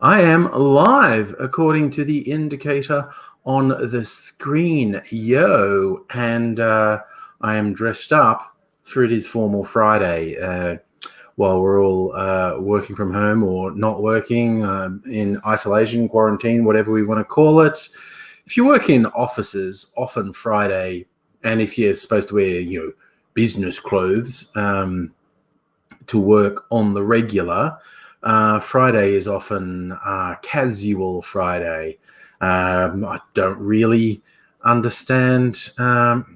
I am live according to the indicator on the screen. Yo, and I am dressed up for it is Formal Friday. While we're all working from home or not working, in isolation, quarantine, whatever we want to call it. If you work in offices, often Friday, and if you're supposed to wear, business clothes to work on the regular, Friday is often casual Friday. I don't really understand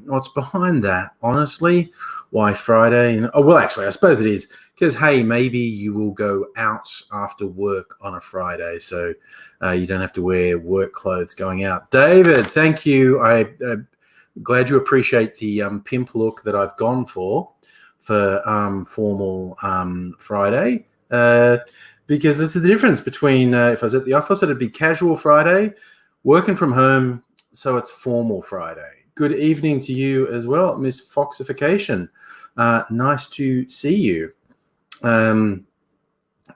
what's behind that, honestly. Why Friday? Actually, I suppose it is because, hey, maybe you will go out after work on a Friday, so you don't have to wear work clothes going out. David, thank you. I'm glad you appreciate the pimp look that I've gone for Formal Friday. Because there's the difference between if I was at the office, it'd be casual Friday, working from home, so it's Formal Friday. Good evening to you as well, Miss Foxification. Nice to see you.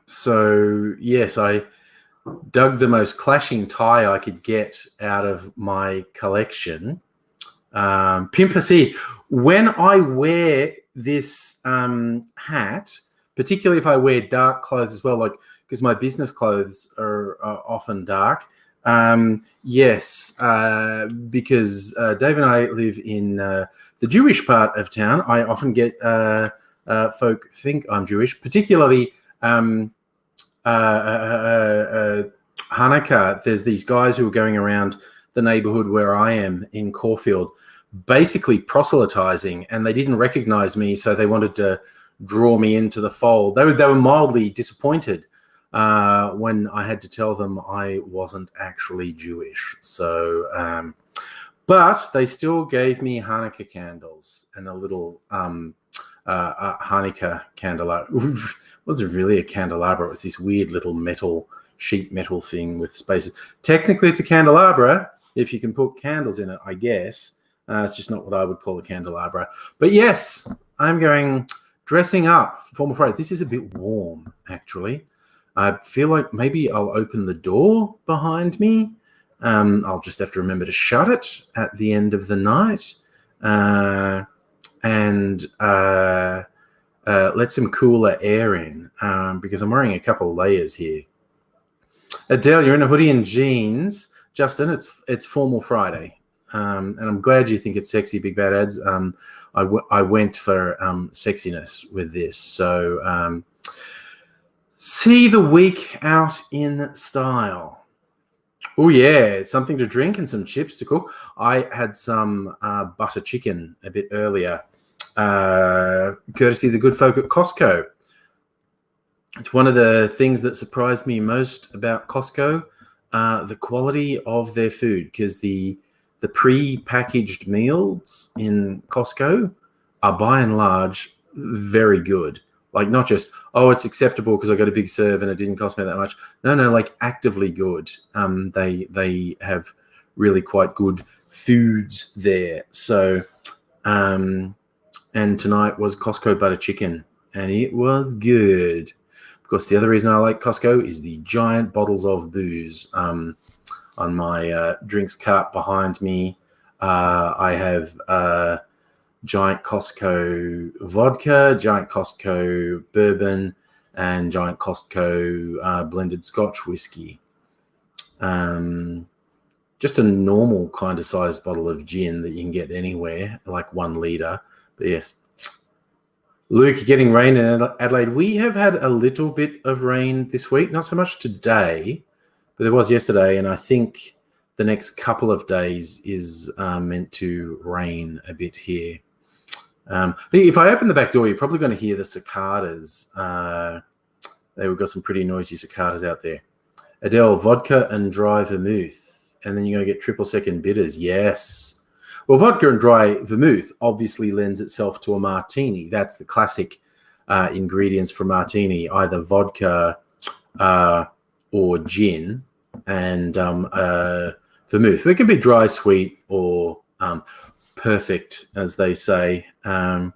So, yes, I dug the most clashing tie I could get out of my collection. Pimpacy. When I wear this hat, particularly if I wear dark clothes as well, like because my business clothes are often dark. Yes, because Dave and I live in the Jewish part of town. I often get folk think I'm Jewish, particularly Hanukkah. There's these guys who are going around the neighborhood where I am in Caulfield, basically proselytizing, and they didn't recognize me, so they wanted to draw me into the fold. They were mildly disappointed when I had to tell them I wasn't actually Jewish. So, but they still gave me Hanukkah candles and a little Hanukkah candelabra. It wasn't really a candelabra. It was this weird little sheet metal thing with spaces. Technically, it's a candelabra if you can put candles in it, I guess. It's just not what I would call a candelabra. But yes, I'm dressing up for Formal Friday. This is a bit warm, actually. I feel like maybe I'll open the door behind me. I'll just have to remember to shut it at the end of the night and let some cooler air in because I'm wearing a couple of layers here. Adele, you're in a hoodie and jeans. Justin, it's Formal Friday. And I'm glad you think it's sexy, Big Bad Ads. I went for sexiness with this. So see the week out in style. Oh, yeah, something to drink and some chips to cook. I had some butter chicken a bit earlier, courtesy of the good folk at Costco. It's one of the things that surprised me most about Costco, the quality of their food, because the pre-packaged meals in Costco are by and large very good. Like not just, it's acceptable because I got a big serve and it didn't cost me that much. No, like actively good. They have really quite good foods there. So, and tonight was Costco butter chicken and it was good. Of course, the other reason I like Costco is the giant bottles of booze. On my drinks cart behind me, I have giant Costco vodka, giant Costco bourbon, and giant Costco blended Scotch whiskey. Just a normal kind of sized bottle of gin that you can get anywhere, like 1 litre. But yes. Luke, getting rain in Adelaide. We have had a little bit of rain this week, not so much today, but there was yesterday, and I think the next couple of days is meant to rain a bit here. If I open the back door, you're probably going to hear the cicadas. We've got some pretty noisy cicadas out there. Adele, vodka and dry vermouth, and then you're going to get triple second bitters. Yes. Well, vodka and dry vermouth obviously lends itself to a martini. That's the classic ingredients for martini, either vodka or gin and vermouth. It can be dry, sweet, or perfect, as they say. Not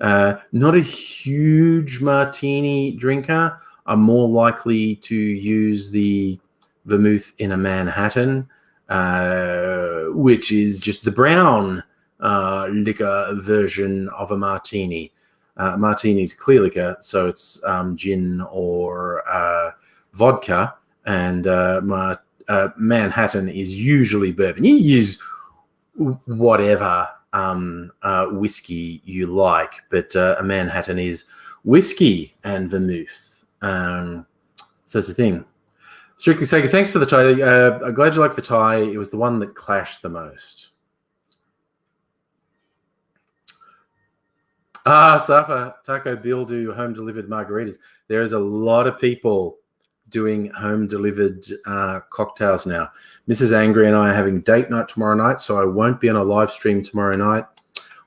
a huge martini drinker. are more likely to use the vermouth in a Manhattan, which is just the brown liquor version of a martini. Martini's clear liquor, so it's gin or vodka, and Manhattan is usually bourbon. You use whatever whiskey you like, but a Manhattan is whiskey and vermouth. So that's the thing. Strictly Sega, thanks for the tie. I'm glad you like the tie. It was the one that clashed the most. Safa, Taco Bill do home-delivered margaritas. There is a lot of people doing home-delivered cocktails now. Mrs. Angry and I are having date night tomorrow night, so I won't be on a live stream tomorrow night.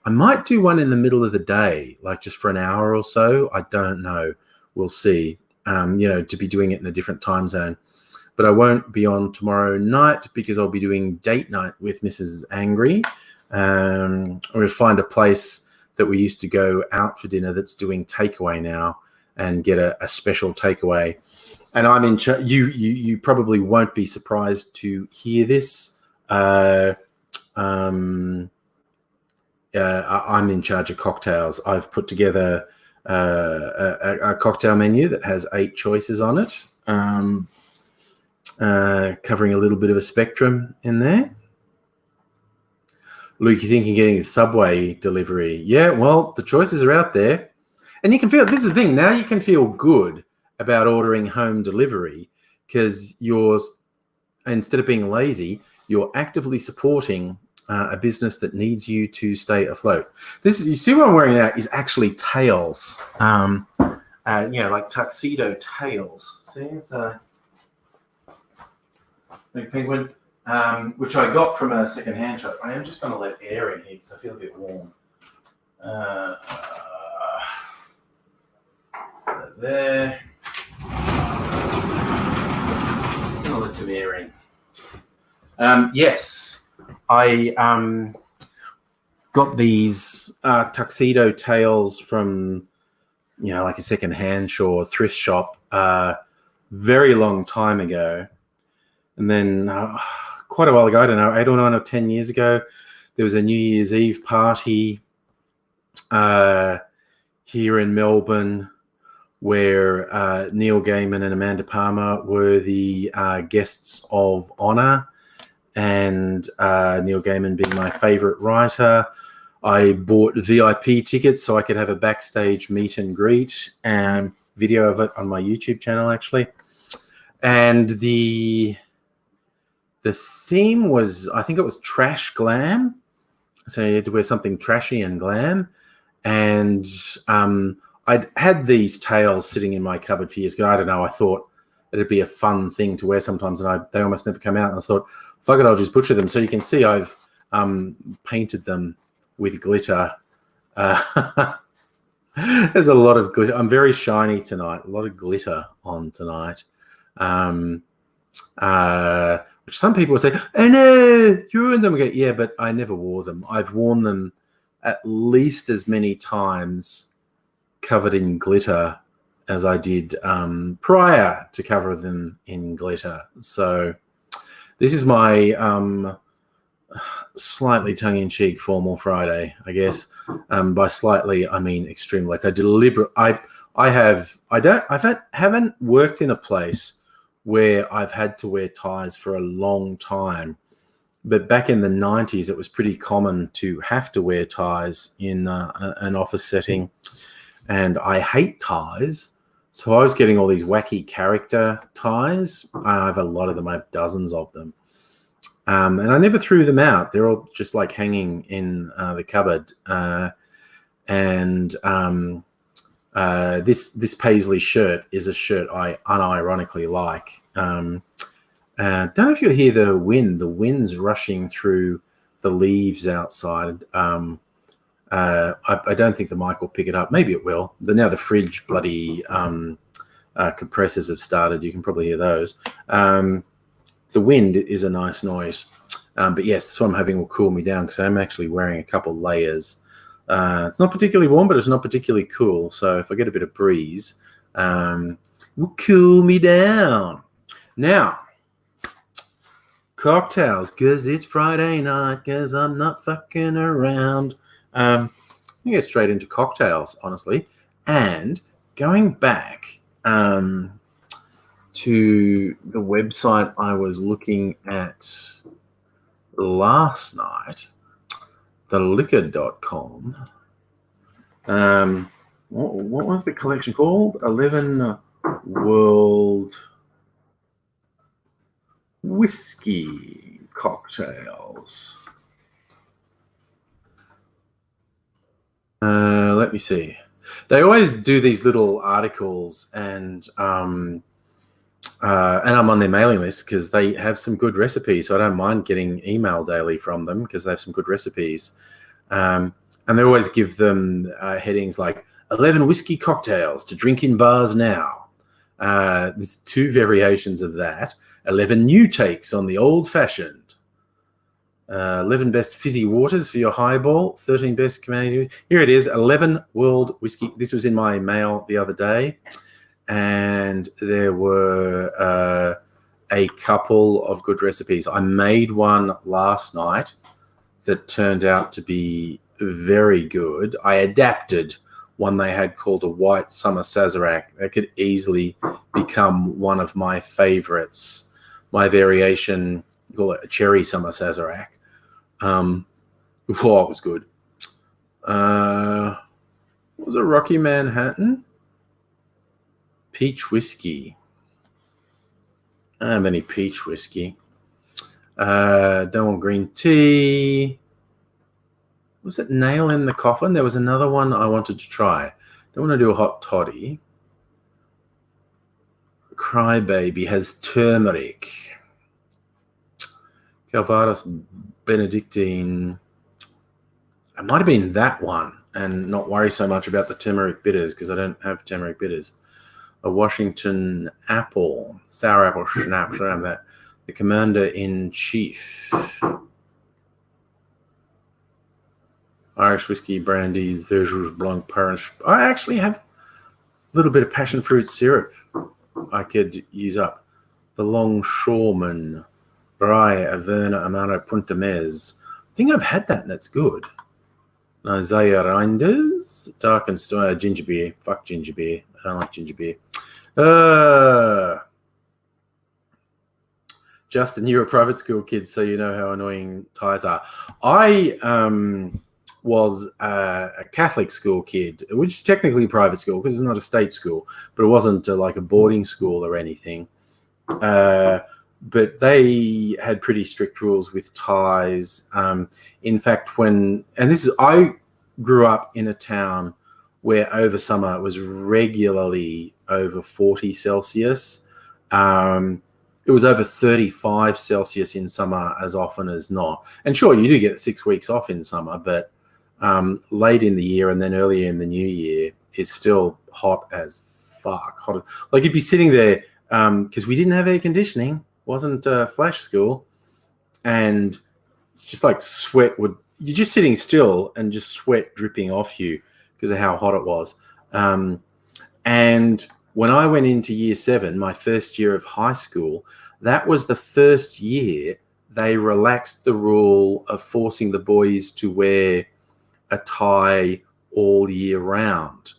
I might do one in the middle of the day, like just for an hour or so. I don't know. We'll see, to be doing it in a different time zone. But I won't be on tomorrow night because I'll be doing date night with Mrs. Angry. We'll find a place that we used to go out for dinner that's doing takeaway now and get a special takeaway. And I'm in charge. You probably won't be surprised to hear this. I'm in charge of cocktails. I've put together a cocktail menu that has 8 choices on it, covering a little bit of a spectrum in there. Luke, you think you're getting a Subway delivery? Yeah, well, the choices are out there. And you can feel, this is the thing, now you can feel good about ordering home delivery because instead of being lazy, you're actively supporting a business that needs you to stay afloat. You see what I'm wearing now is actually tails, like tuxedo tails. See, it's a big penguin. Which I got from a second-hand shop. I am just going to let air in here because I feel a bit warm. There. Just going to let some air in. Yes, I got these tuxedo tails from, like a second-hand or thrift shop very long time ago. And then quite a while ago, I don't know, 8 or 9 or 10 years ago, there was a New Year's Eve party here in Melbourne where Neil Gaiman and Amanda Palmer were the guests of honor. And Neil Gaiman being my favorite writer, I bought VIP tickets so I could have a backstage meet and greet and video of it on my YouTube channel, actually. And the theme was, I think it was trash glam. So you had to wear something trashy and glam. And I'd had these tails sitting in my cupboard for years ago. I don't know, I thought it'd be a fun thing to wear sometimes, and they almost never come out. And I thought, fuck it, I'll just butcher them. So you can see I've painted them with glitter. There's a lot of glitter. I'm very shiny tonight. A lot of glitter on tonight. Which some people say, oh no, you ruined them. I go, yeah, but I never wore them. I've worn them at least as many times covered in glitter as I did prior to cover them in glitter. So this is my slightly tongue-in-cheek formal Friday, I guess. By slightly, I mean extreme. Like I haven't worked in a place where I've had to wear ties for a long time. But back in the 90s, it was pretty common to have to wear ties in an office setting. And I hate ties. So I was getting all these wacky character ties. I have a lot of them. I have dozens of them. And I never threw them out. They're all just like hanging in the cupboard. This paisley shirt is a shirt I unironically like. Don't know if you hear the wind. The wind's rushing through the leaves outside. I don't think the mic will pick it up. Maybe it will. But now the fridge bloody compressors have started. You can probably hear those. The wind is a nice noise. But yes, that's what I'm hoping will cool me down because I'm actually wearing a couple layers. It's not particularly warm, but it's not particularly cool. So if I get a bit of breeze, will cool me down. Now, cocktails, because it's Friday night, because I'm not fucking around. I'm going to get straight into cocktails, honestly. And going back to the website I was looking at last night, theliquor.com. What was the collection called? 11 World Whiskey Cocktails. Let me see. They always do these little articles, and I'm on their mailing list because they have some good recipes. So I don't mind getting email daily from them because they have some good recipes. And they always give them headings like 11 whiskey cocktails to drink in bars now. There's 2 variations of that. 11 new takes on the old-fashioned. 11 best fizzy waters for your highball. 13 best Canadian. Here it is, 11 world whiskey. This was in my mail the other day. And there were a couple of good recipes. I made one last night that turned out to be very good. I adapted one they had called a white summer Sazerac. That could easily become one of my favorites. My variation, call it a cherry summer Sazerac. It was good. What was it, Rocky Manhattan? Peach whiskey. I don't have any peach whiskey. Don't want green tea. Was it nail in the coffin? There was another one I wanted to try. Don't want to do a hot toddy. Crybaby has turmeric. Calvados Benedictine. It might have been that one and not worry so much about the turmeric bitters because I don't have turmeric bitters. A Washington apple, sour apple schnapps. I don't have that. The Commander-in-Chief. Irish whiskey, brandies, Verjus Blanc, Paris. I actually have a little bit of passion fruit syrup I could use up. The Longshoreman, Rye, Averna, Amaro, Punta Mez. I think I've had that and it's good. Isaiah Reinders, dark and ginger beer. Fuck ginger beer. I don't like ginger beer. Justin, you're a private school kid, so you know how annoying ties are. I was a Catholic school kid, which is technically a private school because it's not a state school, but it wasn't like a boarding school or anything. But they had pretty strict rules with ties. In fact, I grew up in a town where over summer it was regularly over 40 Celsius. It was over 35 Celsius in summer as often as not. And sure, you do get 6 weeks off in summer, but late in the year and then earlier in the new year is still hot as fuck. Hot, like you'd be sitting there because we didn't have air conditioning. Wasn't flash school, and it's just like you're just sitting still and just sweat dripping off you because of how hot it was. And when I went into year 7, my first year of high school, that was the first year they relaxed the rule of forcing the boys to wear a tie all year round.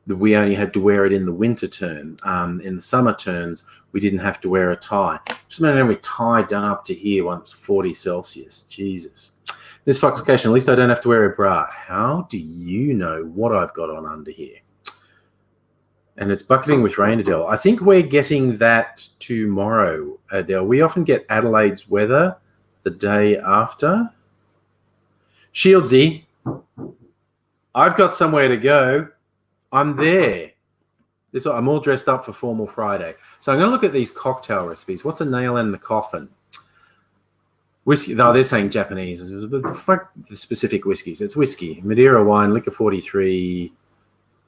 We only had to wear it in the winter term. In the summer terms, we didn't have to wear a tie. Just imagine having a tie done up to here when it's 40 Celsius. Jesus. This fucks occasion. At least I don't have to wear a bra. How do you know what I've got on under here? And it's bucketing with rain, Adele. I think we're getting that tomorrow, Adele. We often get Adelaide's weather the day after. Shieldsy, I've got somewhere to go. I'm there. I'm all dressed up for Formal Friday. So I'm going to look at these cocktail recipes. What's a nail in the coffin? Whiskey. No, they're saying Japanese. Fuck the specific whiskeys. It's whiskey. Madeira wine, Liquor 43,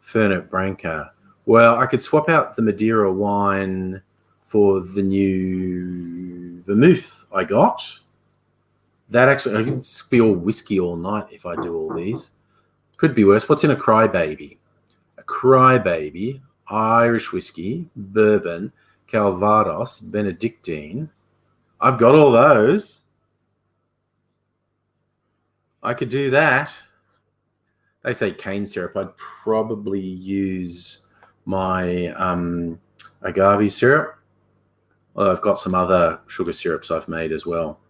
Fernet Branca. Well, I could swap out the Madeira wine for the new vermouth I got. That actually, I can be all whiskey all night if I do all these. Could be worse. What's in a crybaby? A crybaby. Irish whiskey, bourbon, Calvados, Benedictine. I've got all those. I could do that. They say cane syrup. I'd probably use my agave syrup. Well, I've got some other sugar syrups I've made as well.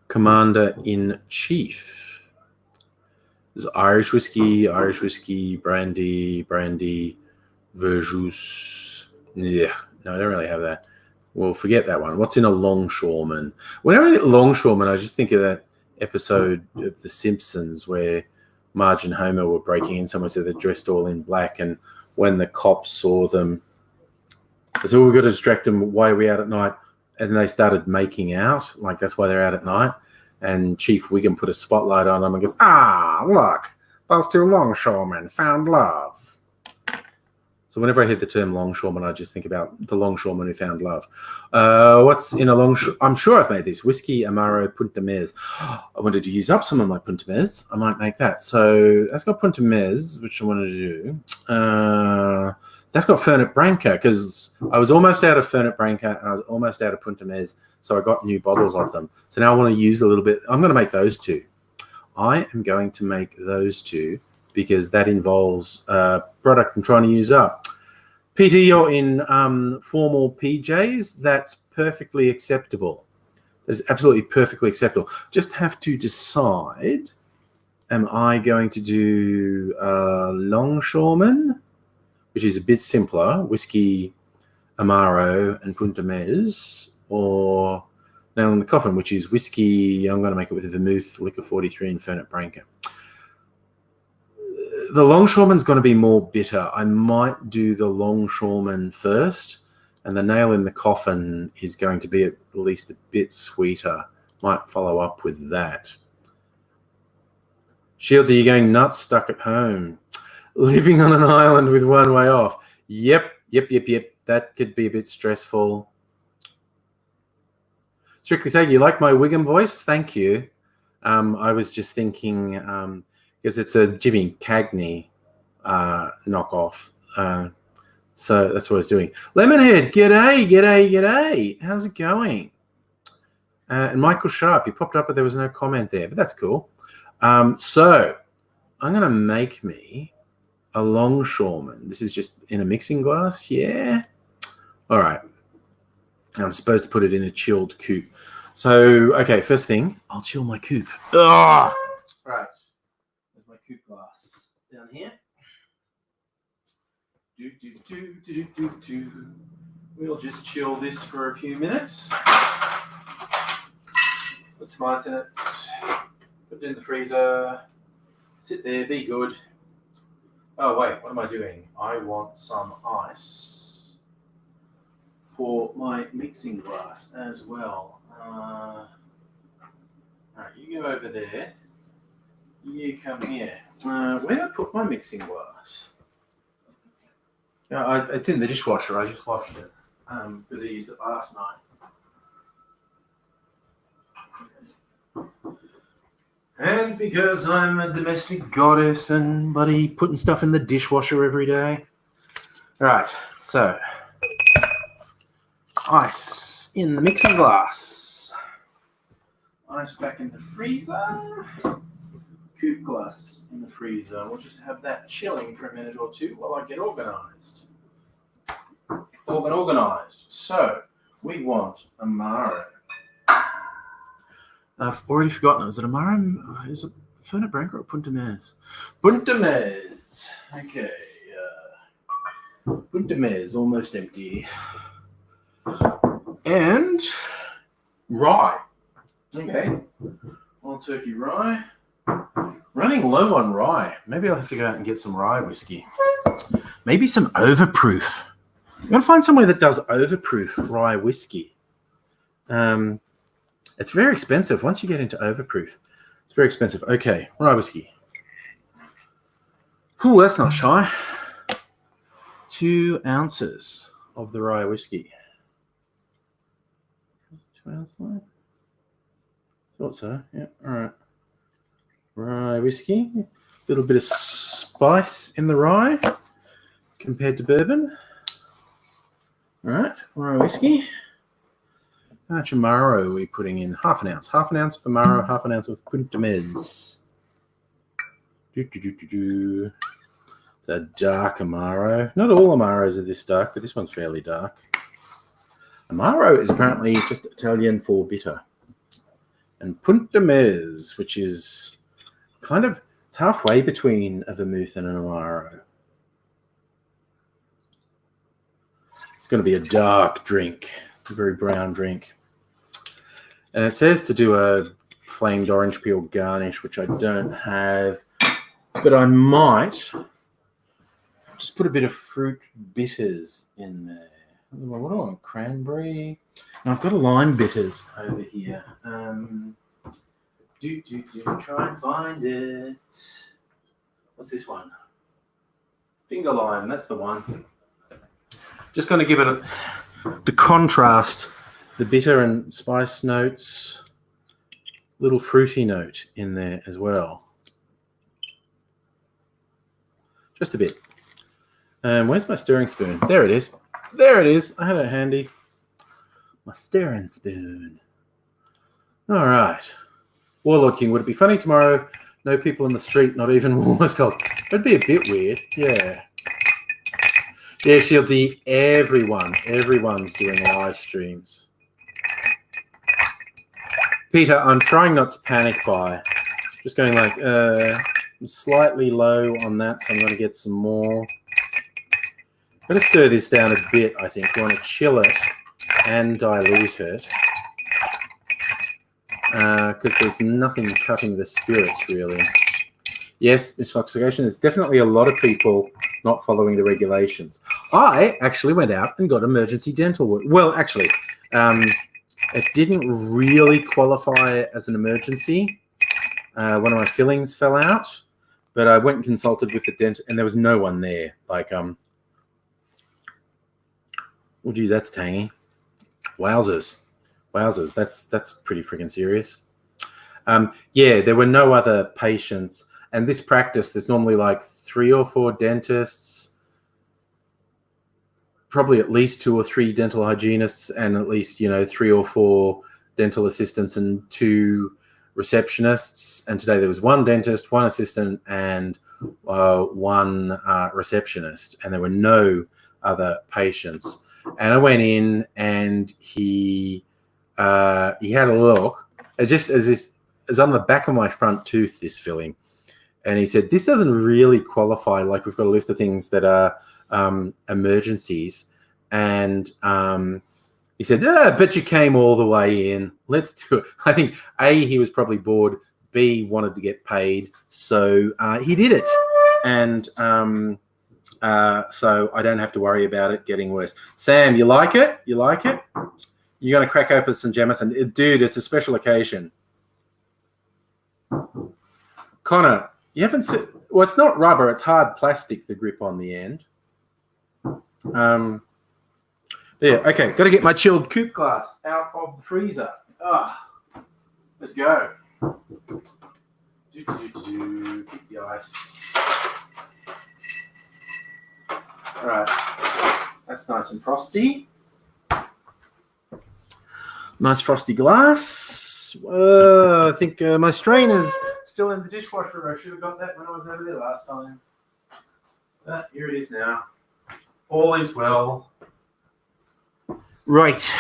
Commander-in-Chief. There's Irish whiskey, brandy, verjuice. Yeah, no, I don't really have that. Well, forget that one. What's in a longshoreman? Whenever I think longshoreman, I just think of that episode of The Simpsons where Marge and Homer were breaking in. Someone said they're dressed all in black, and when the cops saw them, they said, we've got to distract them. Why are we out at night? And they started making out. Like, that's why they're out at night. And Chief Wiggum put a spotlight on them and goes, look, those two longshoremen found love. So whenever I hear the term longshoreman, I just think about the longshoreman who found love. What's in a longshore? I'm sure I've made this. Whiskey Amaro Punta Mez. I wanted to use up some of my Punta Mez. I might make that. So that's got Punta Mez, which I wanted to do. That's got Fernet Branca, because I was almost out of Fernet Branca and I was almost out of Punta Mez. So I got new bottles of them. So now I want to use a little bit. I'm going to make those two. I am going to make those two because that involves product I'm trying to use up. Peter, you're in formal PJs. That's perfectly acceptable. That's absolutely perfectly acceptable. Just have to decide, am I going to do longshoreman, which is a bit simpler, whiskey Amaro and Punta Mez, or Nail in the Coffin, which is whiskey, I'm going to make it with vermouth, liquor 43 and Fernet Branca. The longshoreman's going to be more bitter. I might do the longshoreman first, and the nail in the coffin is going to be at least a bit sweeter. Might follow up with that. Shields, are you going nuts stuck at home? Living on an island with one way off. Yep. That could be a bit stressful. Strictly Say, you like my Wiggum voice? Thank you. I was just thinking... because it's a Jimmy Cagney knockoff. So that's what I was doing. Lemonhead, g'day. How's it going? And Michael Sharp, you popped up, but there was no comment there, but that's cool. So I'm going to make me a longshoreman. This is just in a mixing glass, yeah? All right. I'm supposed to put it in a chilled coupe. So, okay, first thing, I'll chill my coupe. Ugh! Right. Coupe glass down here. We'll just chill this for a few minutes. Put some ice in it. Put it in the freezer. Sit there, be good. Oh wait, what am I doing? I want some ice for my mixing glass as well. Alright, you go over there. You come here. Where did I put my mixing glass? No, it's in the dishwasher. I just washed it because I used it last night. And because I'm a domestic goddess and bloody putting stuff in the dishwasher every day. Right, so ice in the mixing glass. Ice back in the freezer. Coupe glass in the freezer. We'll just have that chilling for a minute or two while I get organised. So, we want Amaro. I've already forgotten. Is it Amaro? Is it Fernet Branca or Punta Mez? Punta Mez. Okay. Punta Mez, almost empty. And rye. Okay. Old turkey rye. Running low on rye. Maybe I'll have to go out and get some rye whiskey. Maybe some overproof. I'm going to find somewhere that does overproof rye whiskey. It's very expensive. Once you get into overproof, it's very expensive. Okay, rye whiskey. Ooh, that's not shy. 2 ounces of the rye whiskey. 2 ounces? Thought so. Yeah, all right. Rye whiskey, a little bit of spice in the rye. compared to bourbon. All right, Amaro whiskey. How much Amaro are we putting in? Half an ounce. Half an ounce of Amaro, half an ounce of Punta Mez. It's a dark Amaro. Not all Amaros are this dark, but this one's fairly dark. Amaro is apparently just Italian for bitter. And Punta Mez, which is kind of, it's halfway between a vermouth and an Amaro. It's going to be a dark drink, a very brown drink. And it says to do a flamed orange peel garnish, which I don't have, but I might just put a bit of fruit bitters in there. What do I want? Cranberry? No, I've got a lime bitters over here. Try and find it. What's this one? Finger lime, that's the one. Just going to give it the contrast, the bitter and spice notes, little fruity note in there as well. Just a bit. Where's my stirring spoon? There it is. There it is. I had it handy. My stirring spoon. All right. Warlord King, would it be funny tomorrow? No people in the street, not even Woolworths calls. That'd be a bit weird. Yeah. Yeah, Shieldsy, everyone's doing live streams. Peter, I'm trying not to panic buy. Just going like, I'm slightly low on that, so I'm going to get some more. I'm going to stir this down a bit, I think. You want to chill it and dilute it. Because there's nothing cutting the spirits, really. Yes, Miss Foxigation, there's definitely a lot of people not following the regulations. I actually went out and got emergency dental work. Well, actually, it didn't really qualify as an emergency. One of my fillings fell out, but I went and consulted with the dentist, and there was no one there. Like, oh, geez, that's tangy. Wowzers. That's pretty freaking serious. Yeah, there were no other patients. And this practice, there's normally like 3 or 4 dentists, probably at least 2 or 3 dental hygienists, and at least, 3 or 4 dental assistants and 2 receptionists. And today there was 1 dentist, 1 assistant, and 1 receptionist. And there were no other patients. And I went in, and he had a look. It just as on the back of my front tooth, this filling. And he said, this doesn't really qualify. Like, we've got a list of things that are emergencies. And he said, but you came all the way in. Let's do it. I think, A, he was probably bored. B, wanted to get paid. So he did it. And so I don't have to worry about it getting worse. Sam, you like it? You like it? You're going to crack open some Jameson. Dude, it's a special occasion. Connor, you haven't seen... Well, it's not rubber. It's hard plastic, the grip on the end. Yeah, okay. Got to get my chilled coupe glass out of the freezer. Let's go. Keep the ice. All right. That's nice and frosty. Nice frosty glass. I think my strain is still in the dishwasher. I should have got that when I was over there last time. But here it is now. All is well. Right.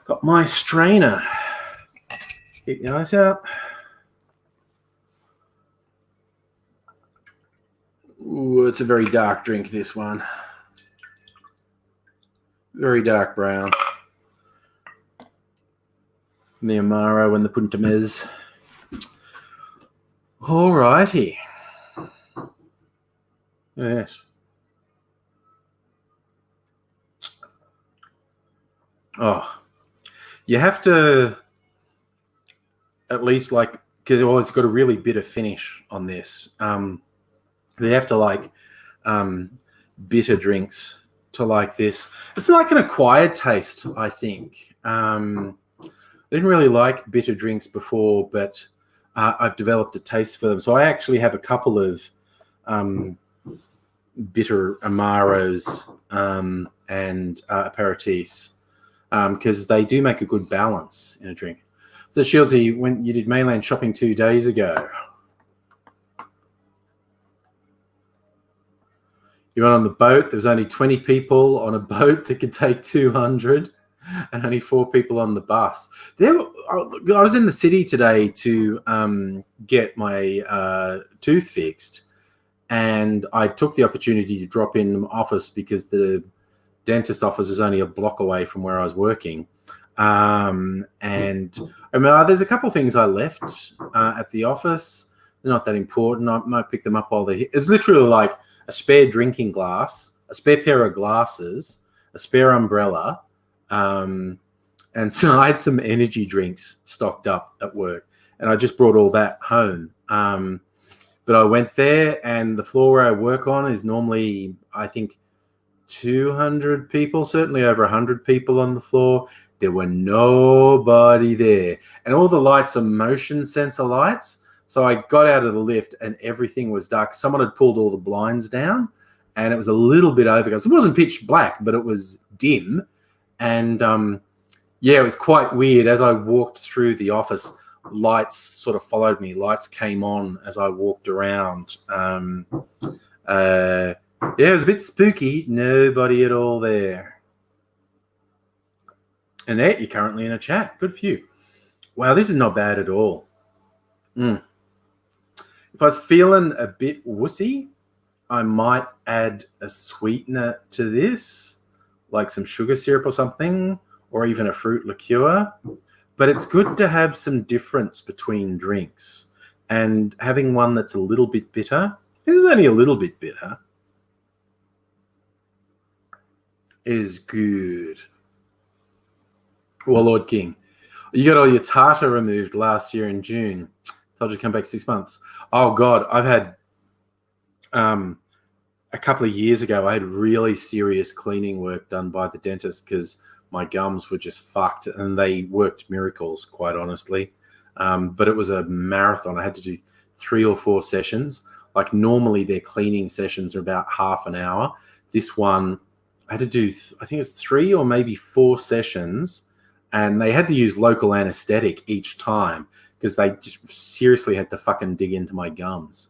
Got my strainer. Keep the eyes out. Ooh, it's a very dark drink, this one. Very dark brown. The Amaro and the Punta Mez. All righty. Yes. Oh, you have to at least like, because it's got a really bitter finish on this. They have to like bitter drinks to like this. It's like an acquired taste, I think. I didn't really like bitter drinks before, but I've developed a taste for them. So I actually have a couple of bitter Amaros and aperitifs because they do make a good balance in a drink. So, Shieldsy, when you did mainland shopping 2 days ago, you went on the boat. There was only 20 people on a boat that could take 200 and only 4 people on the bus. I was in the city today to get my tooth fixed, and I took the opportunity to drop in the office because the dentist office is only a block away from where I was working. And I mean, there's a couple of things I left at the office. They're not that important. I might pick them up while they're here. It's literally like a spare drinking glass, a spare pair of glasses, a spare umbrella. And so I had some energy drinks stocked up at work, and I just brought all that home. But I went there, and the floor where I work on is normally, I think, 200 people, certainly over 100 people on the floor. There were nobody there. And all the lights are motion sensor lights. So I got out of the lift and everything was dark. Someone had pulled all the blinds down and it was a little bit overcast. It wasn't pitch black, but it was dim. And it was quite weird. As I walked through the office, lights sort of followed me. Lights came on as I walked around. It was a bit spooky. Nobody at all there. Annette, you're currently in a chat. Good for you. Wow, this is not bad at all. If I was feeling a bit wussy, I might add a sweetener to this, like some sugar syrup or something, or even a fruit liqueur. But it's good to have some difference between drinks, and having one that's a little bit bitter, this is only a little bit bitter, is good. Warlord King, you got all your tartar removed last year in June. Told you to come back 6 months. Oh God, I've had a couple of years ago, I had really serious cleaning work done by the dentist because my gums were just fucked, and they worked miracles, quite honestly. But it was a marathon. I had to do 3 or 4 sessions. Like normally their cleaning sessions are about half an hour. This one, I had to do, I think it was 3 or maybe 4 sessions, and they had to use local anesthetic each time because they just seriously had to fucking dig into my gums.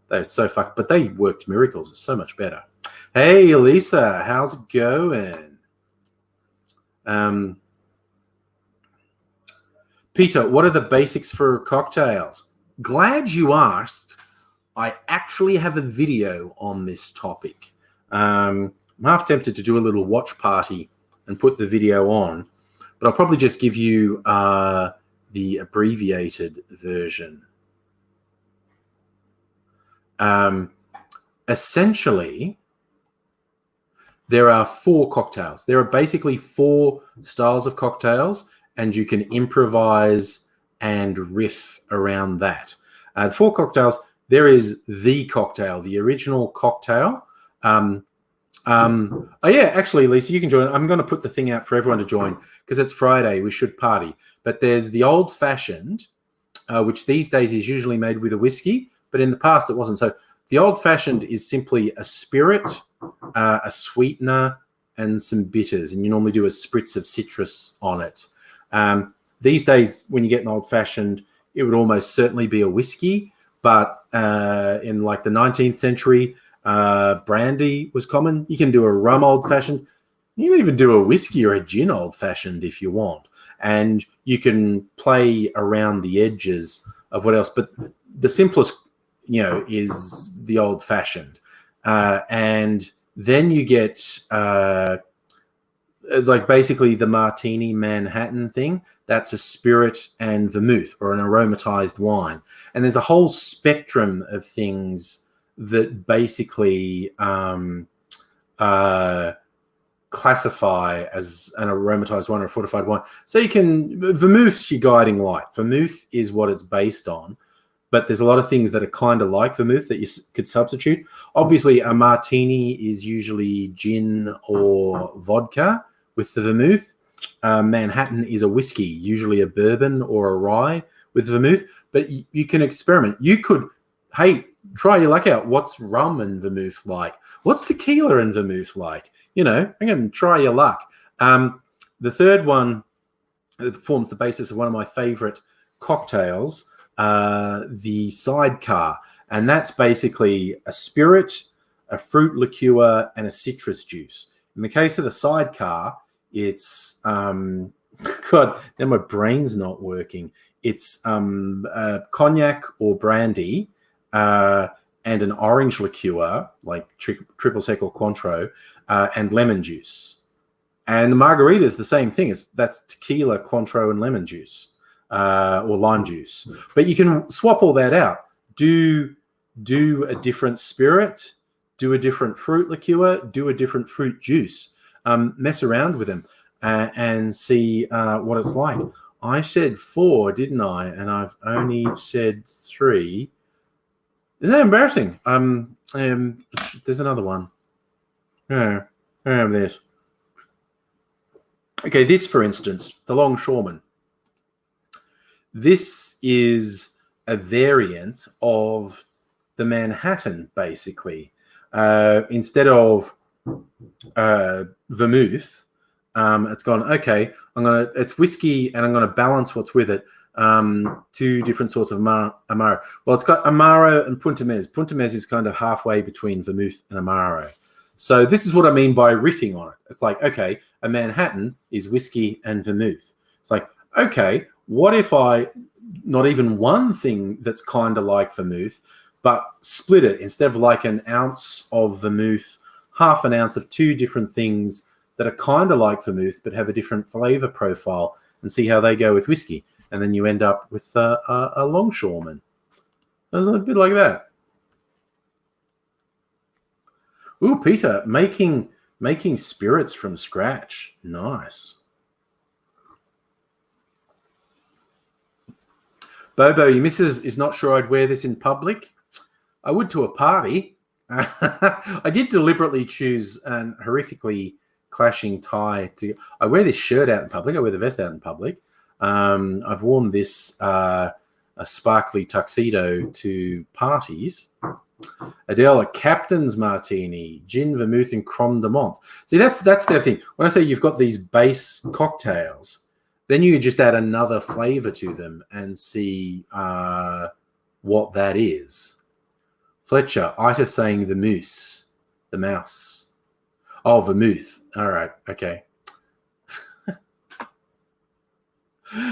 They were so fucked, but they worked miracles. It's so much better. Hey, Elisa, how's it going? Peter, what are the basics for cocktails? Glad you asked. I actually have a video on this topic. I'm half tempted to do a little watch party and put the video on, but I'll probably just give you the abbreviated version. Essentially, there are 4 cocktails. There are basically 4 styles of cocktails, and you can improvise and riff around that. The 4 cocktails, there is the cocktail, the original cocktail. Oh yeah, actually, Lisa, you can join. I'm going to put the thing out for everyone to join because it's Friday. We should party. But there's the old-fashioned, which these days is usually made with a whiskey, but in the past it wasn't. So the old-fashioned is simply a spirit, a sweetener, and some bitters, and you normally do a spritz of citrus on it. These days, when you get an old-fashioned, it would almost certainly be a whiskey, but in like the 19th century, brandy was common. You can do a rum old-fashioned. You can even do a whiskey or a gin old-fashioned if you want. And you can play around the edges of what else. But the simplest, is the old-fashioned. And then you get, it's like basically the Martini Manhattan thing. That's a spirit and vermouth or an aromatized wine. And there's a whole spectrum of things that basically classify as an aromatized wine or a fortified wine. So you can, vermouth's your guiding light. Vermouth is what it's based on, but there's a lot of things that are kind of like vermouth that you could substitute. Obviously, a martini is usually gin or vodka with the vermouth. Manhattan is a whiskey, usually a bourbon or a rye with vermouth, but you can experiment. You could, hey, try your luck out. What's rum and vermouth like? What's tequila and vermouth like? Again, try your luck. The third one forms the basis of one of my favorite cocktails, the Sidecar. And that's basically a spirit, a fruit liqueur, and a citrus juice. In the case of the Sidecar, it's God, now my brain's not working. It's cognac or brandy and an orange liqueur, like triple sec or Cointreau, and lemon juice. And the margarita is the same thing. That's tequila, Cointreau, and lemon juice or lime juice. But you can swap all that out. Do a different spirit, do a different fruit liqueur, do a different fruit juice. Mess around with them and see what it's like. I said 4, didn't I? And I've only said 3. Isn't that embarrassing? There's another one. I have this. Okay, this, for instance, the Longshoreman. This is a variant of the Manhattan, basically. Instead of vermouth, it's gone, okay, it's whiskey and I'm going to balance what's with it. 2 different sorts of Amaro. Well, it's got Amaro and Punta Mez. Punta Mez is kind of halfway between vermouth and Amaro. So this is what I mean by riffing on it. It's like, okay, a Manhattan is whiskey and vermouth. It's like, okay, what if I, not even one thing that's kind of like vermouth, but split it instead of like an ounce of vermouth, half an ounce of 2 different things that are kind of like vermouth but have a different flavor profile, and see how they go with whiskey. And then you end up with a Longshoreman. It's a bit like that. Ooh, Peter, making spirits from scratch. Nice. Bobo, your missus is not sure I'd wear this in public. I would to a party. I did deliberately choose an horrifically clashing tie. I wear this shirt out in public. I wear the vest out in public. I've worn this a sparkly tuxedo to parties. Adele, a captain's martini, gin, vermouth, and Crom de Menthe. See, that's their thing. When I say you've got these base cocktails, then you just add another flavor to them and see what that is. Fletcher, Ita saying the moose, the mouse. Oh, vermouth. All right, okay.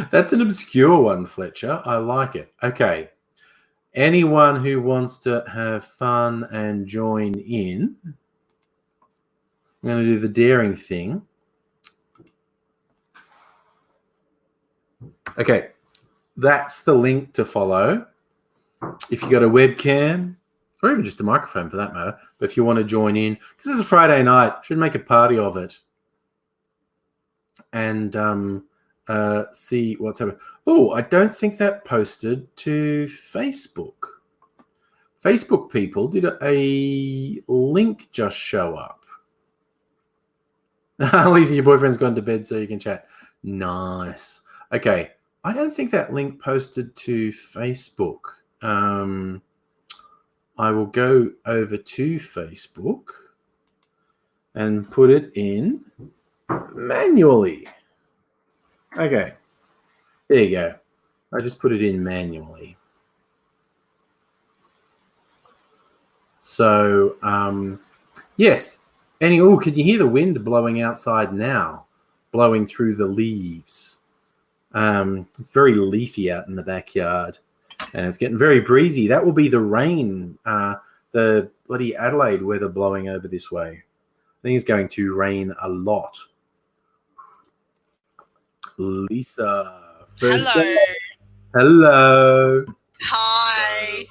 That's an obscure one, Fletcher. I like it. Okay. Anyone who wants to have fun and join in, I'm going to do the daring thing. Okay. That's the link to follow. If you got a webcam, or even just a microphone for that matter, but if you want to join in, because it's a Friday night, should make a party of it. And see what's happening. Oh, I don't think that posted to Facebook. Facebook people, did a link just show up? Lisa, your boyfriend's gone to bed so you can chat. Nice. Okay. I don't think that link posted to Facebook. I will go over to Facebook and put it in manually. Okay, there you go. I just put it in manually. So, yes. Can you hear the wind blowing outside now? Blowing through the leaves. It's very leafy out in the backyard. And it's getting very breezy. That will be the rain, the bloody Adelaide weather blowing over this way. I think it's going to rain a lot. Lisa. Hello. Hi.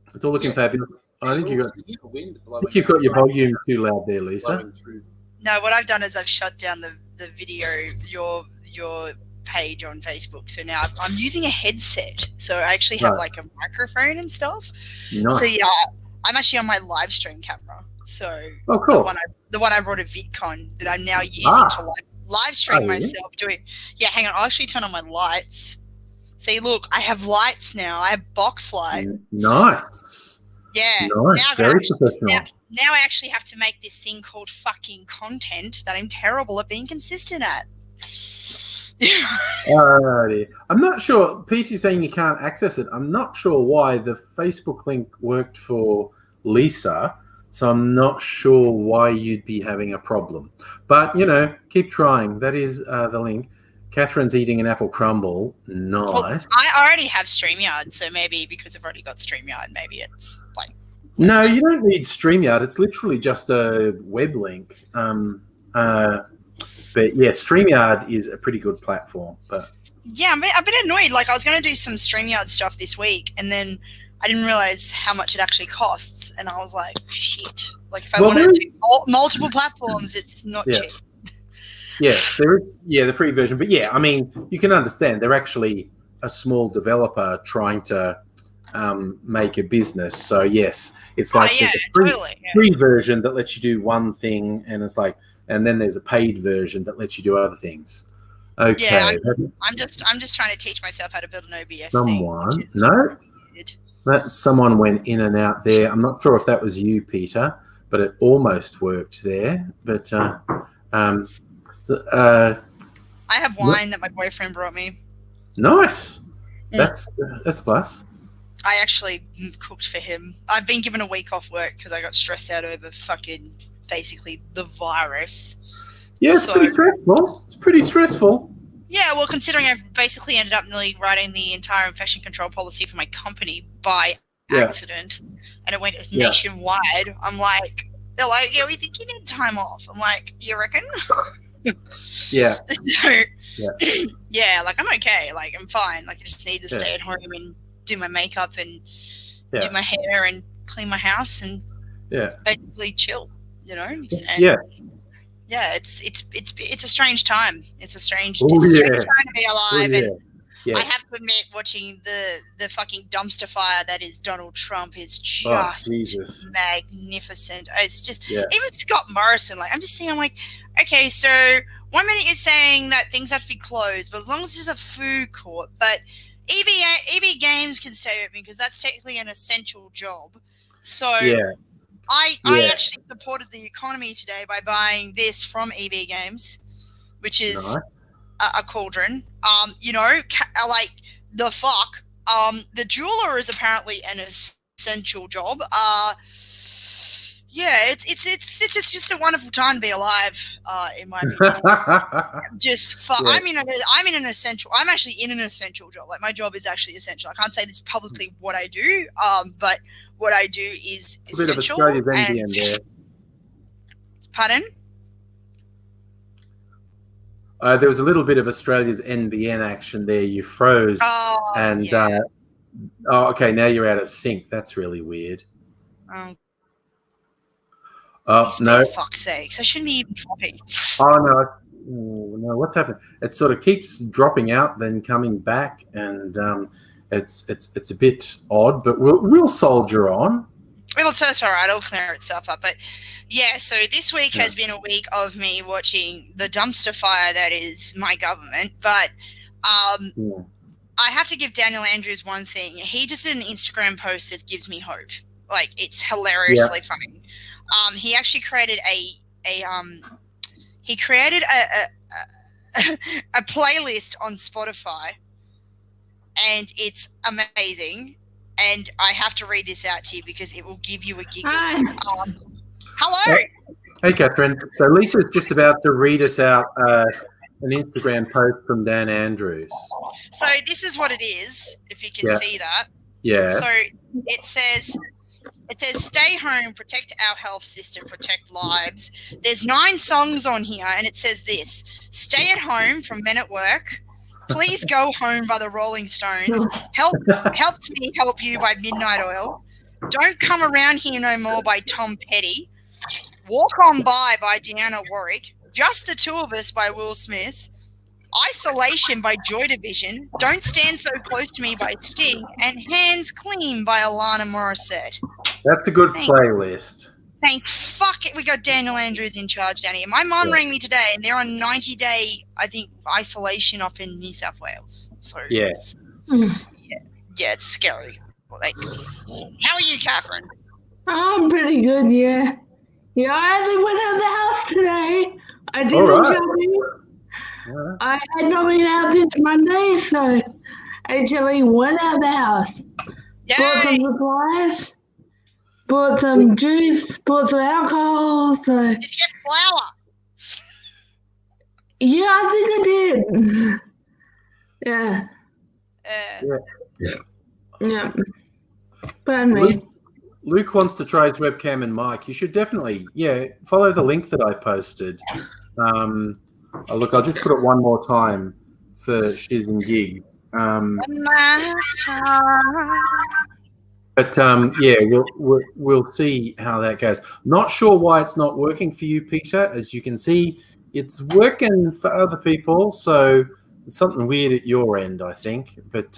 So, it's all looking fabulous. I think you've got your volume too loud there, Lisa. No, what I've done is I've shut down the video, your page on Facebook. So now I'm using a headset. So I actually have like a microphone and stuff. Nice. So yeah, I'm actually on my live stream camera. So cool. The one I brought at VidCon that I'm now using to live stream myself doing. Yeah, hang on. I'll actually turn on my lights. See, look, I have lights now. I have box lights. Nice. Yeah. Nice. Very professional. Now I actually have to make this thing called fucking content that I'm terrible at being consistent at. Alrighty. I'm not sure. Peachy's saying you can't access it. I'm not sure why the Facebook link worked for Lisa, so I'm not sure why you'd be having a problem. But, keep trying. That is the link. Catherine's eating an apple crumble. Nice. Well, I already have StreamYard, so maybe because I've already got StreamYard, maybe it's like... No, you don't need StreamYard. It's literally just a web link. But yeah, StreamYard is a pretty good platform. But yeah, I've been annoyed. Like, I was going to do some StreamYard stuff this week, and then I didn't realize how much it actually costs, and I was like, shit. Like, if I want to do multiple platforms, it's not cheap. Yeah, the free version. But yeah, I mean, you can understand they're actually a small developer trying to make a business. So yes, it's like there's a free version that lets you do one thing, and it's like, and then there's a paid version that lets you do other things. Okay. Yeah, I'm just trying to teach myself how to build an OBS thing. Someone went in and out there. I'm not sure if that was you, Peter, but it almost worked there. But I have wine that my boyfriend brought me. Nice. That's a plus. I actually cooked for him. I've been given a week off work because I got stressed out over fucking basically the virus. Yeah, it's pretty stressful. It's pretty stressful. Yeah, well, considering I basically ended up nearly writing the entire infection control policy for my company by accident, and it went nationwide. I'm like, they're like, yeah, we think you need time off. I'm like, you reckon? Yeah. Yeah, like I'm okay. Like I'm fine. Like I just need to stay at home and do my makeup and do my hair and clean my house and basically chill. And it's a strange time. It's a strange time to be alive. And I have to admit, watching the fucking dumpster fire that is Donald Trump is just magnificent. It's just even Scott Morrison. Like I'm just seeing, I'm like, okay, so 1 minute you're saying that things have to be closed, but as long as there's a food court, but EB Games can stay open because that's technically an essential job. So I actually supported the economy today by buying this from EB Games, which is a cauldron. Like the fuck. The jeweler is apparently an essential job. It's just a wonderful time to be alive. In my opinion, I'm in an essential. I'm actually in an essential job. Like my job is actually essential. I can't say this publicly what I do, but what I do is essential. A bit of Australia's NBN there. Pardon? There was a little bit of Australia's NBN action there. You froze, okay, now you're out of sync. That's really weird. No! For fuck's sakes, I shouldn't be even dropping. Oh no! What's happened? It sort of keeps dropping out, then coming back, and it's a bit odd. But we'll soldier on. Well, it's all right. It'll clear itself up. But yeah, so this week has been a week of me watching the dumpster fire that is my government. But I have to give Daniel Andrews one thing. He just did an Instagram post that gives me hope. Like it's hilariously funny. He actually created a playlist on Spotify, and it's amazing. And I have to read this out to you because it will give you a giggle. Hi. Hello. Hey, Catherine. So Lisa's just about to read us out an Instagram post from Dan Andrews. So this is what it is, if you can see that. Yeah. So it says, stay home, protect our health system, protect lives. There's 9 songs on here, and it says this: stay at home from Men at Work. Please Go Home by the Rolling Stones. Helps Me Help You by Midnight Oil. Don't Come Around Here No More by Tom Petty. Walk On By Deanna Warwick. Just the Two of Us by Will Smith. Isolation by Joy Division. Don't Stand So Close to Me by Sting. And Hands Clean by Alana Morissette. That's a good playlist. Thank fuck it. We got Daniel Andrews in charge down here. My mum rang me today, and they're on 90-day, I think, isolation up in New South Wales. So it's scary. Like, how are you, Catherine? I'm pretty good, yeah. Yeah, I only went out of the house today. I did some shopping. Yeah. I had not been out since Monday, so I actually went out of the house. Yay! Bought some supplies, bought some juice, bought some alcohol, so... Did you get flour? Yeah, I think I did. Yeah. Yeah. Pardon me. Luke wants to try his webcam and mic. You should definitely, follow the link that I posted. Look, I'll just put it one more time for Shiz and Gigs. But we'll see how that goes. Not sure why it's not working for you, Peter. As you can see, it's working for other people. So it's something weird at your end, I think. But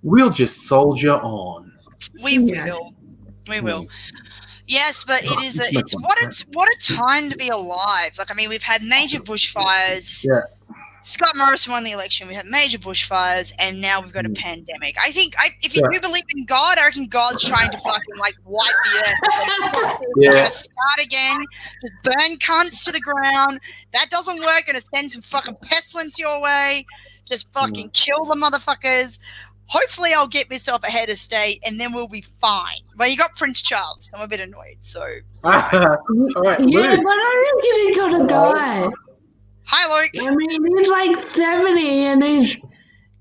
we'll just soldier on. We will. We will. Yes, but what a time to be alive. Like, I mean, we've had major bushfires. Yeah. Scott Morrison won the election. We had major bushfires, and now we've got a pandemic. I think if you do believe in God, I reckon God's trying to fucking wipe the earth. Gonna start again. Just burn cunts to the ground. That doesn't work. Gonna send some fucking pestilence your way. Just fucking kill the motherfuckers. Hopefully, I'll get myself a head of state, and then we'll be fine. Well, you got Prince Charles. I'm a bit annoyed, so. All right, yeah, but I reckon he's gonna die. Hi, Luke. I mean, he's like 70, and he's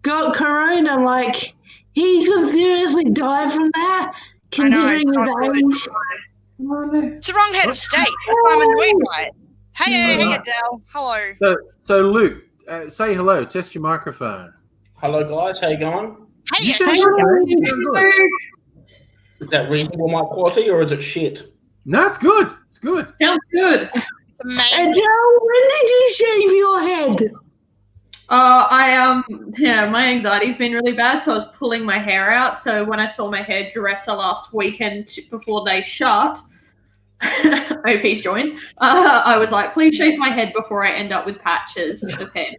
got corona. Like, he could seriously die from that, considering his age. It's the wrong head of state. That's why I'm annoyed by it. Hey, Adele. Hello. So Luke, say hello. Test your microphone. Hello, guys. How you going? Hey, is that reasonable mic quality or is it shit? No, it's good. It's good. Sounds good. It's amazing. Joe, when did you shave your head? My anxiety's been really bad, so I was pulling my hair out. So when I saw my hairdresser last weekend before they shut, OP's joined, I was like, please shave my head before I end up with patches of hair.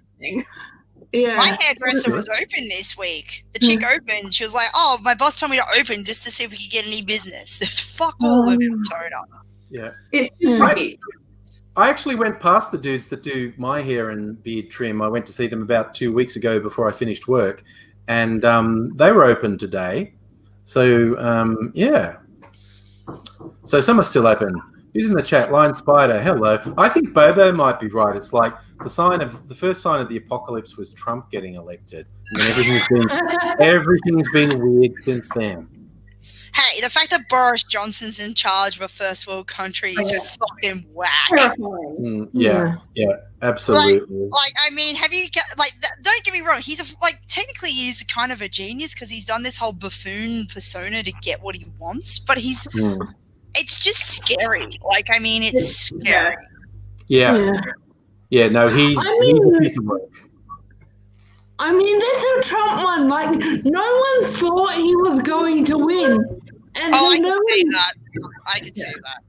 Yeah. My hairdresser was open this week. The chick opened. She was like, "Oh, my boss told me to open just to see if we could get any business." There's fuck all over the toner. Yeah. It's just funky. I actually went past the dudes that do my hair and beard trim. I went to see them about 2 weeks ago before I finished work, and they were open today. So So some are still open. Using the chat, Lion Spider, hello. I think Bobo might be right. It's like the first sign of the apocalypse was Trump getting elected. And everything's been weird since then. Hey, the fact that Boris Johnson's in charge of a first world country is fucking whack. Yeah, absolutely. Like, I mean, don't get me wrong. Technically he's kind of a genius because he's done this whole buffoon persona to get what he wants, but he's... It's just scary. Like, I mean, it's scary. Yeah, no, he's a piece of work. I mean, that's how Trump won. Like, no one thought he was going to win. And I can see that. I can see that.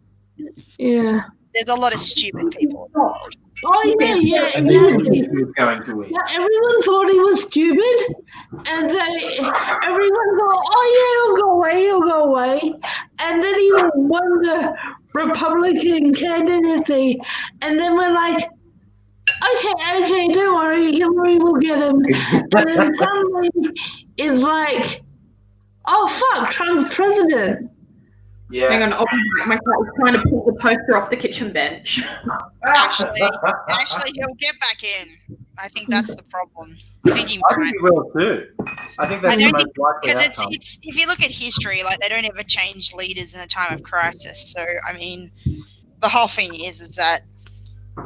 Yeah. There's a lot of stupid people in the world. Oh, yeah, exactly. He was going to win. Yeah, everyone thought he was stupid, and everyone thought, oh, yeah, he'll go away. And then he won the Republican candidacy, and then we're like, okay, don't worry, Hillary will get him. And then suddenly it's like, oh, fuck, Trump's president. Yeah. Hang on, my cat is trying to pull the poster off the kitchen bench. Actually, he'll get back in. I think that's the problem. I think he will too. I think that's the most likely outcome. Because if you look at history, like, they don't ever change leaders in a time of crisis. So, I mean, the whole thing is that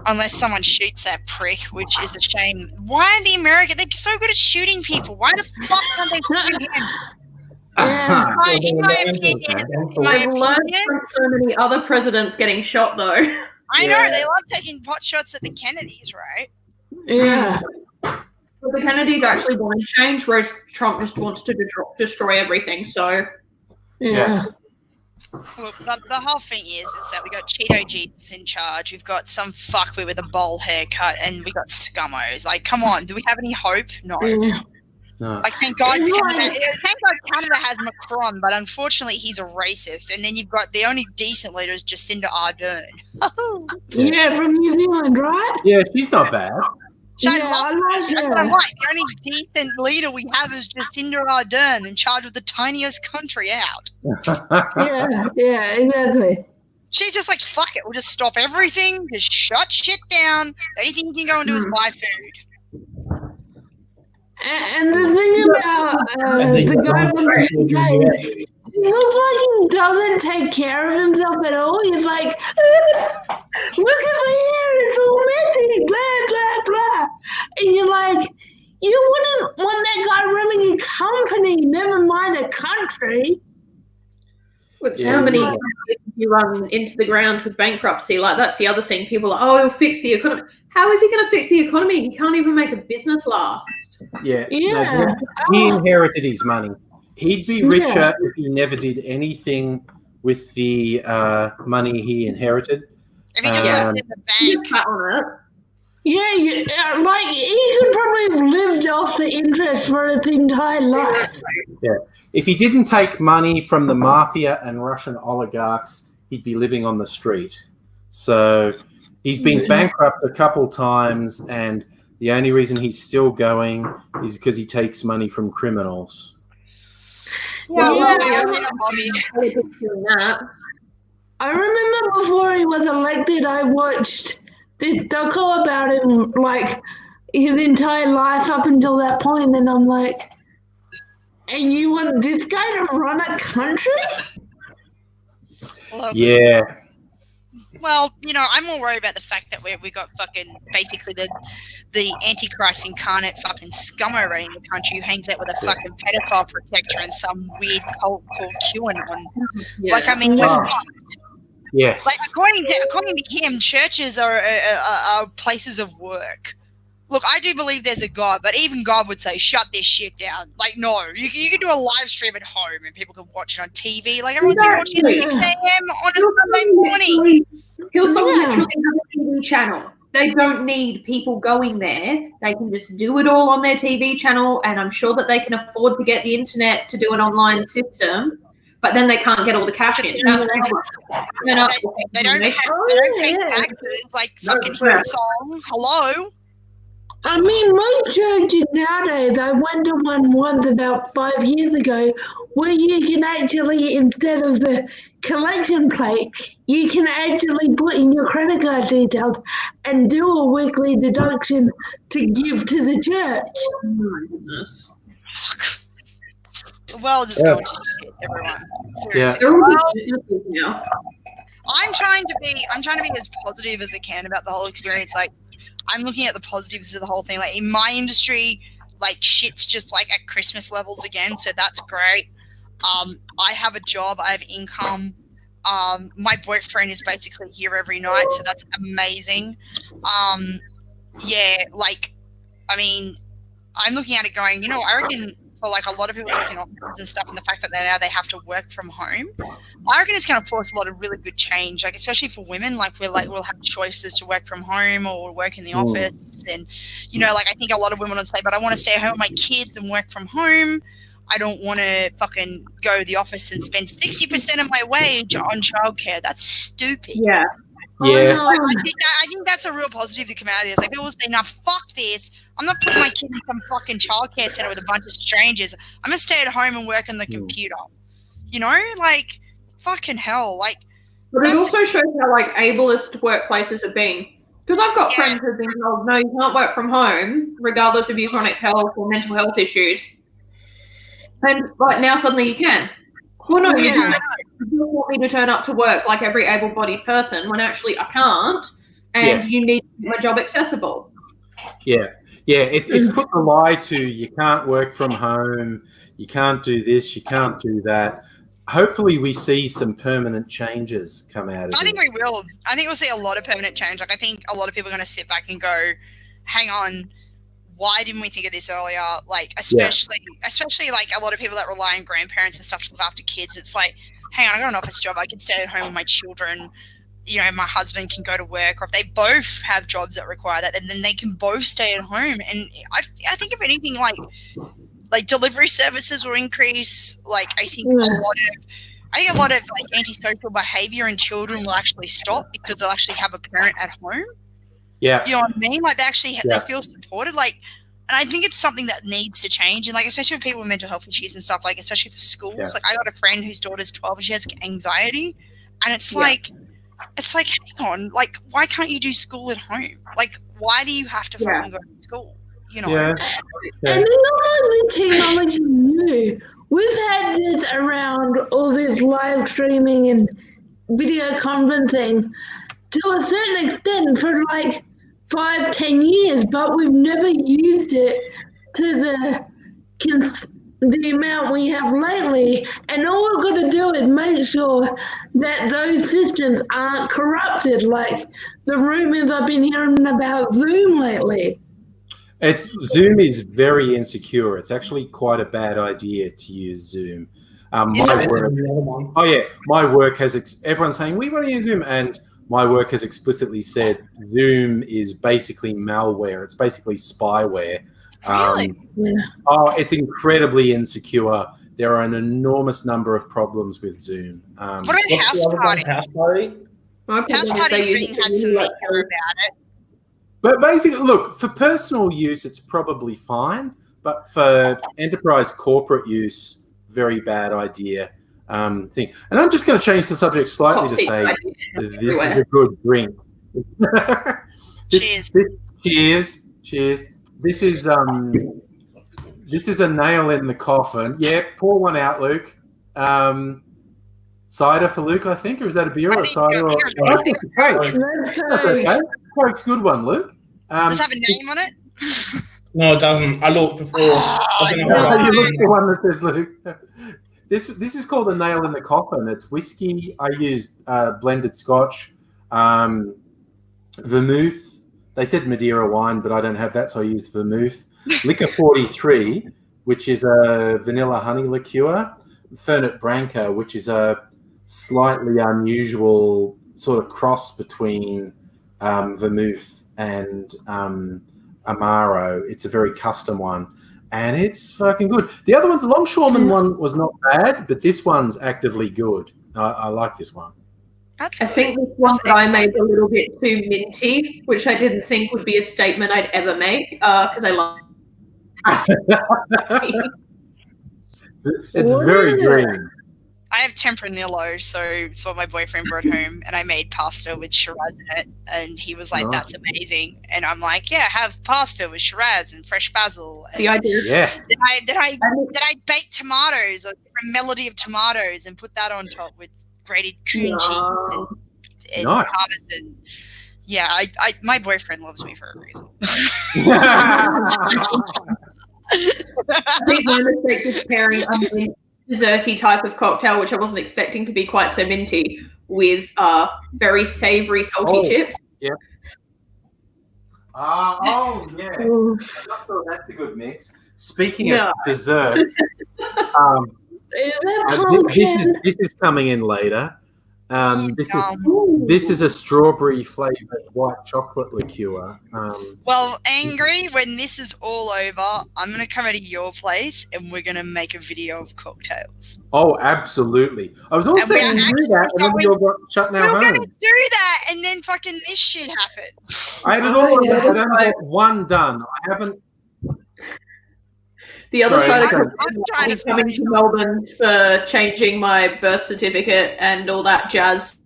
unless someone shoots that prick, which is a shame. Why are the Americans? They're so good at shooting people. Why the fuck can't they shoot him? In my opinion, I've learned from so many other presidents getting shot, though. I know, they love taking pot shots at the Kennedys, right? Yeah. But the Kennedys actually want to change, whereas Trump just wants to destroy everything, so... Yeah. Look, the whole thing is that we got Cheeto Jesus in charge, we've got some fuckwit with a bowl haircut, and we got scummos. Like, come on, do we have any hope? No. Yeah. No. Like, thank God Canada has Macron, but unfortunately he's a racist. And then you've got the only decent leader is Jacinda Ardern. Yeah, from New Zealand, right? Yeah, she's not bad. I like That's her. what I'm like. The only decent leader we have is Jacinda Ardern, in charge of the tiniest country out. Yeah, exactly. She's just like, fuck it, we'll just stop everything, just shut shit down. The only thing you can go and do is buy food. And the thing about the guy from the UK, he looks like he doesn't take care of himself at all. He's like, look at my hair, it's all messy, blah, blah, blah. And you're like, you wouldn't want that guy running a company, never mind a country. How many you run into the ground with bankruptcy? Like, that's the other thing. People are, he'll fix the economy. How is he going to fix the economy? He can't even make a business last. Yeah. Yeah. No, he inherited his money. He'd be richer if he never did anything with the money he inherited. If he just left it in the bank. Cut on it. Yeah, like he could probably have lived off the interest for his entire life. Yeah. If he didn't take money from the mafia and Russian oligarchs, he'd be living on the street. So he's been bankrupt a couple times, and the only reason he's still going is because he takes money from criminals. I remember before he was elected, I watched this doco about him, like his entire life up until that point, and I'm like, and you want this guy to run a country? Yeah. Well, I'm more worried about the fact that we got fucking basically the Antichrist incarnate fucking scummer running the country who hangs out with a fucking pedophile protector and some weird cult called QAnon. Yeah. Like, I mean, we're fucked. Yes. Like, according to him, churches are places of work. Look, I do believe there's a God, but even God would say, shut this shit down. Like, no, you can do a live stream at home and people can watch it on TV. Like, everyone's been watching at 6 a.m. on a Sunday morning. Hillsong literally have a TV channel. They don't need people going there. They can just do it all on their TV channel, and I'm sure that they can afford to get the internet to do an online system, but then they can't get all the cash in. They don't pay taxes like fucking Hillsong. Hello? I mean, most churches nowadays, I went to one once about 5 years ago, where you can actually, instead of the collection plate, you can actually put in your credit card details and do a weekly deduction to give to the church. Oh my goodness. The world is going to shit, everyone. Seriously. Yeah. I'm trying to be as positive as I can about the whole experience. Like, I'm looking at the positives of the whole thing. Like, in my industry, like, shit's just like at Christmas levels again, so that's great. I have a job, I have income. My boyfriend is basically here every night, so that's amazing. Yeah, like, I mean, I'm looking at it going, I reckon for like a lot of people working offices and stuff, and the fact that now they have to work from home, I reckon it's going to force a lot of really good change, like especially for women. Like we'll have choices to work from home or work in the office, and like I think a lot of women would say, but I want to stay at home with my kids and work from home. I don't want to fucking go to the office and spend 60% of my wage on childcare. That's stupid. Yeah. Yeah. I think that's a real positive to come out of this. Like, people say, "Nah, fuck this. I'm not putting my kid in some fucking childcare center with a bunch of strangers. I'm gonna stay at home and work on the computer." Like, fucking hell. Like, but it also shows how like ableist workplaces have been. Because I've got friends who've been told, "No, you can't work from home, regardless of your chronic health or mental health issues." And right now, suddenly you can. Well, no, you don't want me to turn up to work like every able-bodied person when actually I can't, and you need to make my job accessible. Yeah. Yeah, it's put the lie to you can't work from home, you can't do this, you can't do that. Hopefully we see some permanent changes come out of it. I think we will. I think we'll see a lot of permanent change. Like, I think a lot of people are going to sit back and go, hang on, why didn't we think of this earlier? Like, especially like a lot of people that rely on grandparents and stuff to look after kids. It's like, hang on, I got an office job. I can stay at home with my children. My husband can go to work, or if they both have jobs that require that, and then they can both stay at home. And I think if anything, like, Like delivery services will increase. Like I think a lot of like antisocial behavior in children will actually stop because they'll actually have a parent at home. Yeah. You know what I mean? Like they feel supported. Like, and I think it's something that needs to change. And like, especially with people with mental health issues and stuff, like especially for schools. Yeah. Like I got a friend whose daughter's 12 and she has anxiety. And it's like, hang on, like, why can't you do school at home? Like, why do you have to fucking go to school? You know? Yeah. And not only technology new, we've had this around all this live streaming and video conferencing to a certain extent for like 5-10 years, but we've never used it to the amount we have lately. And all we've got to do is make sure that those systems aren't corrupted, like the rumors I've been hearing about Zoom lately. Zoom is very insecure. It's actually quite a bad idea to use Zoom. My work has everyone's saying we want to use Zoom, and my work has explicitly said Zoom is basically malware. It's basically spyware. Really? It's incredibly insecure. There are an enormous number of problems with Zoom. What about House Party? House Party? House Party's been had some media about it. But basically, look, for personal use, it's probably fine. But for enterprise corporate use, very bad idea thing. And I'm just going to change the subject slightly to say this is a good drink. Cheers. This is a nail in the coffin. Yeah, pour one out, Luke. Cider for Luke, I think, or is that a beer or a cider? Okay. Coke's a good one, Luke. Does it have a name on it? No, it doesn't. I looked before. You looked the one that says Luke. This is called a nail in the coffin. It's whiskey. I use blended Scotch, vermouth. They said Madeira wine, but I don't have that, so I used vermouth. Liquor 43, which is a vanilla honey liqueur. Fernet Branca, which is a slightly unusual sort of cross between vermouth and Amaro. It's a very custom one, and it's fucking good. The other one, the Longshoreman one, was not bad, but this one's actively good. I like this one. I think this one that I made a little bit too minty, which I didn't think would be a statement I'd ever make, because I love It's very green. I have Tempranillo, so it's what my boyfriend brought home, and I made pasta with Shiraz in it, and he was like, "That's amazing," and I'm like, "Yeah, have pasta with Shiraz and fresh basil." And the idea, yes. Then I bake tomatoes, a different melody of tomatoes, and put that on top with grated coon cheese and parmesan. Yeah, my boyfriend loves me for a reason. I think my mistake was pairing a desserty type of cocktail, which I wasn't expecting to be quite so minty, with very savory salty chips. Yeah. Yeah. That's a good mix. Speaking of dessert, this is coming in later. This is a strawberry flavored white chocolate liqueur. Well, Angry, when this is all over, I'm going to come to your place and we're going to make a video of cocktails. Oh, absolutely. I was also saying to do that, and then we all got shut down. We're going to do that, and then fucking this shit happened. I had it all. I don't have one done. I haven't. The other side of I'm coming to Melbourne for changing my birth certificate and all that jazz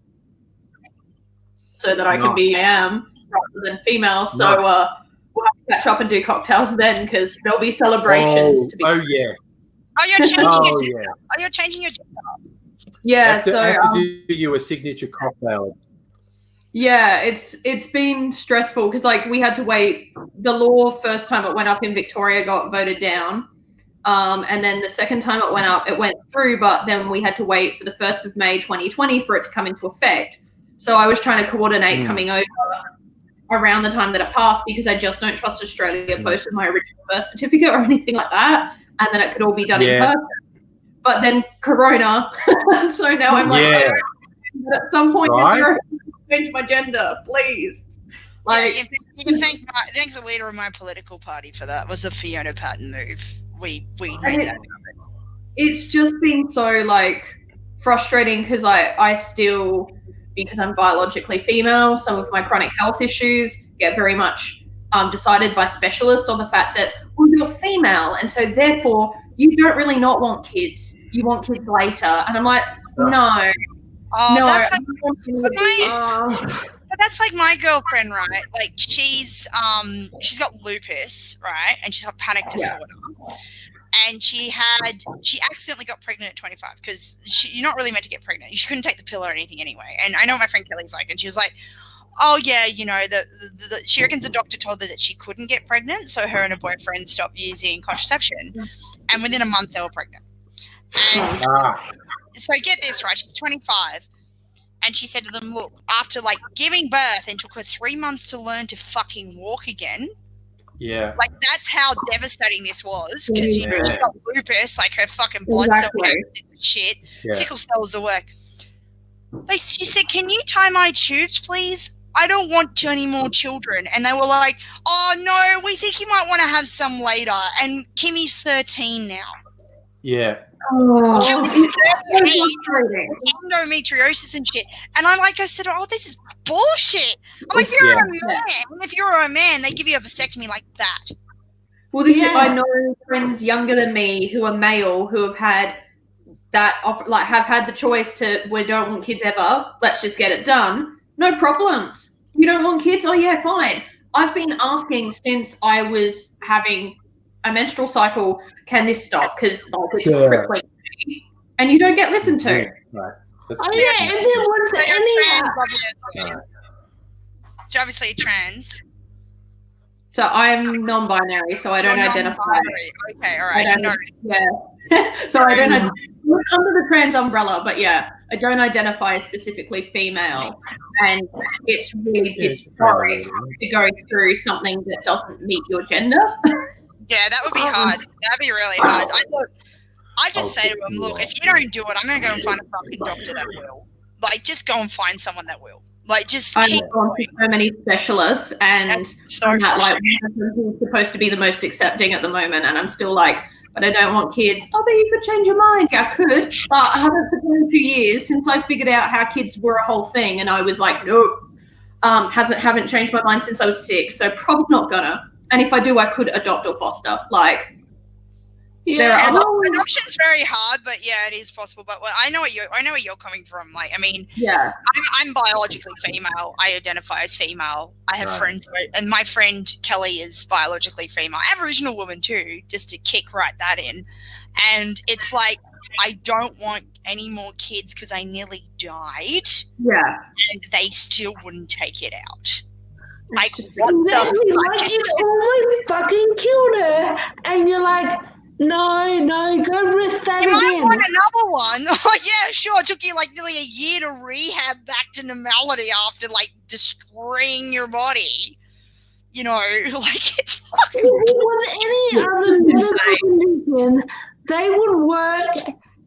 so that I can be I am rather than female. So we'll have to catch up and do cocktails then, because there'll be celebrations. Yeah. Oh, you're changing your gender. Oh, you're changing your gender. Yeah, I have to do you a signature cocktail. Yeah, it's been stressful because we had to wait. The law first time it went up in Victoria got voted down. And then the second time it went up, it went through, but then we had to wait for the 1st of May 2020 for it to come into effect. So I was trying to coordinate coming over around the time that it passed, because I just don't trust Australia Post with my original birth certificate or anything like that. And then it could all be done in person. But then Corona. So now I'm like, at some point this year, I have to change my gender, please. You can thank the leader of my political party for that. It was a Fiona Patten move. we made that happen. It's just been so like frustrating because I still, because I'm biologically female, some of my chronic health issues get very much decided by specialists on the fact that, well, you're female, and so therefore you don't really not want kids. You want kids later. And I'm like, no. Oh, no, that's but that's like my girlfriend, right? Like she's got lupus, right? And she's got panic disorder. And she accidentally got pregnant at 25 because you're not really meant to get pregnant. She couldn't take the pill or anything anyway. And I know what my friend Kelly's like, and she was like, oh yeah, you know, she reckons the doctor told her that she couldn't get pregnant, so her and her boyfriend stopped using contraception, and within a month they were pregnant. And so get this, right? She's 25, and she said to them, look, after like giving birth, and took her 3 months to learn to fucking walk again. Yeah. Like that's how devastating this was because she's got lupus, like her fucking blood cell counts and shit. Yeah. Sickle cells are work. She said, can you tie my tubes, please? I don't want any more children. And they were like, oh, no, we think you might want to have some later. And Kimmy's 13 now. Yeah. Oh, endometriosis and shit. And I said, oh, this is bullshit. I'm like, if you're a man, they give you a vasectomy like that. Well, I know friends younger than me who are male who have had that, like, have had the choice to, we don't want kids ever, let's just get it done. No problems. You don't want kids? Oh, yeah, fine. I've been asking since I was having a menstrual cycle, can this stop? Because it's crippling me. And you don't get listened to. Right. If it was any... So obviously trans. So I'm non-binary, so I don't identify. Okay, all right. So I don't know. It's under the trans umbrella, but yeah, I don't identify as specifically female. And it's really dysphoric to go through something that doesn't meet your gender. Yeah, that would be hard. That'd be really hard. I just say to them, look, if you don't do it, I'm going to go and find a fucking doctor that will. Like, just go and find someone that will. Like, just keep gone to so many specialists, and I'm who's supposed to be the most accepting at the moment, and I'm still like, but I don't want kids. Oh, but you could change your mind. Yeah, I could, but I haven't for 22 years since I figured out how kids were a whole thing, and I was like, nope. Haven't changed my mind since I was 6, so probably not gonna. And if I do, I could adopt or foster. Like, adoption's very hard, but yeah, it is possible. But I know where you're coming from. Like, I mean, I'm biologically female. I identify as female. I have friends, and my friend Kelly is biologically female, Aboriginal woman too. Just to kick that in, and it's like I don't want any more kids because I nearly died. Yeah, and they still wouldn't take it out. Like, what it almost fucking killed her, and you're like, no, go risk that again. You might want another one. Oh, yeah, sure. It took you like nearly a year to rehab back to normality after like destroying your body. You know, like it's fucking. If it was any other medical condition, they would work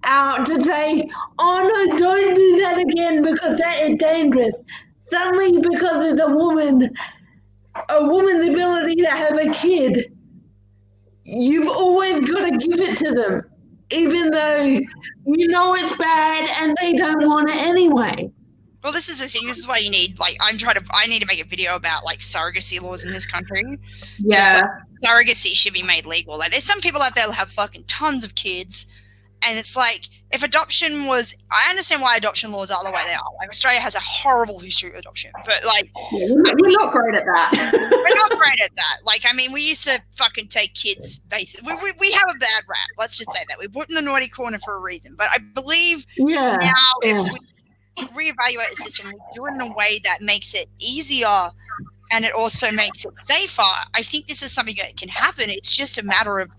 out to say, oh no, don't do that again because that is dangerous. Suddenly, because it's a woman's ability to have a kid, you've always got to give it to them, even though you know it's bad and they don't want it anyway. Well, this is the thing. This is why you need, like, I need to make a video about, like, surrogacy laws in this country. Yeah. Like, surrogacy should be made legal. Like, there's some people out there that have fucking tons of kids, and it's like, if adoption was, I understand why adoption laws are the way they are. Like, Australia has a horrible history of adoption, but like, we're not great at that. We're not great at that. Like, I mean, we used to fucking take kids, basically. We have a bad rap. Let's just say that. We put in the naughty corner for a reason. But I believe now if we reevaluate the system, we do it in a way that makes it easier and it also makes it safer. I think this is something that can happen. It's just a matter of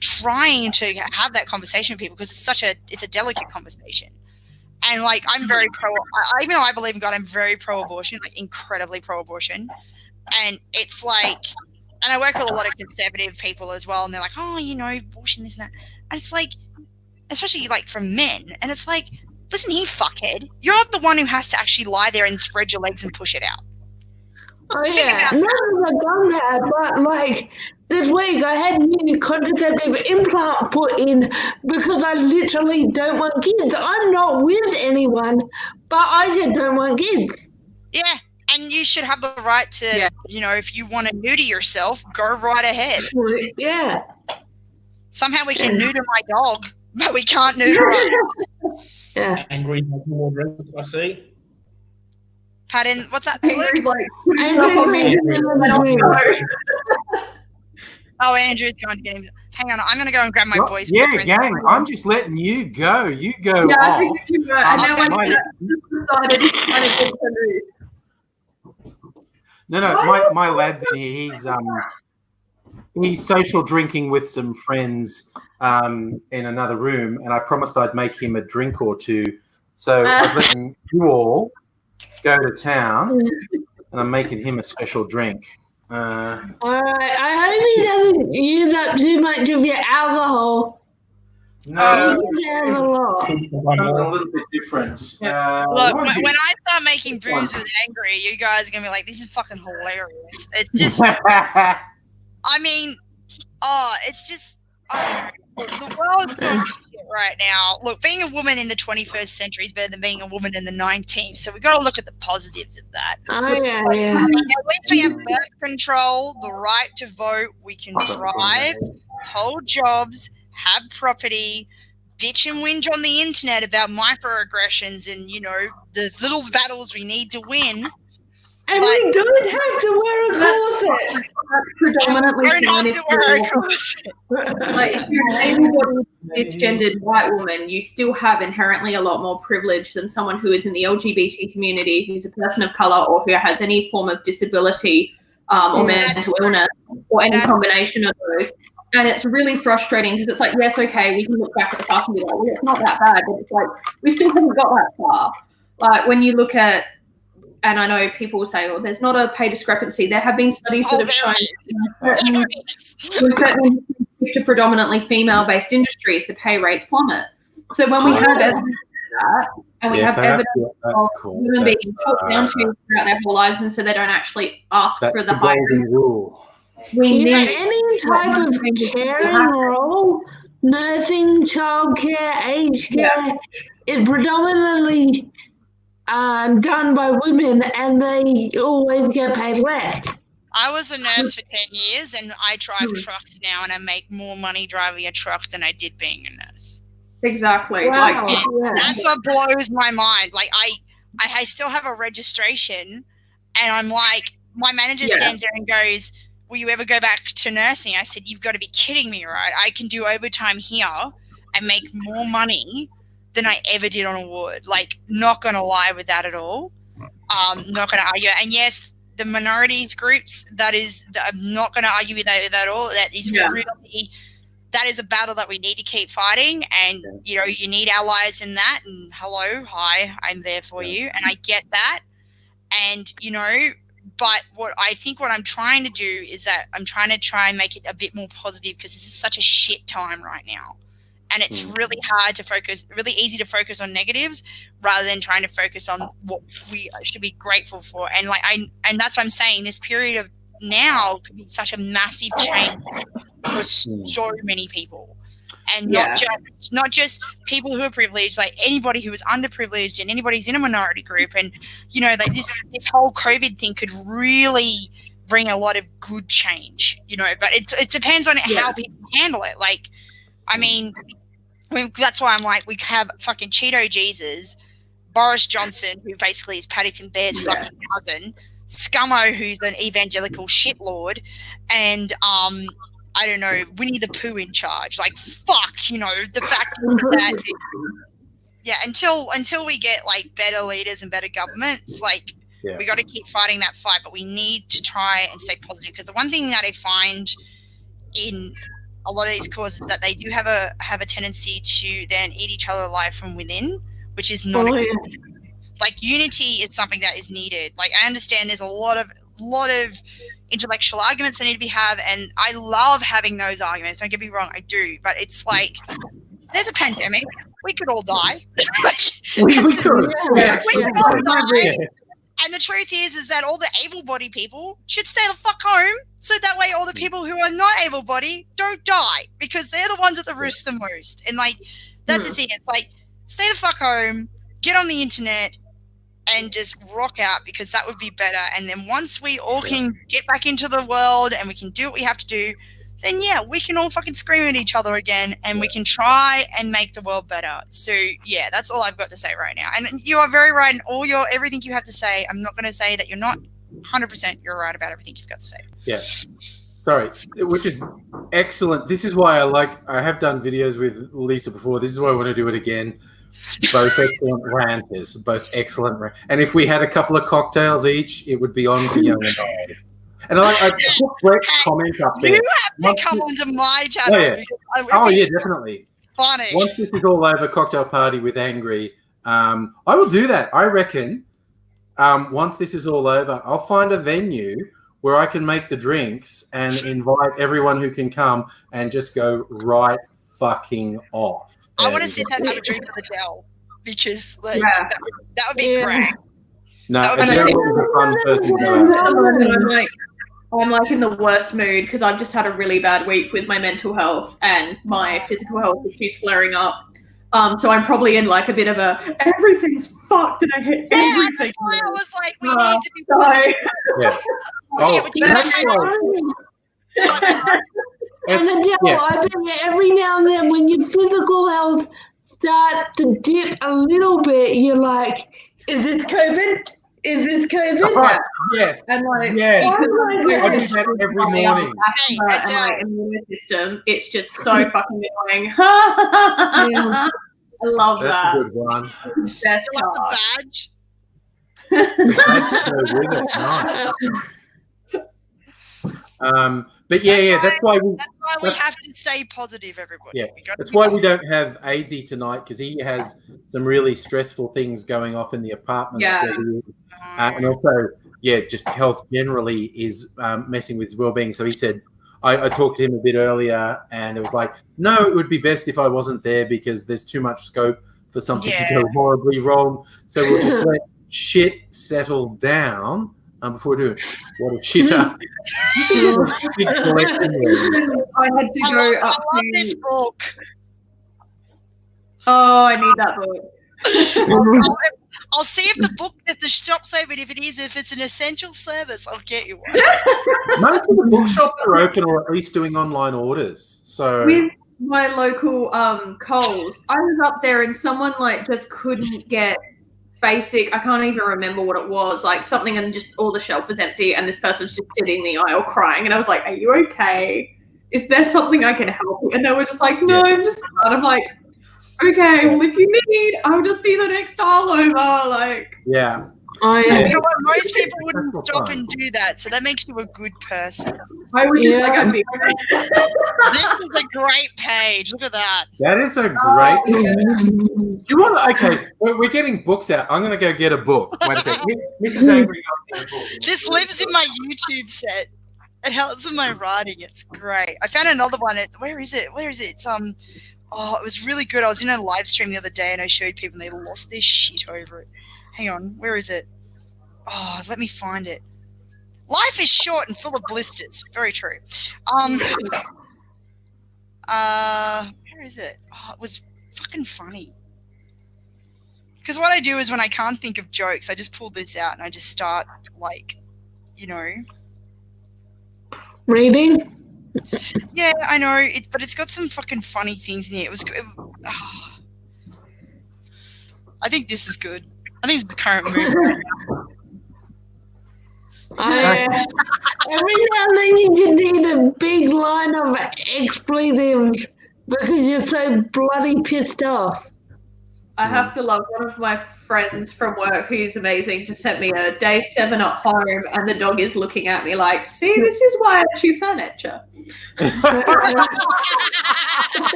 trying to have that conversation with people because it's a delicate conversation. And like, I'm very even though I believe in God, I'm very pro-abortion, like incredibly pro-abortion. And it's like, and I work with a lot of conservative people as well, and they're like, oh, you know, abortion, this and that. And it's like, especially like from men, and it's like, listen here, fuckhead, you're not the one who has to actually lie there and spread your legs and push it out. Oh yeah, none of them done that, but like this week I had new contraceptive implant put in because I literally don't want kids. I'm not with anyone, but I just don't want kids. Yeah, and you should have the right to, you know, if you want to neuter yourself, go right ahead. Yeah. Somehow we can neuter my dog, but we can't neuter us. Yeah. Angry, more drinks, I see. Pardon, what's that? Angry's like, oh, Andrew's going to get him. Hang on, I'm going to go and grab my boys. Yeah, gang, I'm just letting you go. You go off. I think you were. And then when you decided it's kind of good to move. No, my lad's in here. He's social drinking with some friends in another room, and I promised I'd make him a drink or two. So I was letting you all go to town, and I'm making him a special drink. All right. I hope he doesn't use up too much of your alcohol. No, you have a lot. something a little bit different. Look, when I start making booze with Angry, you guys are going to be like, this is fucking hilarious. It's just, I mean, it's just, I don't know. The world's going to shit right now. Look, being a woman in the 21st century is better than being a woman in the 19th, so we've got to look at the positives of that. Oh, yeah. I mean, at least we have birth control, the right to vote, we can drive, hold jobs, have property, bitch and whinge on the internet about microaggressions and, you know, the little battles we need to win. And we don't have to wear a corset. Predominantly don't have to wear a corset. Like, if you're an able-bodied, cisgendered white woman, you still have inherently a lot more privilege than someone who is in the LGBT community, who's a person of color, or who has any form of disability or mental illness, or any combination of those. And it's really frustrating because it's like, yes, okay, we can look back at the past and be like, well, it's not that bad, but it's like, we still haven't got that far. Like, when you look at, and I know people will say, well, there's not a pay discrepancy. There have been studies that have shown certain to predominantly female-based industries, the pay rates plummet. So when we have evidence of that, and we have evidence of women being put down to throughout their whole lives, and so they don't actually ask for the higher rule. We need any type of caring role, nursing, childcare, aged care, is predominantly done by women, and they always get paid less. I was a nurse for 10 years, and I drive trucks now, and I make more money driving a truck than I did being a nurse. Exactly. Wow. That's what blows my mind. Like, I still have a registration, and I'm like, my manager stands there and goes, will you ever go back to nursing? I said, you've got to be kidding me, right? I can do overtime here and make more money than I ever did on a ward. Like, not going to lie with that at all. Not going to argue. And yes, the minorities groups, I'm not going to argue with that at all. That is really, that is a battle that we need to keep fighting. And, you know, you need allies in that. And hi, I'm there for you. And I get that. And, you know, but what I'm trying to do is that I'm trying to make it a bit more positive, because this is such a shit time right now. And it's really hard to focus, really easy to focus on negatives rather than trying to focus on what we should be grateful for. And and that's what I'm saying. This period of now could be such a massive change for so many people. And not just people who are privileged, like anybody who is underprivileged and anybody who's in a minority group. And, you know, like this whole COVID thing could really bring a lot of good change, you know, but it depends on how people handle it. Like, I mean, that's why I'm like, we have fucking Cheeto Jesus, Boris Johnson, who basically is Paddington Bear's fucking cousin, Scummo, who's an evangelical shitlord, and I don't know, Winnie the Pooh in charge. Like, fuck, you know, the fact that until we get like better leaders and better governments, like we got to keep fighting that fight. But we need to try and stay positive, because the one thing that I find in a lot of these causes that they do have a tendency to then eat each other alive from within, which is not a good thing. Like, unity is something that is needed. Like, I understand there's a lot of intellectual arguments that need to be had, and I love having those arguments. Don't get me wrong, I do. But it's like, there's a pandemic. We could all die. We could. We could all die. And the truth is that all the able-bodied people should stay the fuck home, so that way all the people who are not able-bodied don't die, because they're the ones at the risk the most. And like, that's the thing. It's like, stay the fuck home, get on the internet, and just rock out, because that would be better. And then once we all can get back into the world and we can do what we have to do, then yeah, we can all fucking scream at each other again, and we can try and make the world better. So yeah, that's all I've got to say right now. And you are very right in everything you have to say. I'm not going to say that you're not 100%. You're right about everything you've got to say. Yeah. Sorry, which is excellent. This is why I have done videos with Lisa before. This is why I want to do it again. Both excellent ranters, and if we had a couple of cocktails each, it would be on for young and old. And I put Brett's comment up there. You have to come onto my channel. Oh yeah, definitely. Funny. Once this is all over, cocktail party with Angry, I will do that. I reckon once this is all over, I'll find a venue where I can make the drinks and invite everyone who can come and just go right fucking off. I want to sit and have a drink with Adele, because like, that would be great. No, Adele is a fun person to go out. I'm like in the worst mood because I've just had a really bad week with my mental health and my physical health issues flaring up. So I'm probably in like a bit of a everything's fucked and I hate everything. That's why I was like, we need to be positive. And Adele, I bet you every now and then when your physical health starts to dip a little bit, you're like, is this COVID? Is this COVID? Right. Yes. And like, yes. Oh my I do that every morning. And my immune system, it's just so fucking annoying. I love That's that. a good one. Best You want part. the badge? But that's why we have to stay positive, everybody. Yeah, that's why we don't have AZ tonight, because he has some really stressful things going off in the apartment. Yeah. And also, just health generally is messing with his well-being. So he said, I talked to him a bit earlier, and it was like, no, it would be best if I wasn't there because there's too much scope for something to go horribly wrong. So we'll just let shit settle down. Before we do it, what a shitter. I had to go up I love to this book. Oh, I need that book. I'll see if the shop's open. If it's an essential service, I'll get you one. Most of the bookshops are open, or at least doing online orders. So with my local Coles, I was up there and someone like just couldn't get basic, I can't even remember what it was, like something, and just all the shelf was empty and this person was just sitting in the aisle crying, and I was like, are you okay? Is there something I can help you? And they were just like, no, I'm just fine. I'm like, okay, well if you need, I'll just be the next aisle over, like. Yeah. You know what? Most people wouldn't stop and do that, so that makes you a good person. I was just like, I'd be This is a great page. Look at that. That is a great. Do you want to? Okay, we're getting books out. I'm going to go get a book. Wait a second. Mrs. Angry. This lives in my YouTube set. It helps with my writing. It's great. I found another one. Where is it? It's it was really good. I was in a live stream the other day and I showed people and they lost their shit over it. Hang on, where is it? Oh, let me find it. Life is short and full of blisters. Very true. Where is it? Oh, it was fucking funny. Because what I do is when I can't think of jokes, I just pull this out and I just start, like, reading? Yeah, I know, but it's got some fucking funny things in it. I think this is good. I think it's the current movie. Every now and then you just need a big line of expletives because you're so bloody pissed off. I have to love one of my friends from work who's amazing just sent me a day 7 at home and the dog is looking at me like, see, this is why I chew furniture.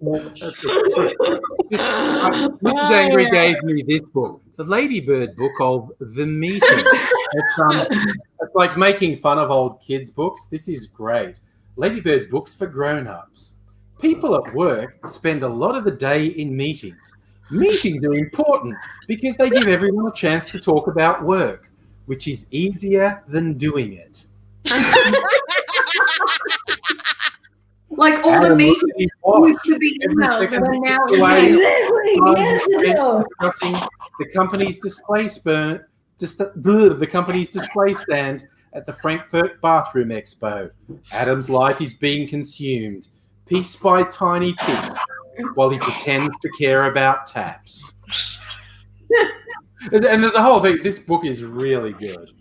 Mrs. Angry gave me this book, the Ladybird book of The Meeting. It's like making fun of old kids' books. This is great. Ladybird books for grown-ups. People at work spend a lot of the day in meetings. Meetings are important because they give everyone a chance to talk about work. which is easier than doing it. Like all the meetings used to be emails that are now discussing the company's display stand at the Frankfurt Bathroom Expo. Adam's life is being consumed piece by tiny piece while he pretends to care about taps. And there's a whole thing. This book is really good.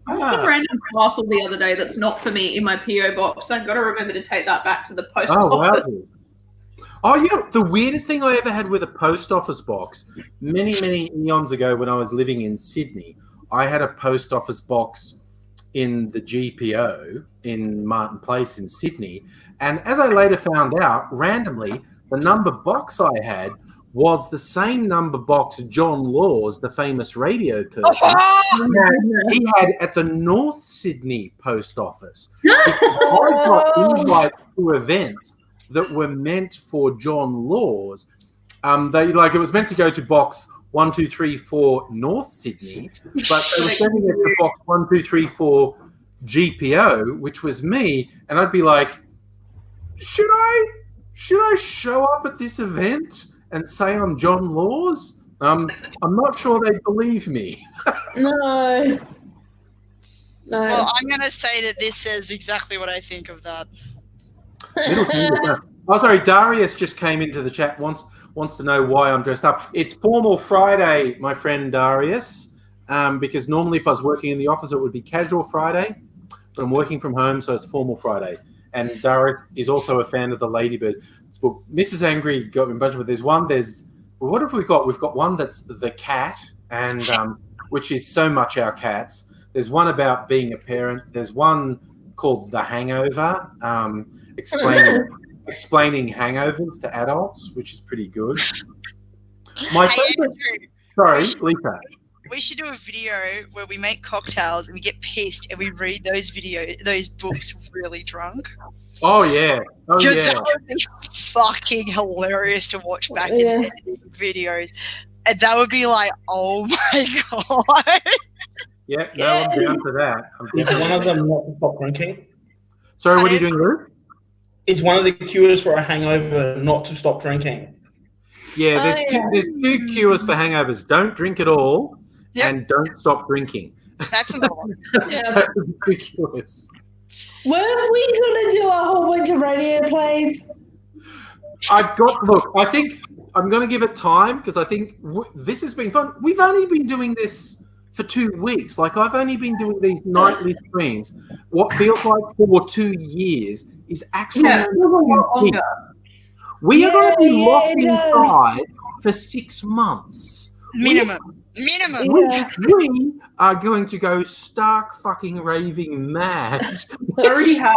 I got a random parcel the other day that's not for me in my PO box. I've got to remember to take that back to the post office. Oh, you know, the weirdest thing I ever had with a post office box, many eons ago when I was living in Sydney, I had a post office box in the GPO in Martin Place in Sydney. And as I later found out, randomly, the number box I had was the same number box John Laws, the famous radio person, he had at the North Sydney post office. I got invites to events that were meant for John Laws. It was meant to go to box 1234 North Sydney, but they were sending it to box 1234 GPO, which was me, and I'd be like, should I show up at this event and say I'm John Laws? I'm not sure they believe me. No. Well, I'm going to say that this says exactly what I think of that. Oh, sorry, Darius just came into the chat, wants to know why I'm dressed up. It's Formal Friday, my friend Darius, because normally if I was working in the office, it would be Casual Friday, but I'm working from home, so it's Formal Friday. And Darius is also a fan of the Ladybird book. Mrs. Angry got me a bunch of it. What have we got? We've got one that's the cat, and which is so much our cats. There's one about being a parent. There's one called The Hangover, explaining hangovers to adults, which is pretty good. My favorite. Sorry, Lisa. We should do a video where we make cocktails and we get pissed and we read those books really drunk. Oh yeah. That would be fucking hilarious to watch back in videos. And that would be like, oh my god. Yeah, I'm down for that. Is one of them not to stop drinking? Sorry, what are you doing, Luke? Is one of the cures for a hangover not to stop drinking? Yeah, there's two cures for hangovers. Don't drink at all, and don't stop drinking. That's another one. That's two cures. Weren't we going to do a whole bunch of radio plays? I think I'm going to give it time because I think this has been fun. We've only been doing this for 2 weeks. Like, I've only been doing these nightly streams. What feels like for 2 years is actually longer. We are going to be locked inside for 6 months. Minimum. We are going to go stark fucking raving mad. Already have.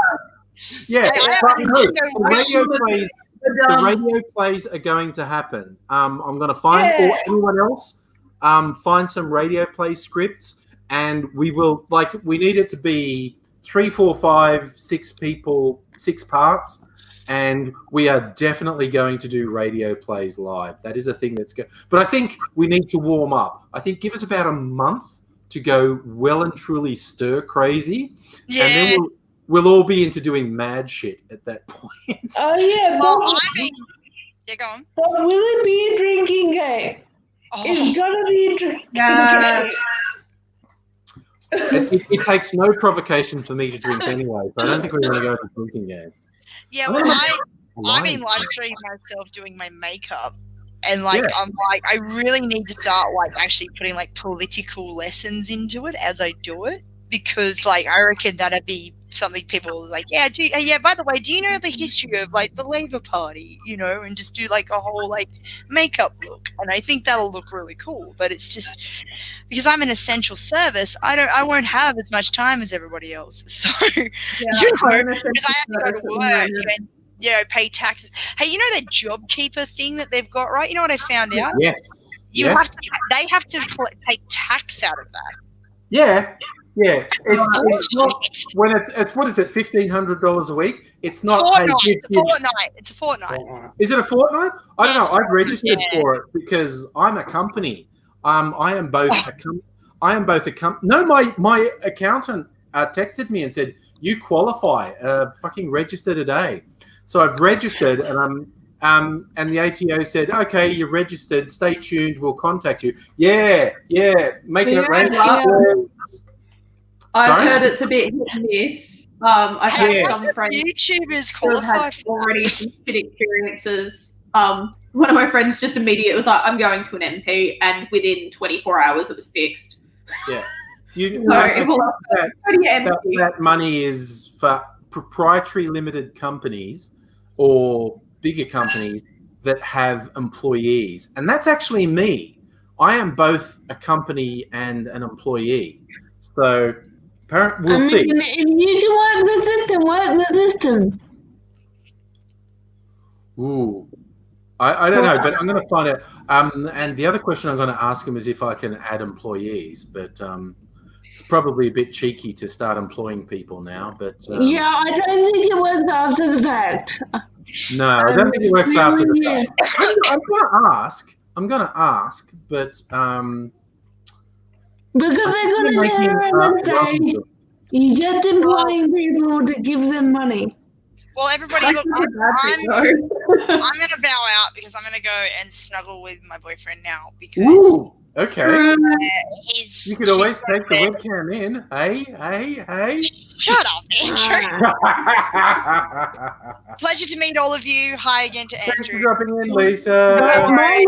Yeah, the radio plays are going to happen. I'm going to find, or anyone else, find some radio play scripts, and we will, we need it to be 3, 4, 5, 6 people, 6 parts, and we are definitely going to do radio plays live. That is a thing that's good. But I think we need to warm up. I think give us about a month to go well and truly stir crazy, and then we'll all be into doing mad shit at that point. Oh yeah. Well, go on. But will it be a drinking game? It's gotta be a drinking game. It takes no provocation for me to drink anyway, so I don't think we're going to go to drinking games. Yeah, well, I've been live streaming myself doing my makeup, and I'm like, I really need to start actually putting political lessons into it as I do it, because I reckon that'd be something people by the way, do you know the history of the Labour Party, and just do a whole makeup look, and I think that'll look really cool. But it's just because I'm an essential service, I won't have as much time as everybody else, so because I have to go to work and pay taxes. Hey, you know that JobKeeper thing that they've got, right? You know what I found out? Yes. They have to take tax out of that. Yeah. Yeah, it's not when it's what is it, $1,500 a week? It's not It's a fortnight. Is it a fortnight? I don't know. I've registered for it because I'm a company. I am both I am both a No, my accountant texted me and said you qualify. Fucking register today. So I've registered, and and the ATO said, okay, you're registered. Stay tuned. We'll contact you. Yeah, making it rain. I've heard it's a bit hit and miss. I've had some friends YouTubers who have had already some shit experiences. One of my friends just immediately was like, I'm going to an MP, and within 24 hours it was fixed. Yeah. That money is for proprietary limited companies or bigger companies that have employees. And that's actually me. I am both a company and an employee. So we'll see. If you can work the system. Ooh. I don't know, but I'm going to find out. And the other question I'm going to ask him is if I can add employees, but it's probably a bit cheeky to start employing people now. But yeah, I don't think it works after the fact. No, I don't think it works after the fact. I'm going to ask, but because they're going to turn around and say you're just employing people to give them money. Well, everybody, look, I'm going to bow out because I'm going to go and snuggle with my boyfriend now because... Ooh, okay. You could always take the webcam in. Hey. Shut up, Andrew. Pleasure to meet all of you. Hi again to Andrew. Thanks for dropping in, Lisa. Bye-bye.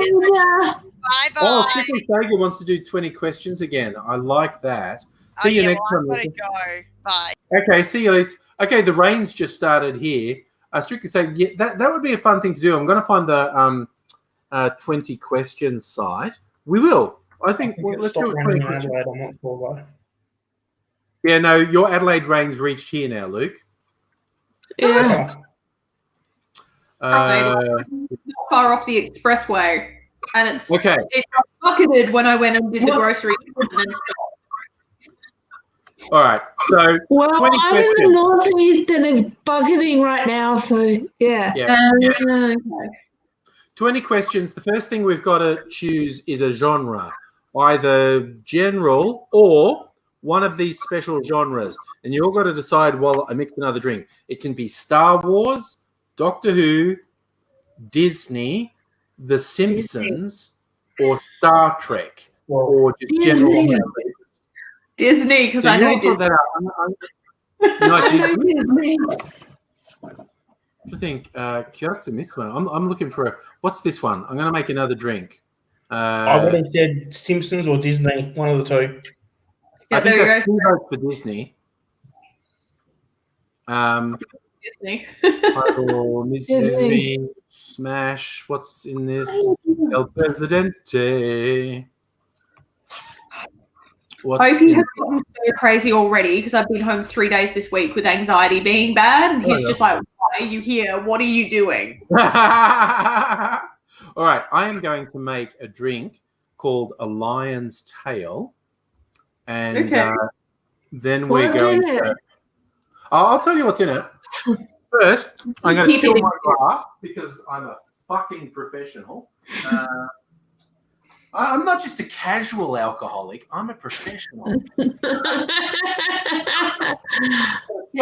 Oh, Chicken Sager wants to do 20 questions again. I like that. See you next time, Lisa. Go. Bye. Okay, see you, Lisa. Okay, the rain's just started here. Strictly saying, yeah, that would be a fun thing to do. I'm going to find the 20 questions site. We will. I think let's do it. 20 questions. I'm not sure why. Yeah, no, your Adelaide rain's reached here now, Luke. Yeah. Not far off the expressway, and it's okay. It got bucketed when I went and did the grocery and then stopped. All right, so 20 I'm questions. in the northeast and it's bucketing right now, so yeah. Okay. 20 questions. The first thing we've got to choose is a genre, either general or one of these special genres. And you've got to decide while I mix another drink. It can be Star Wars, Doctor Who, Disney, The Simpsons, or Star Trek, or just general. Disney, because I know Disney. You like Disney? I think I'm looking for what's this one? I'm going to make another drink. I would have said Simpsons or Disney, one of the two. I think that's two votes for Disney. Disney. Or Mississippi Smash. What's in this? El Presidente. Opie has gotten so crazy already because I've been home 3 days this week with anxiety being bad, and he's just like, "Why are you here? What are you doing?" All right, I am going to make a drink called a lion's tail, and then we're going to. I'll tell you what's in it. First, I'm going to chill my glass because I'm a fucking professional. I'm not just a casual alcoholic. I'm a professional. Fill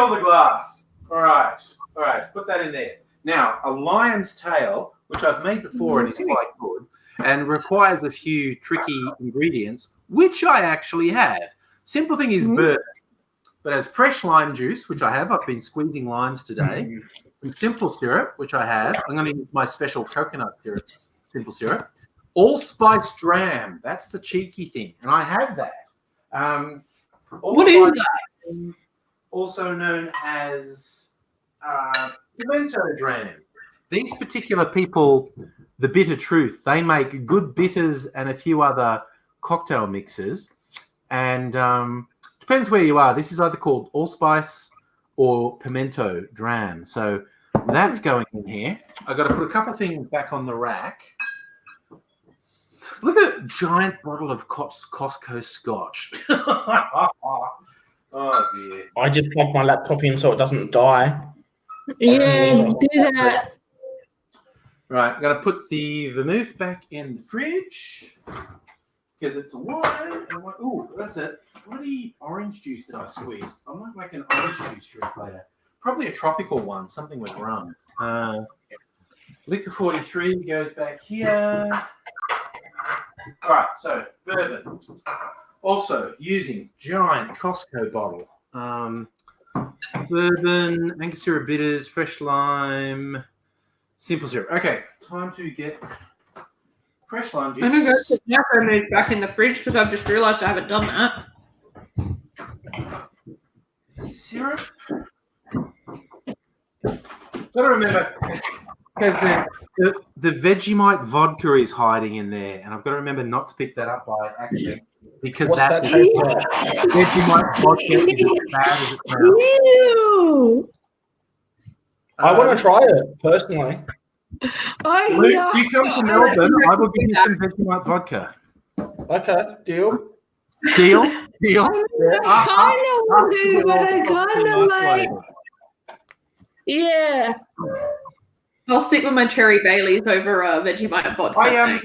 the glass. All right. Put that in there. Now, a lion's tail, which I've made before and is quite good, and requires a few tricky ingredients, which I actually have. Simple thing is bourbon, but as fresh lime juice, which I have. I've been squeezing limes today. Some simple syrup, which I have. I'm going to use my special coconut simple syrup. Allspice dram. That's the cheeky thing. And I have that. What is that? Also known as pimento dram. These particular people, the Bitter Truth, they make good bitters and a few other cocktail mixes. And depends where you are. This is either called allspice or pimento dram. So that's going in here. I've got to put a couple of things back on the rack. Look at that giant bottle of Costco Scotch. Oh, dear. I just plug my laptop in so it doesn't die. Yeah, do that. Right, I'm going to put the vermouth back in the fridge. because it's wine. Oh, that's it. Bloody orange juice that I squeezed. I might make an orange juice drink later. Probably a tropical one, something with rum. Liquor 43 goes back here. All right, so bourbon. Also using giant Costco bottle. Bourbon, Angostura bitters, fresh lime, simple syrup. Okay, time to get fresh lime juice. I'm gonna go to the macro move back in the fridge because I've just realised I haven't done that. Syrup. Gotta remember, because the Vegemite vodka is hiding in there, and I've got to remember not to pick that up by accident because that Vegemite vodka is as bad as it sounds. Ew. I want to try it personally. Luke, you come to Melbourne, I will give you some Vegemite vodka. Okay, deal. Deal? I kind of want to, but I kind of like. Yeah. I'll stick with my cherry Baileys over Vegemite vodka.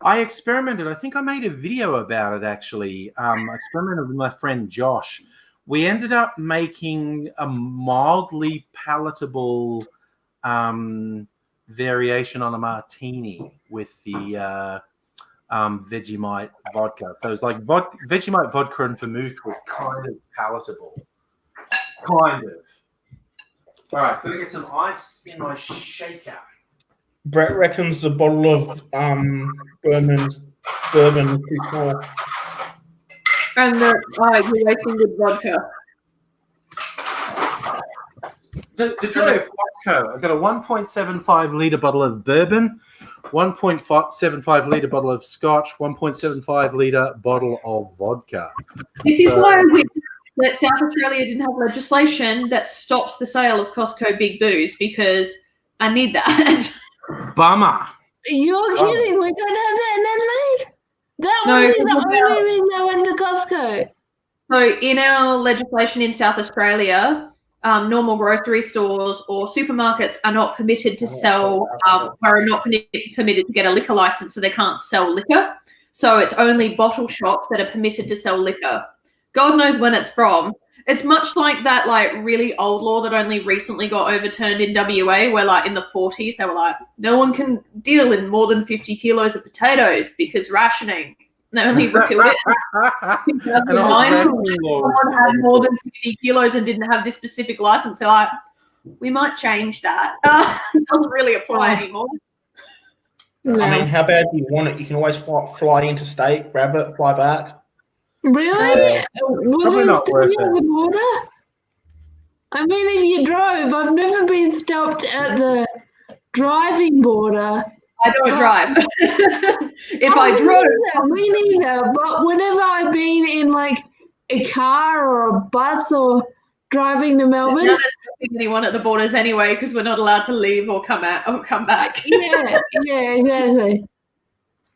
I experimented. I think I made a video about it, actually. I experimented with my friend Josh. We ended up making a mildly palatable variation on a martini with the Vegemite vodka. So it's like Vegemite vodka and vermouth was kind of palatable. Kind of. All right, gotta get some ice in my shaker. Brett reckons the bottle of bourbon is too small. And you're wasting good vodka. The joy of Costco, I've got a 1.75 litre bottle of bourbon, 1.75 litre bottle of scotch, 1.75 litre bottle of vodka. This is why I wish that South Australia didn't have legislation that stops the sale of Costco big booze, because I need that. Bummer. You're kidding. We don't have that in Adelaide? That was the only reason I went to Costco. So in our legislation in South Australia, normal grocery stores or supermarkets are not permitted to sell, are not permitted to get a liquor license, so they can't sell liquor. So it's only bottle shops that are permitted to sell liquor. God knows when it's from. It's much like that, like, really old law that only recently got overturned in WA, where, like, in the 40s, they were like, no one can deal in more than 50 kilos of potatoes because rationing. And they only repealed it. Someone had more than 50 kilos and didn't have this specific license. They're like, we might change that. It doesn't really apply anymore. No. I mean, how bad do you want it? You can always fly interstate, grab it, fly back. Really? Was it not worth stopping at the border? I mean, if you drove, I've never been stopped at the driving border. I don't drive. If I drove... Me neither, but whenever I've been in, like, a car or a bus or driving to Melbourne... There's not anyone at the borders anyway, because we're not allowed to leave or come back. Yeah, exactly.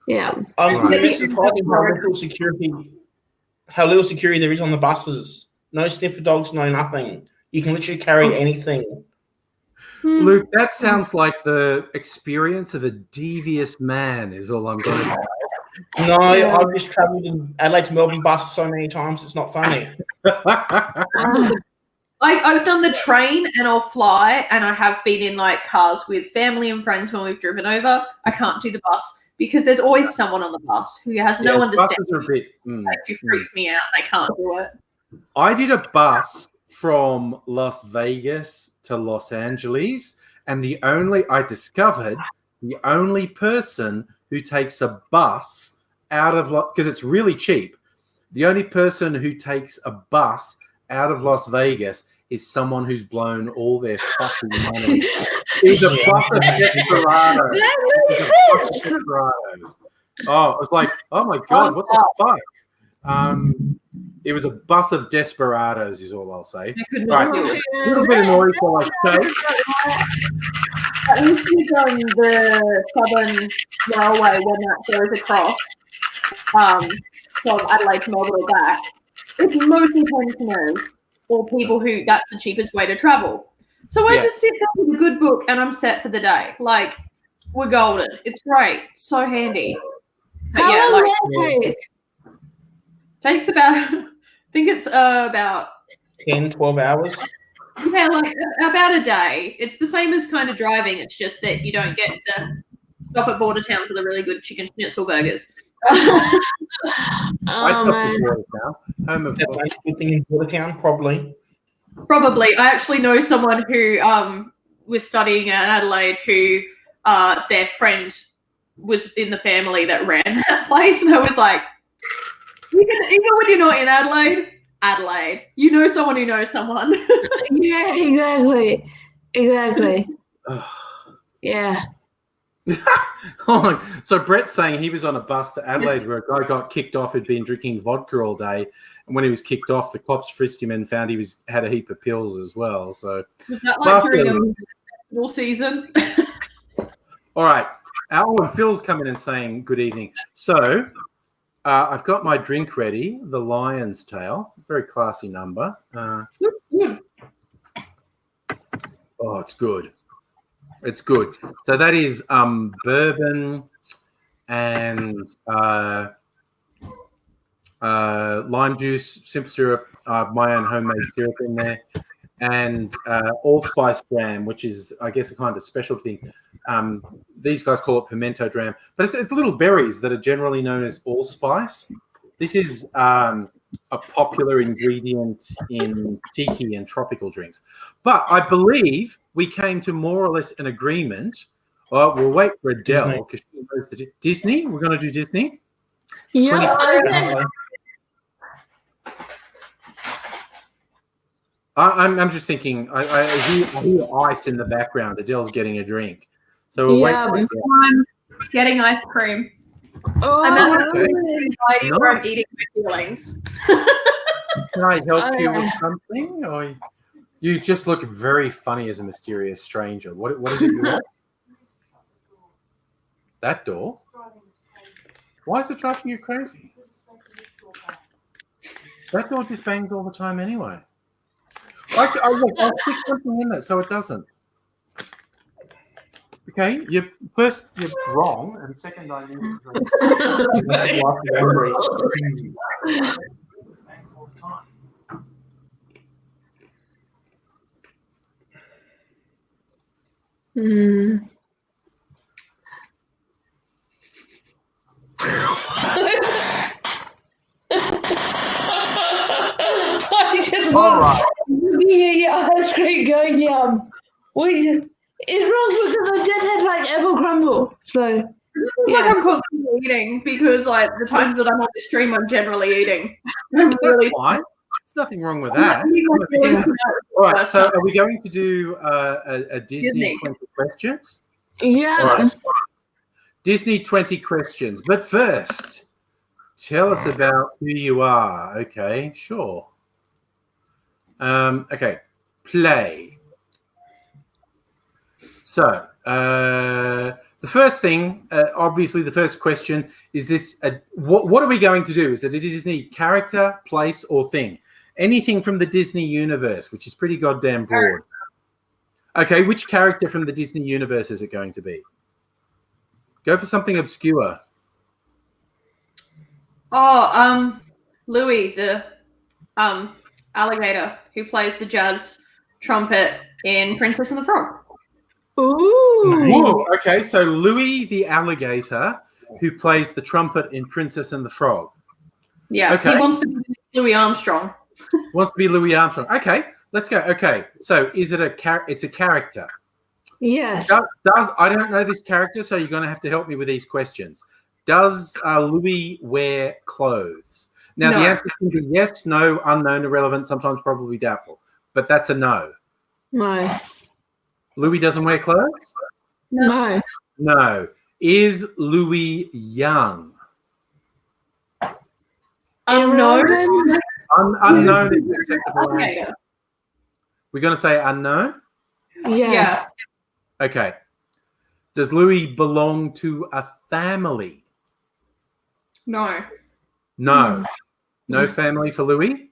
Yeah. It's surprising how little security there is on the buses. No sniffer dogs, no nothing. You can literally carry anything. Luke, that sounds like the experience of a devious man, is all I'm going to say. No, I've just travelled in Adelaide to Melbourne bus so many times, it's not funny. I've done the train and I'll fly, and I have been in, like, cars with family and friends when we've driven over. I can't do the bus because there's always someone on the bus who has no understanding. It freaks me out. I can't do it. I did a bus from Las Vegas to Los Angeles, and I discovered the only person who takes a bus out of, because it's really cheap, the only person who takes a bus out of Las Vegas is someone who's blown all their fucking money. It's a bus of desperados. Oh, I was like, oh my God, what the fuck? It was a bus of desperados, is all I'll say. Right, a little bit of noise while I say. At least you've done the Southern Railway when that goes across from Adelaide to Melbourne or back. It's mostly pensioners or people who that's the cheapest way to travel. So I just sit down with a good book and I'm set for the day. Like, we're golden. It's great. So handy. But How yeah, long like does that take? takes about I think it's about 10, 12 hours. yeah, like about a day. It's the same as kind of driving. It's just that you don't get to stop at Border Town for the really good chicken schnitzel burgers. I Oh stopped man. at Border Town, home of That's a good thing in Bordertown, probably. Probably. I actually know someone who was studying at Adelaide who their friend was in the family that ran that place, and I was like, even when you're not in Adelaide, you know someone who knows someone. Yeah, exactly. Yeah. Oh, so Brett's saying he was on a bus to Adelaide where a guy got kicked off who'd been drinking vodka all day, and when he was kicked off, the cops frisked him and found he had a heap of pills as well. So Was that like during a festival season? all right, Al and Phil's coming and saying good evening. So I've got my drink ready, the Lion's Tail, very classy number. Oh, it's good. It's good. So that is bourbon and lime juice, simple syrup, my own homemade syrup in there, and allspice dram, which is, I guess, a kind of special thing. These guys call it pimento dram, but it's little berries that are generally known as allspice. This is a popular ingredient in tiki and tropical drinks. But I believe we came to more or less an agreement. Well, we'll wait for Adele because she knows the Disney. We're going to do Disney. Yeah. I'm just thinking. I hear ice in the background. Adele's getting a drink, so we'll wait for Adele. I'm getting ice cream. Oh, I'm where I'm eating my feelings. Can I help you with something? Or you just look very funny as a mysterious stranger. What is it you want? That door? Why is it driving you crazy? That door just bangs all the time anyway. I'll stick something in there so it doesn't. Okay, you're wrong, and second, I need I just all right. your ice cream going yum. It's wrong because I just had like apple crumble. So Like I'm constantly eating because like the times that I'm on the stream, I'm generally eating. I'm really fine. There's nothing wrong with that. All right, so are we going to do a Disney 20 questions? yeah. All right. Disney 20 questions. But first, tell us about who you are. Okay, sure. Okay, play. So, the first thing, obviously, the first question is this: what are we going to do? Is it a Disney character, place, or thing? Anything from the Disney universe, which is pretty goddamn broad. Okay, which character from the Disney universe is it going to be? Go for something obscure. Oh, Louis, the alligator who plays the jazz trumpet in Princess and the Frog. Ooh. Whoa, okay, so Louis the alligator who plays the trumpet in Princess and the Frog. Yeah, okay. He wants to be Louis Armstrong. Wants to be Louis Armstrong. Okay, let's go. Okay, so is it it's a character? Yes. Does I don't know this character, so you're going to have to help me with these questions. Does Louis wear clothes? Now, No. The answer can be yes, no, unknown, irrelevant, sometimes probably doubtful. But that's a no. No. Louis doesn't wear clothes? No. No. Is Louis young? Unknown. Unknown is an acceptable Okay. answer. We're going to say unknown? Yeah. Okay. Does Louis belong to a family? No. No. No family for Louis?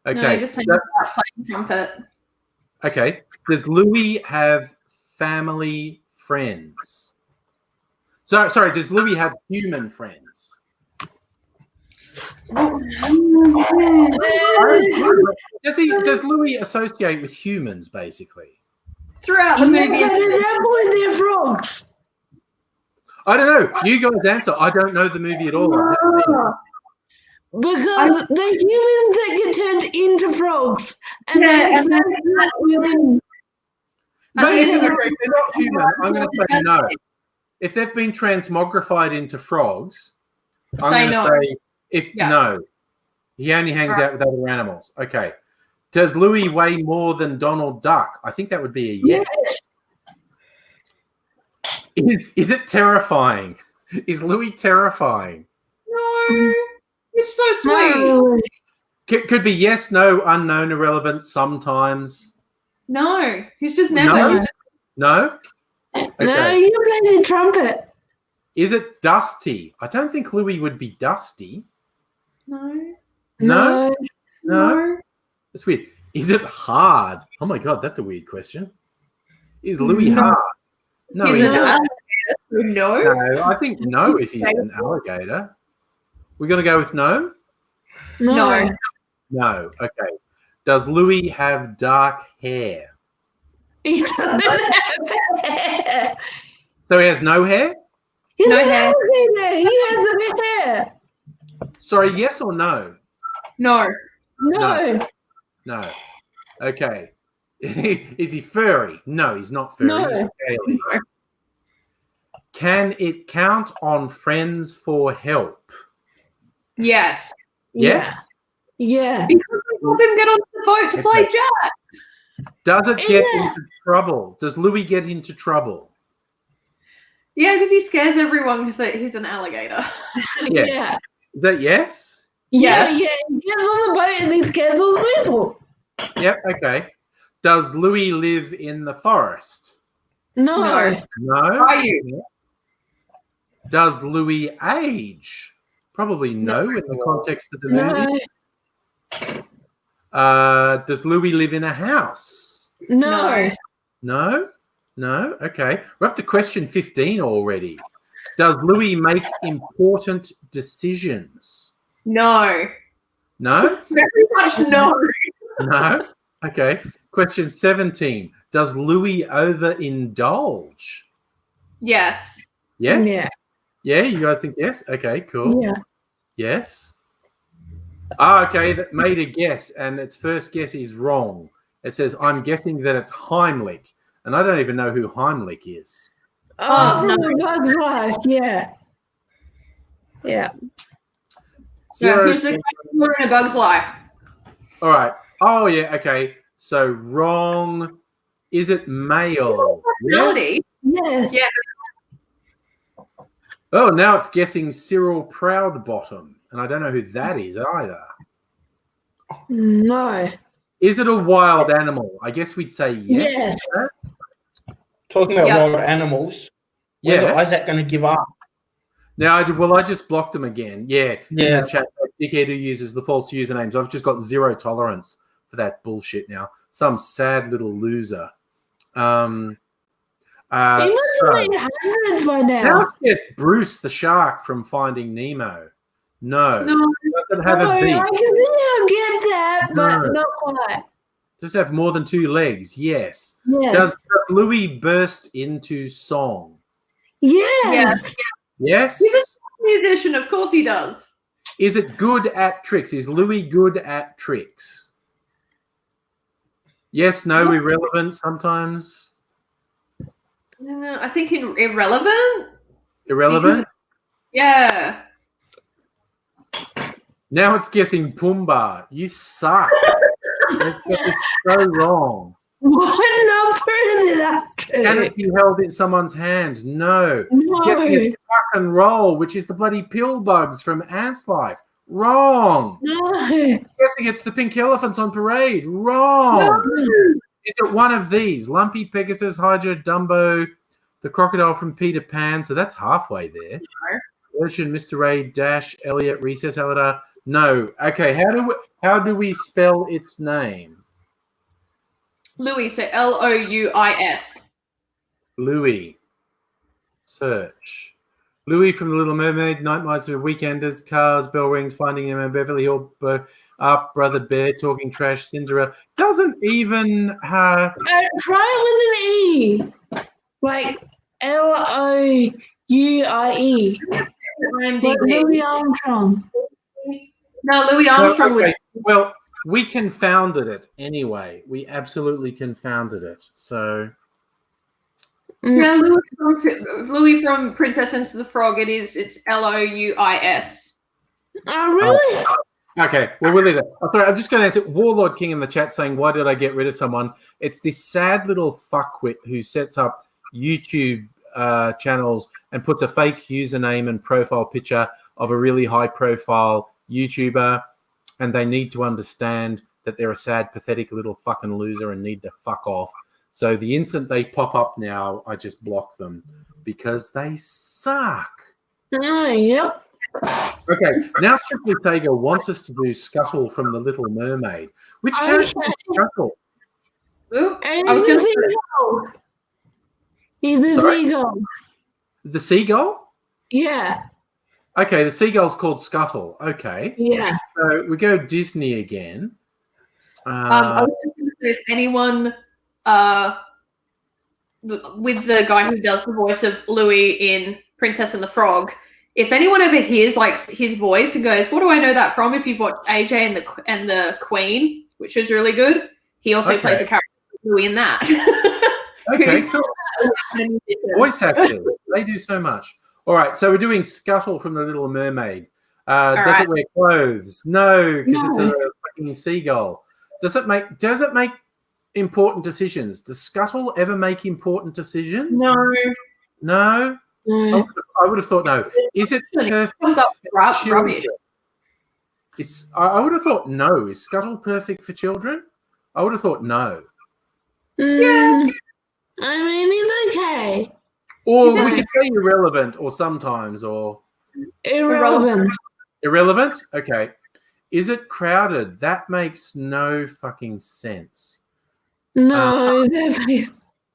Okay. No, just take out playing trumpet. Okay. Does Louis have family friends? Sorry, does Louis have human friends? Does Louis associate with humans basically? Throughout the movie. At that point, they're frogs. I don't know. You guys answer. I don't know the movie at all. I've never seen it. Because the humans that get turned into frogs. And Yeah, and Maybe if they're not human, I'm going to say no. If they've been transmogrified into frogs, I'm going to say no. He only hangs out with other animals. Okay. Does Louis weigh more than Donald Duck? I think that would be a yes. Is it terrifying? Is Louis terrifying? No. It's so sweet. Could be yes, no, unknown, irrelevant, sometimes. No. He's just never. No? Okay. No, you play the trumpet. Is it dusty? I don't think Louis would be dusty. No. No? That's weird. Is it hard? Oh my God, that's a weird question. Is Louis hard? No, he's an alligator. No, I think no if he's an alligator. We're going to go with no? No. No. Okay. Does Louis have dark hair? He doesn't have hair. So he has no hair? He's No an hair. alligator. He has no hair. Sorry, yes or no? No. No. Okay. Is he furry? No, he's not furry. No. He's scaly. No. Can it count on friends for help? Yes. Yes? Yeah. Because they help him get onto the boat to play jazz. Does it get into trouble? Does Louis get into trouble? Yeah, because he scares everyone because he's an alligator. Yeah. Is that yes? Yes. Yeah. He gets on the boat and he scares those people. Yep, okay. Does Louis live in the forest? No. No? Are you? Does Louis age? Probably no in the context of the movie. Does Louis live in a house? No. No? Okay. We're up to question 15 already. Does Louis make important decisions? No. No? Very much no. No? Okay. Question 17. Does Louis overindulge? Yes. Yes? Yeah. Yeah, you guys think yes? Okay, cool. Yeah. Yes. Okay, that made a guess, and its first guess is wrong. It says, I'm guessing that it's Heimlich, and I don't even know who Heimlich is. Oh, from the Bug's Life. Yeah. Yeah. Yeah, here's the question in A Bug's Life. All right. Oh, yeah, okay. So wrong. Is it male? Yes. Yes. Yeah. Oh, now it's guessing Cyril Proudbottom, and I don't know who that is either. No. Is it a wild animal? I guess we'd say yes. Yes. Talking about wild animals, when's Yeah. Isaac going to give up? Now, I just blocked them again. Yeah. Yeah. In the chat, dickhead who uses the false usernames. I've just got zero tolerance for that bullshit now. Some sad little loser. He must have been hundreds by now. Yes, Bruce the shark from Finding Nemo. No. No. Doesn't have a beak. I can get that, but No. not quite. Does it have more than two legs? Yes. Yes. Does Louis burst into song? Yes. Yes. He's a musician, of course he does. Is it good at tricks? Is Louis good at tricks? Yes, no, irrelevant sometimes. No, I think irrelevant. Irrelevant? Yeah. Now it's guessing Pumbaa. You suck. That is so wrong. What number is it after? Can it be held in someone's hand? No. No. Guessing it's tuck and roll, which is the bloody pill bugs from Ant's Life. Wrong. No. Guessing it's the pink elephants on parade. Wrong. No. Is it one of these? Lumpy, Pegasus, Hydra, Dumbo, the crocodile from Peter Pan. So that's halfway there. Urchin, Mr. Ray, Dash, Elliot, Recess, Aladar. No. Okay. How do we spell its name? Louis, so Louis. Louis. Search. Louis from The Little Mermaid, Night Mice for Weekenders, Cars, Bell Rings, Finding Them in Beverly Hill, Up, Brother Bear, Talking Trash, Cinderella. Doesn't even have... try it with an E. Like Louie. Like Louis Armstrong. No, Louis Armstrong was... Well, we confounded it anyway. We absolutely confounded it. So... Yeah, Louis from Princess and the Frog. It's Louis. Oh, really? Okay, well, we'll leave it. Oh, sorry, I'm just going to answer Warlord King in the chat saying, why did I get rid of someone? It's this sad little fuckwit who sets up YouTube channels and puts a fake username and profile picture of a really high-profile YouTuber, and they need to understand that they're a sad, pathetic little fucking loser and need to fuck off. So the instant they pop up now, I just block them because they suck. Oh, yep. Okay, now Strictly Sega wants us to do Scuttle from The Little Mermaid. Which character is Scuttle? I was going to say... He's a seagull. The seagull? Yeah. Okay, the seagull's called Scuttle. Okay. Yeah. So we go Disney again. I was just going to say, if anyone... with the guy who does the voice of Louis in Princess and the Frog, if anyone ever hears like his voice and goes, "What do I know that from?" If you've watched AJ and the Queen, which was really good, he also plays a character Louis in that. Okay, cool. Voice actors, they do so much. All right, so we're doing Scuttle from The Little Mermaid. Does it wear clothes? No, because it's a fucking seagull. Does it make important decisions? Does Scuttle ever make important decisions? No? I would have thought no. Is it perfect for children? I would have thought no. Is Scuttle perfect for children? I would have thought no. Yeah. I mean, it's okay. Or we could say irrelevant or sometimes or... Irrelevant. Irrelevant? Okay. Is it crowded? That makes no fucking sense. No.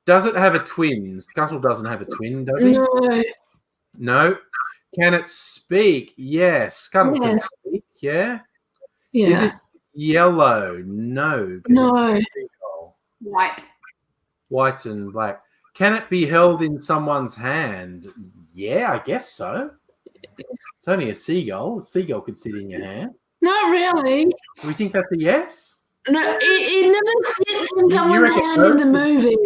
Does it have a twin? Scuttle doesn't have a twin, does he? No. Can it speak? Yes. Scuttle can speak, yeah? Is it yellow? No. No. White and black. Can it be held in someone's hand? Yeah, I guess so. It's only a seagull. A seagull could sit in your hand. Not really. Do we think that's a yes? No, it never sits in someone's hand in the movie.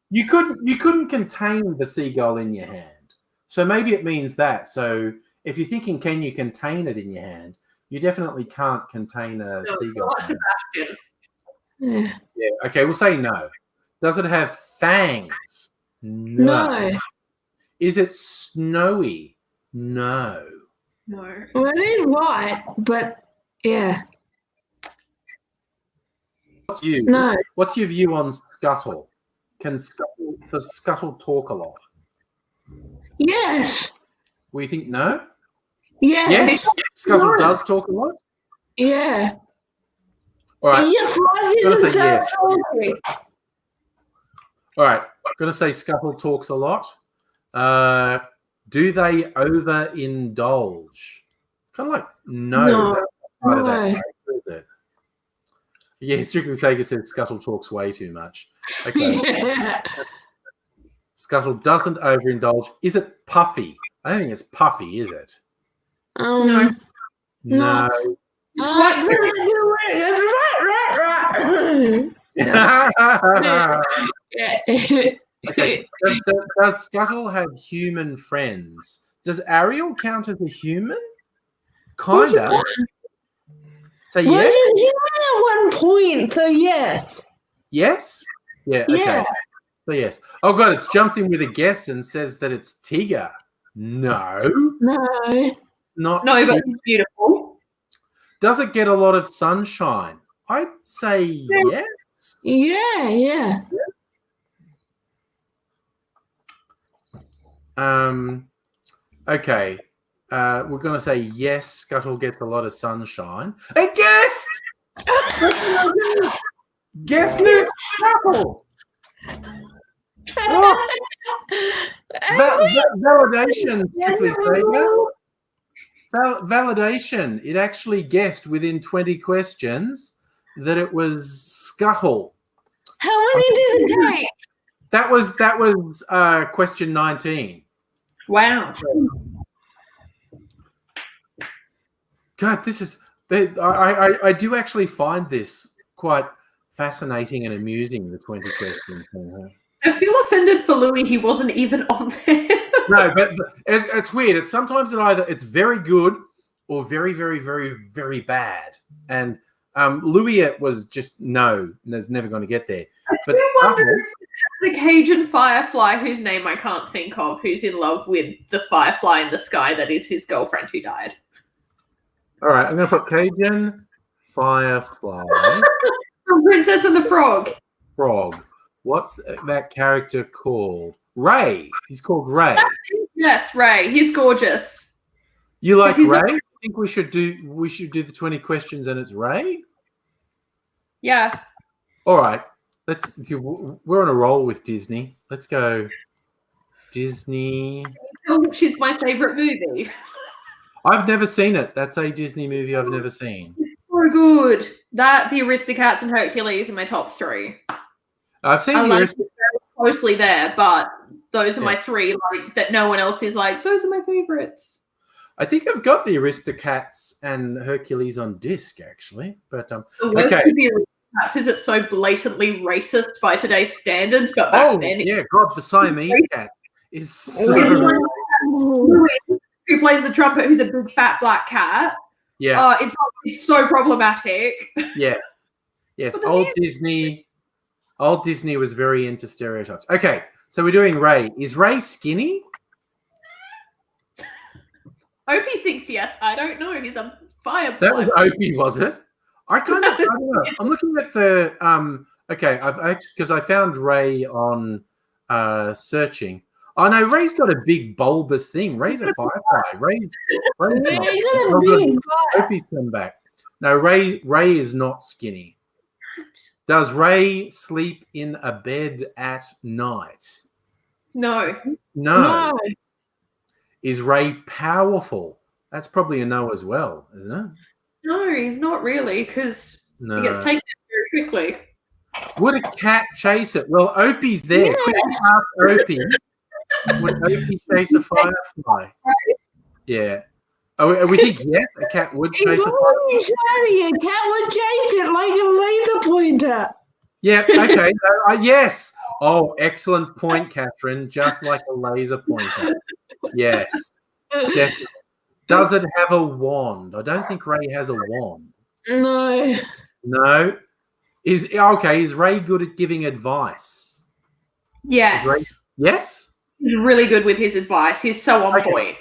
You couldn't contain the seagull in your hand. So maybe it means that. So if you're thinking, can you contain it in your hand? You definitely can't contain a seagull. Yeah. Okay, we'll say no. Does it have fangs? No. Is it snowy? No. Well, it is white, but yeah. What's your view on Scuttle? Does Scuttle talk a lot? Yes. We think no? Yeah. Yes. Scuttle does talk a lot? Yeah. All right. I'm going to say yes. All right. I'm going to say Scuttle talks a lot. Do they overindulge? It's kind of like no. That's part of that, is it? Yeah, Strictly Sega said Scuttle talks way too much. Okay. Scuttle doesn't overindulge. Is it puffy? I don't think it's puffy, is it? No. No. Okay. Does Scuttle have human friends? Does Ariel count as a human? Kinda. So yes. Well, he's human at one point, so yes. Yes? Yeah, okay. Yeah. So yes. Oh god, it's jumped in with a guess and says that it's Tigger. No. No. Not no, but it's beautiful. Does it get a lot of sunshine? I'd say yes. Yeah. Okay. We're going to say yes, Scuttle gets a lot of sunshine. A guess! Guess it's Scuttle! What? Validation, Strictly Saber. Validation. It actually guessed within 20 questions that it was Scuttle. How many did it take? That was question 19. Wow. God, this is. I do actually find this quite fascinating and amusing. The 20 questions. I feel offended for Louis. He wasn't even on there. No, but it's weird. It's sometimes it's very good or very, very, very, very bad. And Louis was just there's never going to get there. But the Cajun Firefly, whose name I can't think of, who's in love with the firefly in the sky that is his girlfriend who died. All right, I'm going to put Cajun Firefly. From Princess and the Frog. Frog. What's that character called? Ray. He's called Ray. Yes, Ray. He's gorgeous. You like Ray? I think we should do the 20 questions and it's Ray? Yeah. All right. We're on a roll with Disney. Let's go Disney. She's my favorite movie. I've never seen it. That's a Disney movie I've never seen. It's so good. That, the Aristocats, and Hercules are my top 3. I've seen closely there, but those are my 3 that no one else is like, those are my favorites. I think I've got the Aristocats and Hercules on disc, actually. But the worst of the Aristocats is it's so blatantly racist by today's standards, but back then... yeah, God, the Siamese cat is so... Who plays the trumpet, who's a big fat black cat. Yeah. It's so problematic. Yes. Old Disney was very into stereotypes. Okay, so we're doing Ray. Is Ray skinny? Opie thinks yes. I don't know. He's a firefly. That was Opie, was it? I don't know. I'm looking at the because I found Ray on searching. Oh no, Ray's got a big bulbous thing. Ray's a firefly. Ray's Opie's come back. No, Ray is not skinny. Does Ray sleep in a bed at night? No. Is Ray powerful? That's probably a no as well, isn't it? No, he's not really, because he gets taken very quickly. Would a cat chase it? Well, Opie's there. Yeah. Quickly ask Opie. Would Opie chase a firefly? Yeah. We think yes, a cat would chase a firefly. A cat would chase it like a laser pointer. Yeah, okay. Yes. Oh, excellent point, Catherine. Just like a laser pointer. Yes, definitely. Does it have a wand? I don't think Ray has a wand. No. Is Ray good at giving advice? Yes. Yes? He's really good with his advice. He's so on point.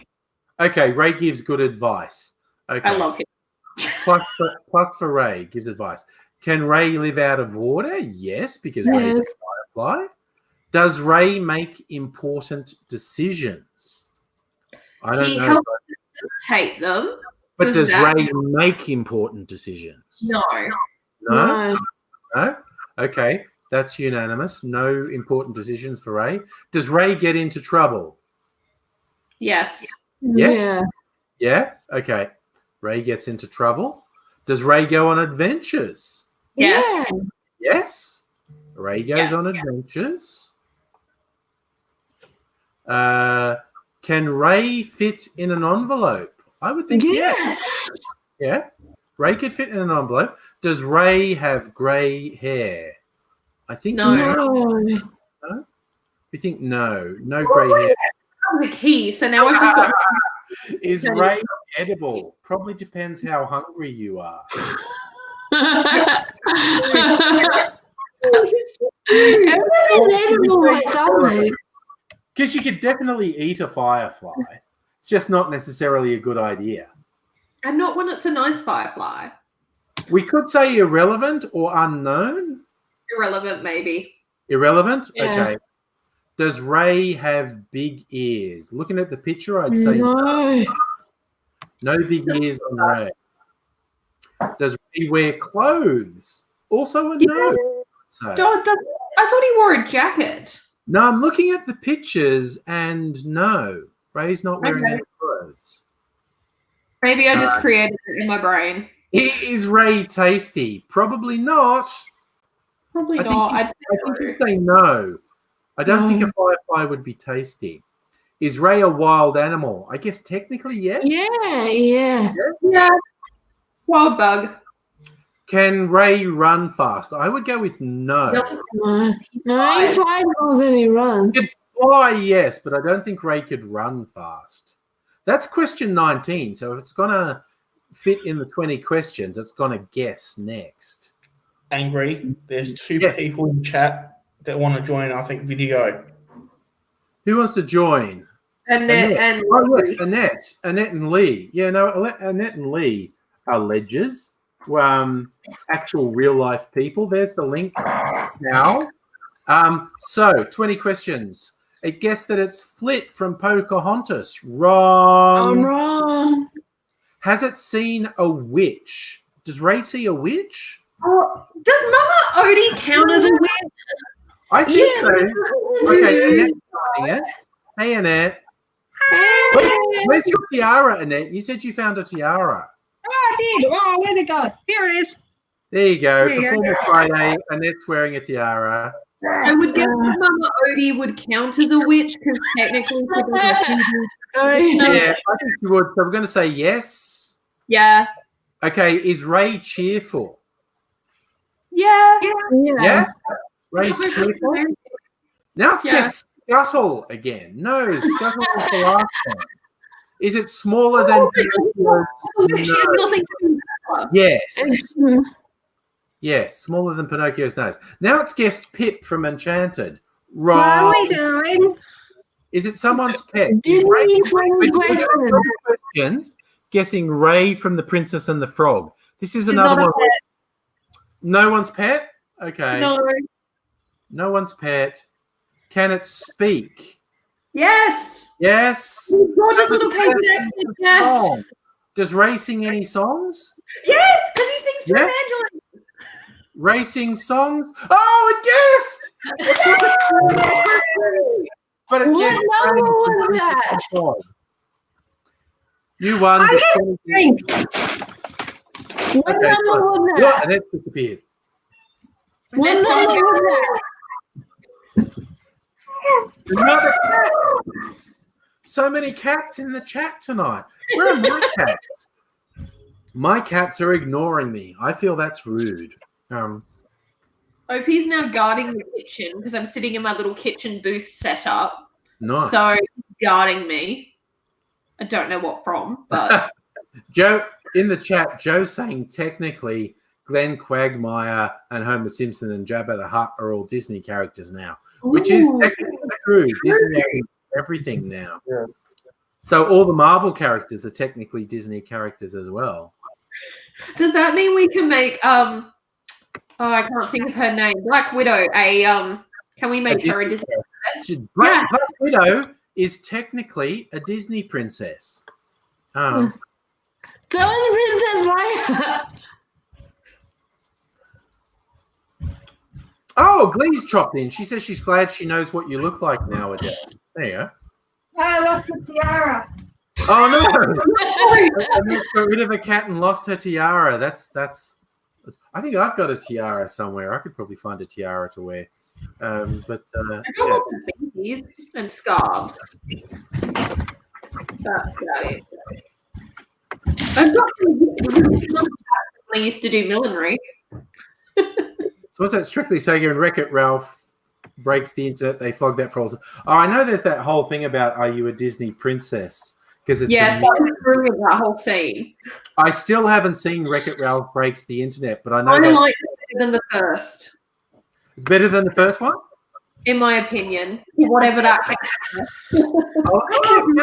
Okay, Ray gives good advice. Okay. I love him. Plus for Ray gives advice. Can Ray live out of water? Yes, because Ray's a firefly. Does Ray make important decisions? I don't know. He helps facilitate them. But does Ray make important decisions? No. Okay, that's unanimous. No important decisions for Ray. Does Ray get into trouble? Yes. Yes. Yeah? Okay. Ray gets into trouble. Does Ray go on adventures? Yes. Yes. Ray goes on adventures. Can Ray fit in an envelope? I would think yes. Yeah. Ray could fit in an envelope. Does Ray have grey hair? I think no. We think no. No grey hair. The key. So now I've just got. Is Ray edible? Probably depends how hungry you are. Because you could definitely eat a firefly. It's just not necessarily a good idea. And not when it's a nice firefly. We could say irrelevant or unknown. Irrelevant, maybe. Irrelevant? Yeah. Okay. Does Ray have big ears? Looking at the picture, I'd say no. No big ears on Ray. Does Ray wear clothes? Also a no. So. I thought he wore a jacket. No, I'm looking at the pictures, and no, Ray's not wearing any clothes. Maybe I just created it in my brain. Is Ray tasty? Probably not. Probably not. I think you'd say no. I don't think a firefly would be tasty. Is Ray a wild animal? I guess technically, yes. Yeah. Wild bug. Can Ray run fast? I would go with no. No, he flies more than he runs. He could fly, yes, but I don't think Ray could run fast. That's question 19. So if it's going to fit in the 20 questions, it's going to guess next. Angry. There's two people in chat that want to join, I think, video. Who wants to join? Annette and yes, Annette and Lee. Yeah, no, Annette and Lee are ledgers. Actual real life people. There's the link now. So 20 questions. A guess that it's Flit from Pocahontas. Wrong. I'm wrong. Has it seen a witch? Does Ray see a witch? Oh, does Mama Odie count as a witch? I think so. Okay, Annette's joining us. Hey, Annette. Where's your tiara, Annette? You said you found a tiara. Oh, I did. Oh, where'd it go? Here it is. There you go. For Formal Friday, Annette's wearing a tiara. I would guess Mama Odie would count as a witch because technically she doesn't. Yeah, I think she would. So we're going to say yes. Yeah. Okay, is Ray cheerful? Yeah. Yeah? Ray's cheerful? Now it's just Scuttle again. No, Scuttle was the last one. Is it smaller than Pinocchio's nose? Yes. Yes, smaller than Pinocchio's nose. Now it's guessed Pip from Enchanted. Wrong. What are we doing? Is it someone's pet? Questions, guessing Ray from The Princess and the Frog. This is another one. No one's pet? Okay. No one's pet. Can it speak? Yes. Yes. Yes. Does Ray sing any songs? Yes, because he sings to Evangeline. Ray sings songs? Oh, it guessed! But it guessed. You won. What number was that? And it's disappeared. What number was that? Another cat. So many cats in the chat tonight. Where are my cats? My cats are ignoring me. I feel that's rude. OP's now guarding the kitchen because I'm sitting in my little kitchen booth setup. Nice. So he's guarding me. I don't know what from, but Joe in the chat, Joe's saying technically Glenn Quagmire and Homer Simpson and Jabba the Hutt are all Disney characters now, which is technically true. Disney owns everything now. Yeah. So all the Marvel characters are technically Disney characters as well. Does that mean we can make I can't think of her name. Black Widow. Can we make her a Disney princess? Black Widow is technically a Disney princess. Princess Leia. Oh, Glee's chopped in. She says she's glad she knows what you look like nowadays. There you go. I lost the tiara. Oh no! Got rid of a cat and lost her tiara. That's. I think I've got a tiara somewhere. I could probably find a tiara to wear. I got lots of babies and scarves. That's about it. I've got I used to do millinery. So what's that? Strictly Sega and Wreck-It Ralph breaks the internet. They flog that for all. Oh, I know there's that whole thing about are you a Disney princess? Because it's yes, that was brilliant, that whole scene. I still haven't seen Wreck-It Ralph breaks the internet, but I know I like it better than the first. It's better than the first one? In my opinion. Whatever that I haven't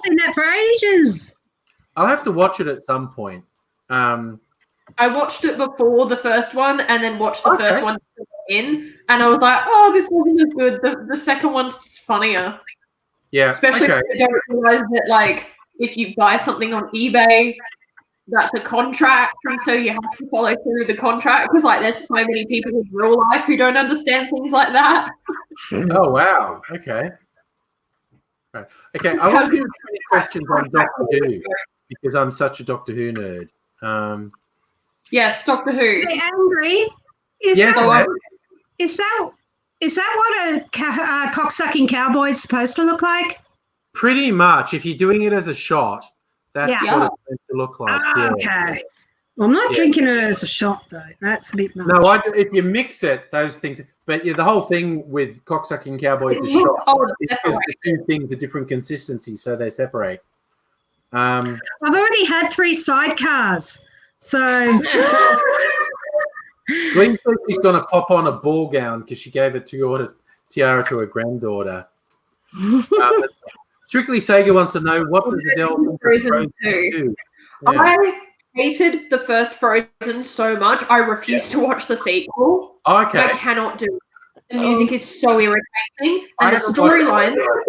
seen that for ages. I'll have to watch it at some point. I watched it before the first one and then watched the first one in, and I was like, oh, this wasn't as good. The second one's just funnier. Yeah. Especially if you don't realize that, like, if you buy something on eBay, that's a contract, and so you have to follow through the contract because, like, there's so many people in real life who don't understand things like that. Oh, wow. Okay. Okay, I want to do 20 questions on Doctor Who because I'm such a Doctor Who nerd. Yes, Doctor Who. Hey, Angry. Is that what a cocksucking cowboy is supposed to look like? Pretty much. If you're doing it as a shot, that's what it's meant to look like. Okay. Well, I'm not drinking it as a shot, though. That's a bit much. No, if you mix it, those things. But the whole thing with cocksucking cowboys is shot. Because the two things are different consistency, so they separate. I've already had 3 sidecars, so. Glenn says she's going to pop on a ball gown because she gave a tiara to her granddaughter. Strictly Sega wants to know, what does Adele think of Frozen 2? Yeah. I hated the first Frozen so much, I refused to watch the sequel. Okay. I cannot do it. The music is so irritating, and the storylines are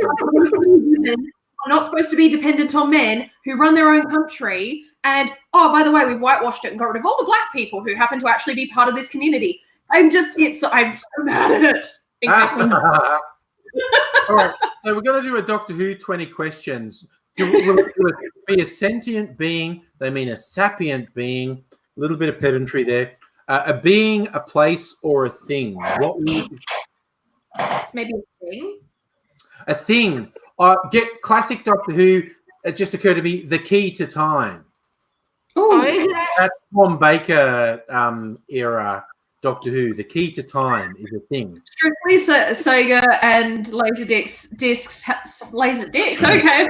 not supposed to be dependent on men who run their own country. And, oh, by the way, we've whitewashed it and got rid of all the black people who happen to actually be part of this community. I'm so mad at it. All right, so we're going to do a Doctor Who 20 questions. Will it be a sentient being? They mean a sapient being. A little bit of pedantry there. A being, a place, or a thing? What will you do? Maybe a thing? A thing. Get classic Doctor Who. It just occurred to me, the key to time. Oh, That Tom Baker era Doctor Who, the key to time is a thing. Strictly Sega and Laser Dicks. Laser Dicks, okay.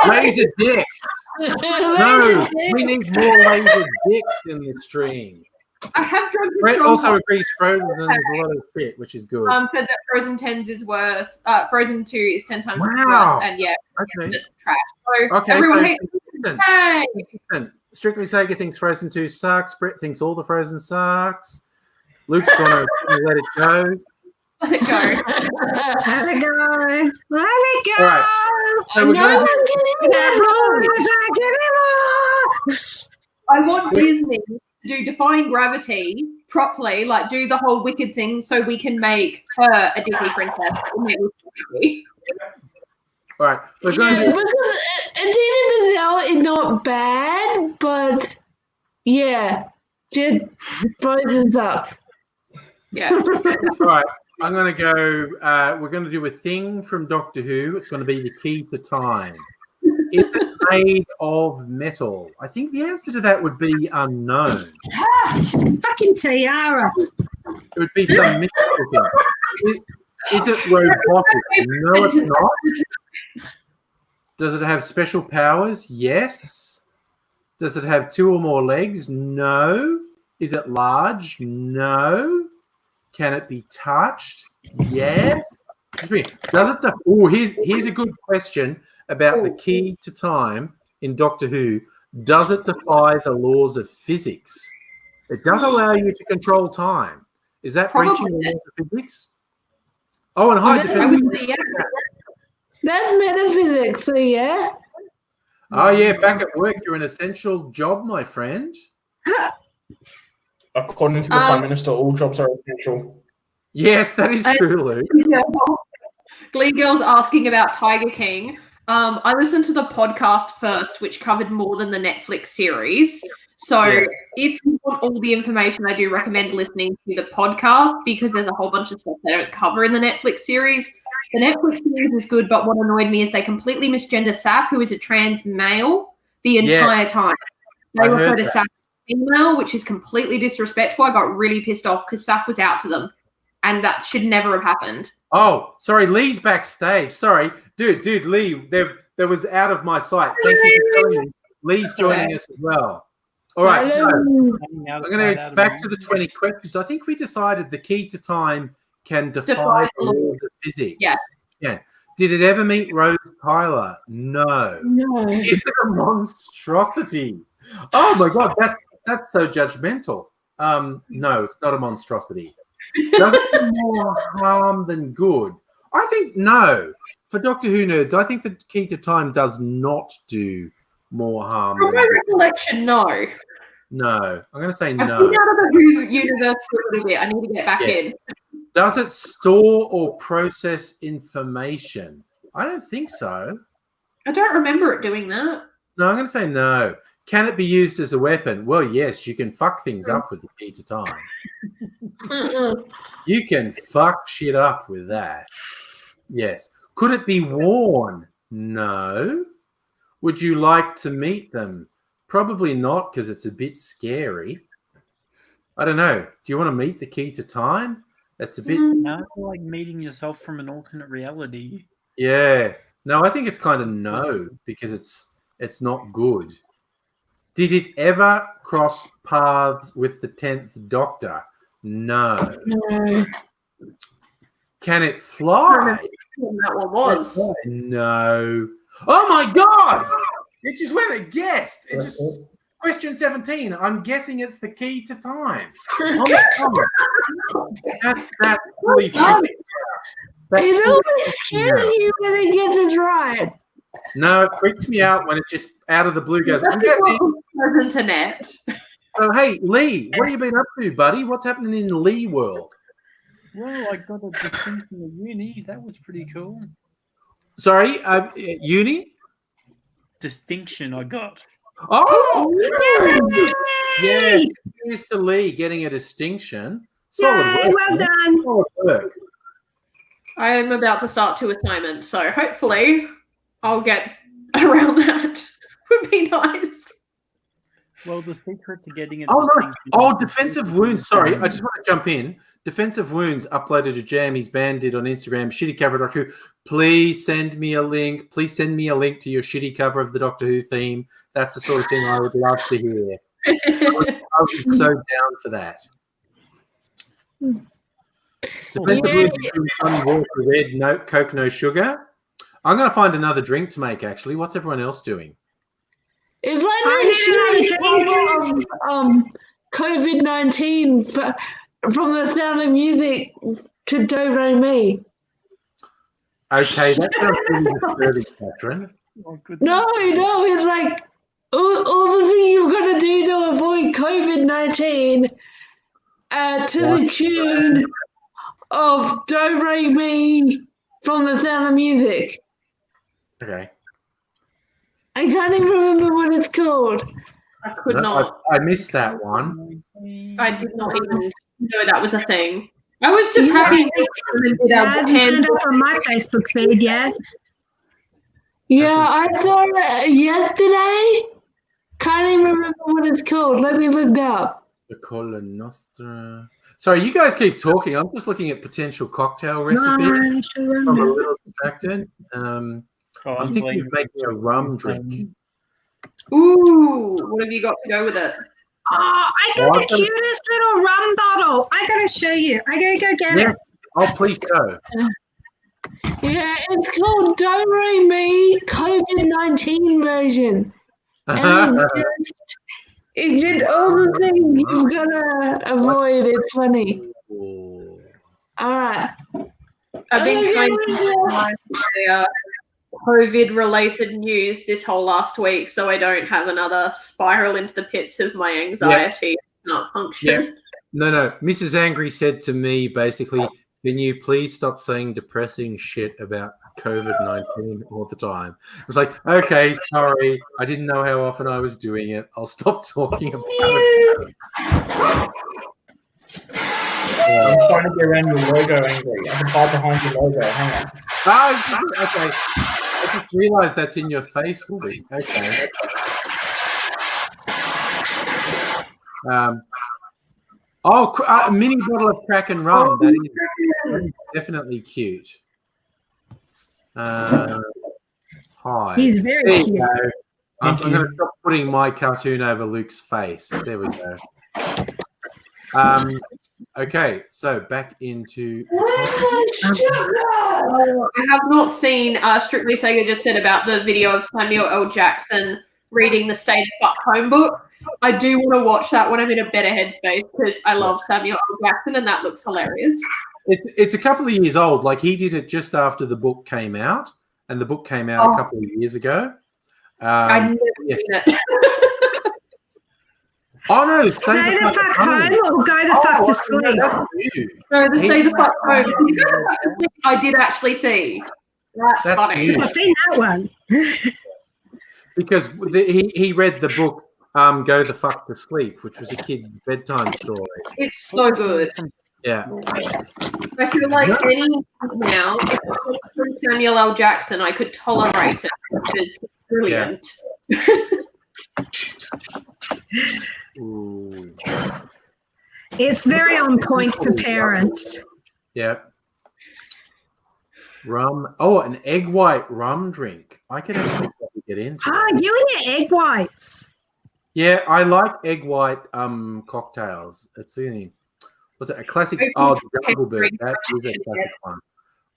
Laser dicks. No, we need more laser dicks in the stream. I have drunk. Brett also agrees Frozen is a lot of shit, which is good. Said that Frozen 10 is worse. Frozen 2 is 10 times worse, and just trash. So everyone hates. Hey. Strictly Sega thinks Frozen 2 sucks. Brett thinks all the Frozen sucks. Luke's gonna let it go. Let it go. Let it go. Let it go. All right. So we're gonna I want Disney to do Defying Gravity properly, like do the whole Wicked thing, so we can make her a Disney princess. All right, we're going to. Because Adina is not bad, but just Frozen sucks. Yeah. All right, I'm going to go. We're going to do a thing from Doctor Who. It's going to be the key to time. Is it made of metal? I think the answer to that would be unknown. Fucking tiara. It would be some mystical thing. Is it robotic? No, it's not. Does it have special powers? Yes. Does it have 2 or more legs? No. Is it large? No. Can it be touched? Yes. Does it? Here's a good question about the key to time in Doctor Who. Does it defy the laws of physics? It does allow you to control time. Is that breaching the laws of physics? Oh, and high defense. That's metaphysics, so yeah. Oh, yeah, back at work, you're an essential job, my friend. According to the Prime Minister, all jobs are essential. Yes, that is true, Luke. Glee Girl's asking about Tiger King. I listened to the podcast first, which covered more than the Netflix series. So if you want all the information, I do recommend listening to the podcast because there's a whole bunch of stuff they don't cover in the Netflix series. The Netflix series is good, but what annoyed me is they completely misgender Saf, who is a trans male, the entire time. They refer to Saf as female, which is completely disrespectful. I got really pissed off because Saf was out to them, and that should never have happened. Oh, sorry, Lee's backstage. Sorry, dude, Lee, there was out of my sight. Thank you for telling me. Lee's joining us as well. All right, so I'm going to go back to the 20 questions. I think we decided the key to time can defy the laws of physics. Yeah. Did it ever meet Rose Tyler? No. Is it a monstrosity? Oh my God, that's so judgmental. No, it's not a monstrosity. Does it do more harm than good? I think no. For Doctor Who nerds, I think the key to time does not do more harm. From my recollection, no. No. I'm going to say no. I've been out of the Who universe for a little bit. I need to get back in. Does it store or process information? I don't think so. I don't remember it doing that. No, I'm going to say no. Can it be used as a weapon? Well, yes, you can fuck things up with the key to time. You can fuck shit up with that. Yes. Could it be worn? No. Would you like to meet them? Probably not, because it's a bit scary. I don't know. Do you want to meet the key to time? That's a bit... No, like meeting yourself from an alternate reality. Yeah. No, I think it's kind of no, because it's not good. Did it ever cross paths with the 10th Doctor? No. Can it fly? That one was. No. Oh my God! It just went a guess. It just question 17. I'm guessing it's the key to time. Oh my God. That really freaked me out. It always scares you when it gets it right. No, it freaks me out when it just out of the blue goes, I'm guessing. Internet. So, hey, Lee, what have you been up to, buddy? What's happening in Lee world? Well, I got a distinction at uni. That was pretty cool. Sorry, uni? Distinction I got. Oh! Yeah, cheers to Lee getting a distinction. Solid Yay, work. well done. Solid work. I am about to start 2 assignments, so hopefully I'll get around that. Would be nice. Well, the secret to getting it. Defensive Wounds. Sorry, I just want to jump in. Defensive Wounds uploaded a jam his band did on Instagram. Shitty cover Doctor Who. Please send me a link. Please send me a link to your shitty cover of the Doctor Who theme. That's the sort of thing I would love to hear. I would be so down for that. Defensive Wounds, Funny Water, Red, no Coke, no sugar. I'm going to find another drink to make. Actually, what's everyone else doing? It's like COVID-19 from the Sound of Music to Do Re Mi. Okay, that sounds really disturbing, Catherine. Oh, No, it's like all the things you've got to do to avoid COVID-19 to the tune of Do Re Mi from the Sound of Music. Okay. I can't even remember what it's called. I could not. I missed that one. I did not even know that was a thing. I was just happy we did our It turned up on my Facebook feed, yeah. Yeah, I saw it yesterday. Can't even remember what it's called. Let me look it up. The Cola Nostra. Sorry, you guys keep talking. I'm just looking at potential cocktail recipes. I'm a little distracted. I'm thinking of making a rum drink. Ooh, what have you got to go with it? Oh, I got the cutest little rum bottle. I gotta show you. I gotta go get it. Oh, please go. Yeah, it's called Do Re Mi COVID-19 version. And it did all the things you've got to avoid. It's funny. All right. I've been trying to find my COVID-related news this whole last week, so I don't have another spiral into the pits of my anxiety. Not function. No. Mrs. Angry said to me, basically, can you please stop saying depressing shit about COVID-19 all the time? I was like, okay, sorry. I didn't know how often I was doing it. I'll stop talking about it. I'm trying to get around your logo, Angry. I can hide behind your logo. Hang on. Oh, okay. I just realised that's in your face, Lee. Okay. A mini bottle of crack and rum. That is definitely cute. Hi. He's very cute. I'm going to stop putting my cartoon over Luke's face. There we go. Okay, so back into. I have not seen Strictly Sega just said about the video of Samuel L. Jackson reading the State of Fuck Home book. I do want to watch that when I'm in a better headspace because I love Samuel L. Jackson and that looks hilarious. It's a couple of years old. Like he did it just after the book came out, and the book came out a couple of years ago. I've never seen it. Oh no, Stay the fuck home or go the fuck to sleep. No, the stay the fuck home. I did actually see. That's funny. I've seen that one. Because he read the book Go the Fuck to Sleep, which was a kid's bedtime story. It's so good. Yeah. I feel like any now, if it was from Samuel L. Jackson, I could tolerate it because it's brilliant. Ooh. It's very on point for parents. Yeah. Rum. Oh, an egg white rum drink. I could actually probably get into that. You and your egg whites. Yeah, I like egg white cocktails. It's what's it? A classic. Oh, the Jungle Bird. That is a classic one.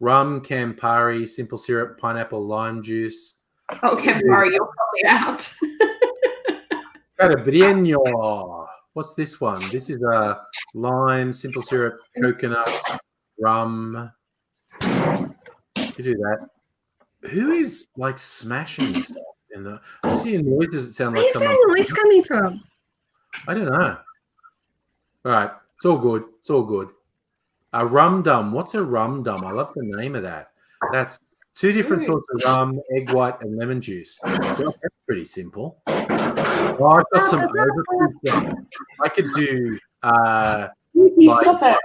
Rum, Campari, simple syrup, pineapple, lime juice. Oh, Campari, you're probably out. Carabrino. What's this one? This is a lime, simple syrup, coconut, rum. You do that. Who is like smashing stuff in the? I see noises that sound like someone. Where's that noise coming from? I don't know. All right, it's all good. It's all good. A rum dum. What's a rum dum? I love the name of that. That's two different sorts of rum, egg white, and lemon juice. That's pretty simple. Oh, I've got some overproof. I could do Stop it.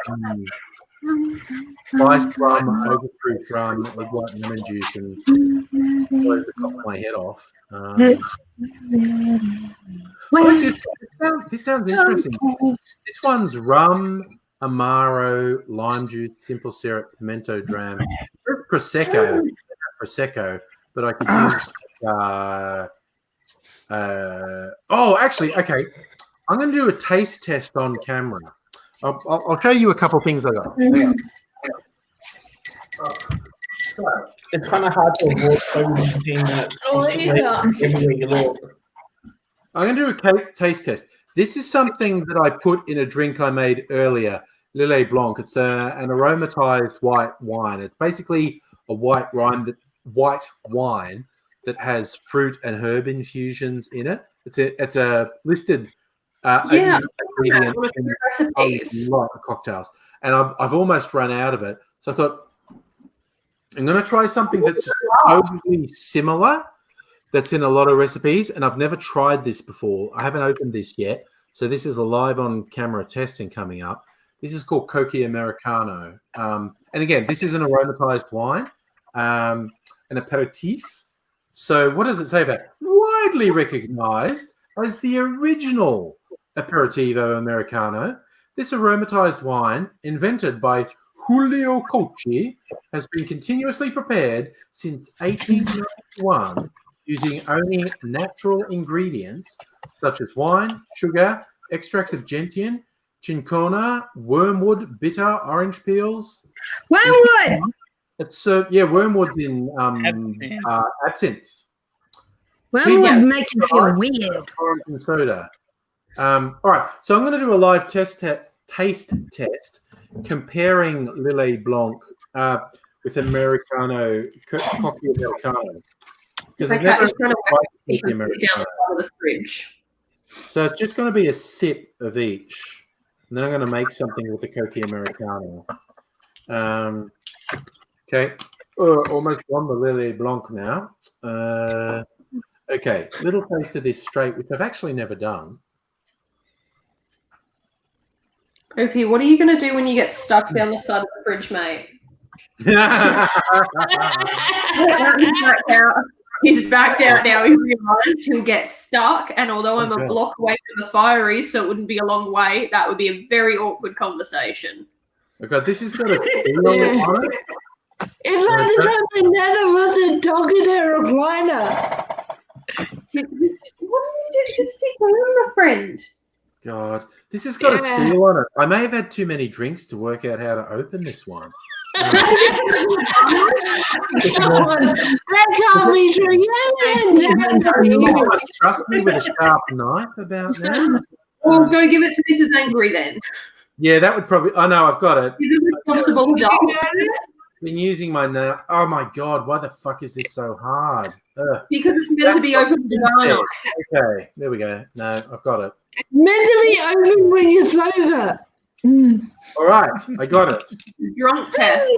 Spiced rum, overproof rum, egg white, and lemon juice, and blow the top of my head off. This sounds interesting. This one's rum, Amaro, lime juice, simple syrup, pimento dram, prosecco, but I could use. Actually, okay. I'm going to do a taste test on camera. I'll show you a couple of things I got. It's kind of hard to avoid over 15 minutes. Everywhere you look. I'm going to do a taste test. This is something that I put in a drink I made earlier, Lillet Blanc. It's an aromatized white wine. It's basically a white wine that has fruit and herb infusions in it. It's a listed ingredient in a lot of cocktails, and I've almost run out of it. So I thought I'm going to try something that's supposedly similar, that's in a lot of recipes, and I've never tried this before. I haven't opened this yet, so this is a live on camera testing coming up. This is called Cocchi Americano, and again, this is an aromatized wine, an aperitif. So what does it say about it? Widely recognized as the original Aperitivo Americano, this aromatized wine, invented by Julio Cocchi, has been continuously prepared since 1891 using only natural ingredients such as wine, sugar, extracts of gentian, cinchona, wormwood, bitter, orange peels. Wormwood! It's wormwood's in absinthe. Wormwood make you feel weird. Orange and soda. All right, so I'm going to do a live taste test comparing Lillet Blanc with Americano, Cocchi Americano. Because I've never tried Cocchi Americano. The fridge. So it's just going to be a sip of each, and then I'm going to make something with the Cocchi Americano. Okay, almost on the Lillet Blanc now. Okay, little taste of this straight, which I've actually never done. OP, what are you going to do when you get stuck down the side of the fridge, mate? He's backed out now. He realized he'll get stuck, and although I'm a block away from the fireys, so it wouldn't be a long way, that would be a very awkward conversation. Okay, this has got a seal on it. It's like the time my nana was a dog in her recliner. What did you do? Just take my own friend. God, this has got a seal on it. I may have had too many drinks to work out how to open this one. That can't be true. You must trust me with a sharp knife about that. Well, go give it to Mrs. Angry then. Yeah, that would probably. Oh no, I've got it. He's a responsible dog. been using my nail. Oh my god, why the fuck is this so hard? Ugh. Because it's meant to be open banana. Okay, there we go. No, I've got it. Meant to be open when you flavor. All right, I got it. Drunk test.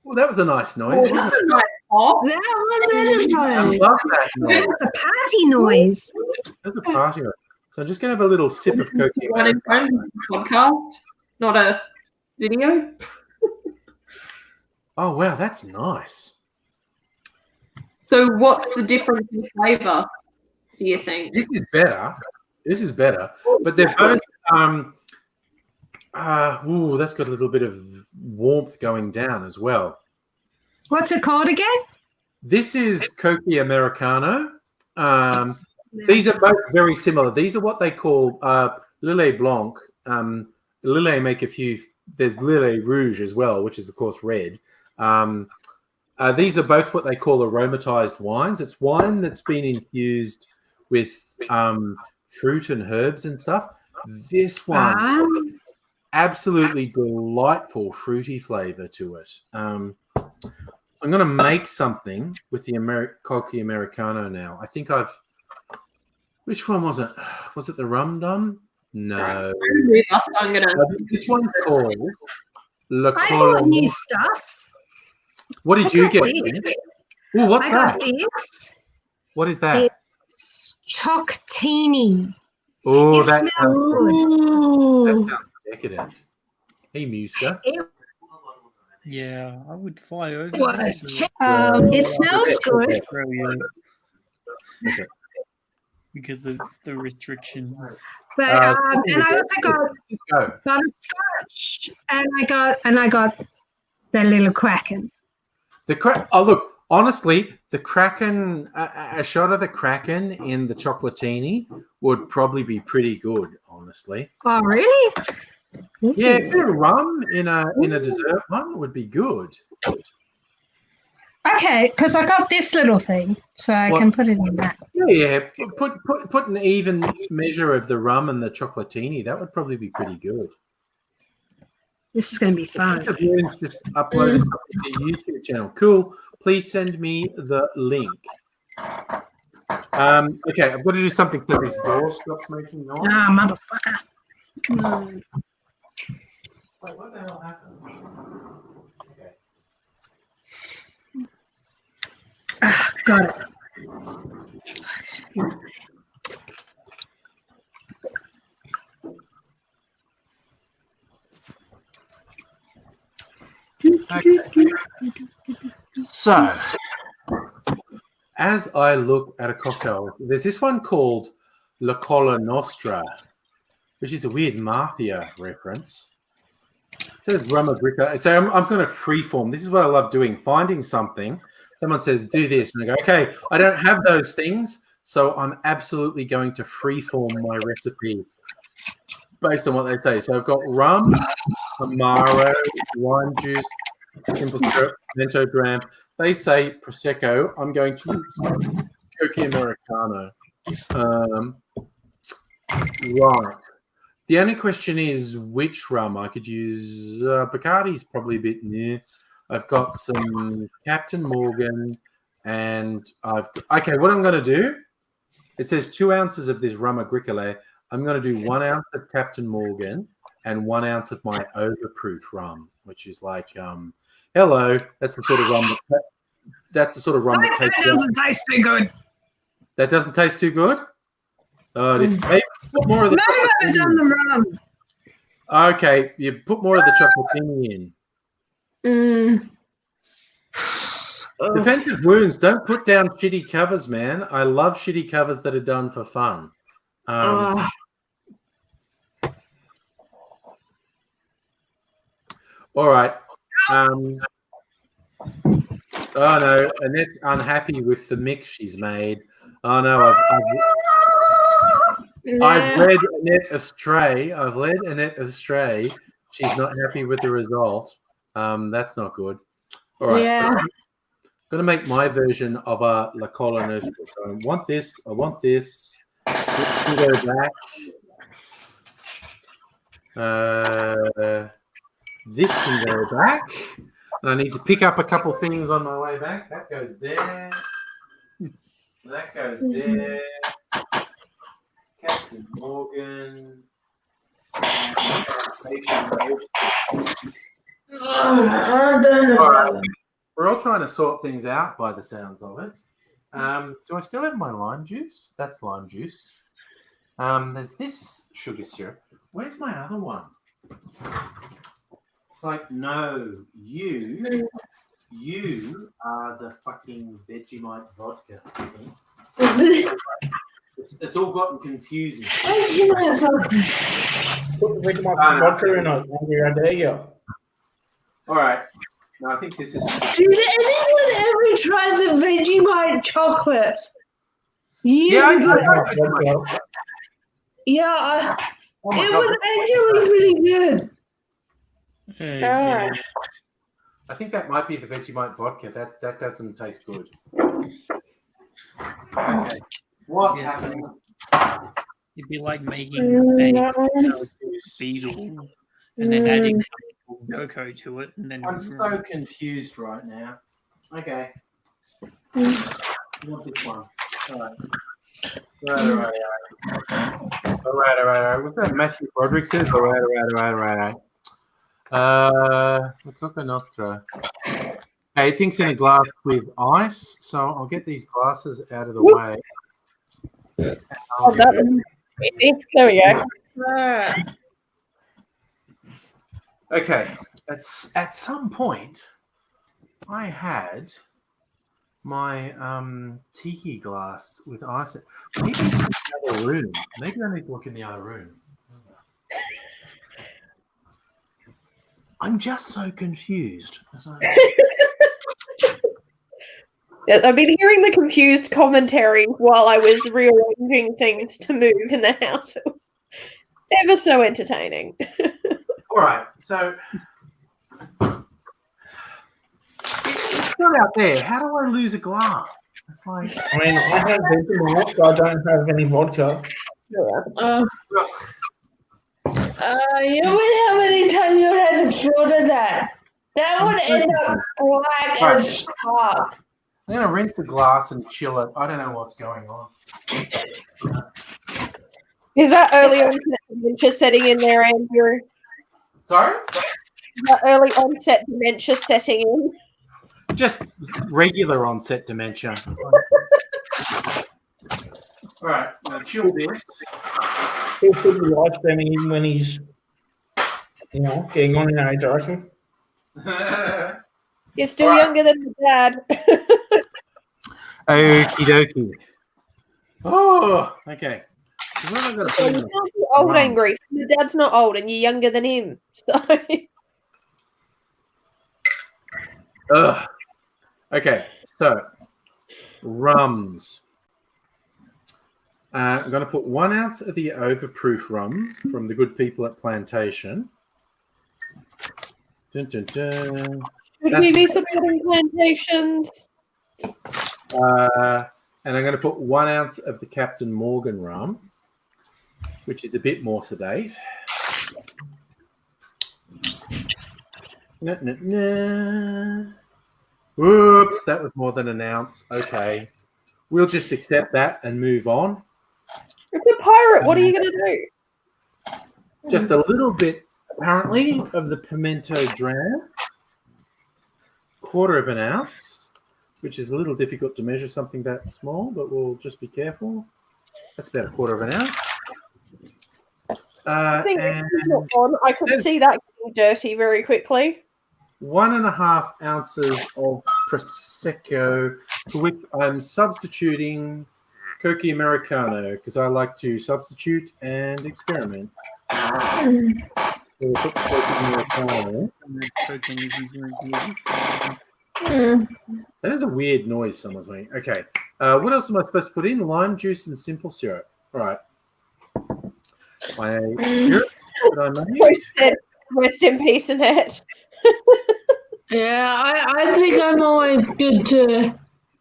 Well, that was a nice noise, wasn't it? Like, oh, That was I edifying. love that noise. It's a party noise. That's a party noise. So I'm just going to have a little sip of Coke. one in front of the podcast, not a video. Oh, wow, that's nice. So what's the difference in flavour, do you think? This is better. This is better. But they're both, that's got a little bit of warmth going down as well. What's it called again? This is Cokie Americano. These are both very similar. These are what they call Lillet Blanc. Lillet make a few. There's Lillet Rouge as well, which is, of course, red. These are both what they call aromatized wines. It's wine that's been infused with fruit and herbs and stuff. This one, absolutely delightful fruity flavor to it. I'm going to make something with the Cokie Americano now. I think which one was it? Was it the Rum Dum? No. I'm gonna. This one's called Le I Colonel. got new stuff. What did you get? Oh, what's I that? got this. What is that? It's Choctini. Oh, It that smells good. sounds decadent. Hey, Muska. Yeah, I would fly over. What? there It smells good. to Australia Okay. because of the restrictions. But and I also got Go. butterscotch, and I got the little Kraken. Oh, look. Honestly, the Kraken, a shot of the Kraken in the chocolatini would probably be pretty good. Honestly, Oh, really? yeah, a bit of rum in a dessert one would be good. Okay, because I got this little thing, so I What? can put it in that. Yeah, put an even measure of the rum and the chocolatini. That would probably be pretty good. This is going to be fun. Everyone's just uploaded something to your YouTube channel. Cool. Please send me the link. Okay, I've got to do something so this door stops making noise. Ah, motherfucker. Come on. Wait, what the hell happened? Okay. Ah, got it. Okay. So, as I look at a cocktail, there's this one called La Colla Nostra, which is a weird mafia reference. It says rum agrica. So I'm going to freeform. This is what I love doing, finding something. Someone says, do this. And I go, okay, I don't have those things, so I'm absolutely going to freeform my recipe based on what they say. So I've got rum, Amaro, lime juice, simple syrup, pimento dram. They say Prosecco. I'm going to use Cokie Americano. Right. The only question is which rum. I could use Bacardi's probably a bit near. I've got some Captain Morgan, and okay, what I'm going to do, it says 2 ounces of this rum agricole. I'm going to do 1 ounce of Captain Morgan and 1 ounce of my overproof rum, which is like, hello, that's the sort of rum that doesn't taste too good. That doesn't taste too good? Maybe put more of the Maybe I've done the wrong. Okay, you put more of the chocolatini in. Defensive wounds. Don't put down shitty covers, man. I love shitty covers that are done for fun. All right. Oh no, Annette's unhappy with the mix she's made. Oh no, I've led Annette astray. She's not happy with the result. That's not good. All right. Yeah. I'm going to make my version of a La Colla Nostra. So I want this. Go back. This can go back. And I need to pick up a couple things on my way back. That goes there. That goes there. Captain Morgan. Alright. We're all trying to sort things out by the sounds of it. Do I still have my lime juice? That's lime juice. There's this sugar syrup. Where's my other one? It's like, no, you are the fucking Vegemite vodka. I think. It's all gotten confusing. Vegemite vodka in it. There you go. All right. No, I think this is. Did anyone ever try the Vegemite chocolate? Yeah, it was actually pretty good. I think that might be the Vegemite vodka. That doesn't taste good. Okay. What's happening? It'd be like making a beetle and then adding cocoa to it, and then I'm so confused right now. Okay. I want this one. All right. What's that Matthew Broderick says? All right. The Coca Nostra. Okay, it thinks in a glass with ice, so I'll get these glasses out of the way. There we go. Okay, at some point, I had my tiki glass with ice. Maybe it's in the other room. Maybe I need to look in the other room. I'm just so confused. I've been hearing the confused commentary while I was rearranging things to move in the house. It was ever so entertaining. All right, so it's not out there. How do I lose a glass? It's like, I mean, I have Vegemite, but I don't have any vodka. You know how many times you had to filter that? That would end up black as fuck. I'm going to rinse the glass and chill it. I don't know what's going on. Is that early onset dementia setting in there, Andrew? Sorry? Is that early onset dementia setting in? Just regular onset dementia. All right, now chill this. He'll put the life spending even when he's, getting on in age, I reckon. You're still younger than your dad. Okie dokie. Oh, okay. So what have I got to put in? You're old, Angry. Your dad's not old, and you're younger than him. So. Okay, so rums. I'm going to put 1 ounce of the overproof rum from the good people at Plantation. Dun, dun, dun. Should we be supporting plantations? And I'm going to put 1 ounce of the Captain Morgan rum, which is a bit more sedate. Whoops, that was more than an ounce. Okay. We'll just accept that and move on. It's a pirate. What are you going to do? Just a little bit, apparently, of the pimento dram. 1/4 of an ounce, which is a little difficult to measure something that small, but we'll just be careful. That's about 1/4 of an ounce. I think it's not on. I could see that getting dirty very quickly. 1.5 ounces of Prosecco, for which I'm substituting Coca Americano, because I like to substitute and experiment. So we'll put Coca Americano. That is a weird noise someone's making. Okay. What else am I supposed to put in? Lime juice and simple syrup. All right. My syrup that I made. Rest in peace, Annette. Yeah, I think I'm always good to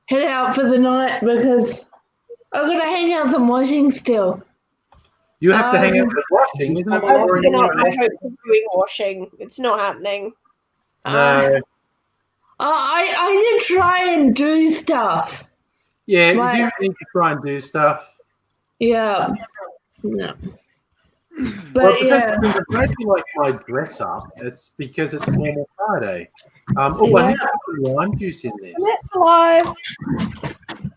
head out for the night because I've got to hang out some washing still. You have to hang out with washing, isn't it? I've given up my hopes of doing washing. It's not happening. No. I did try and do stuff. Yeah, you do need to try and do stuff. Yeah. No. But yeah. I'm glad you like my dress up. It's because it's Formal Friday. I need to put lime juice in this. It's live.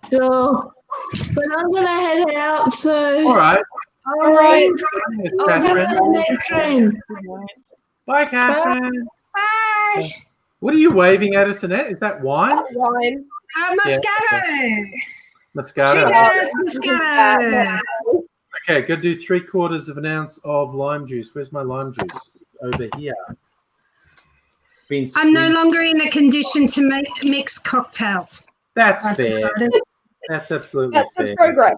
So, but I'm gonna head out. So. All right. All right. Catherine. Bye, Catherine. Bye. What are you waving at us, Annette? Is that wine? Wine. Moscato. Moscato. Cheers, Moscato. Okay, go do 3/4 of an ounce of lime juice. Where's my lime juice? It's over here. I'm no longer in a condition to mix cocktails. That's fair. That's absolutely fair. Progress.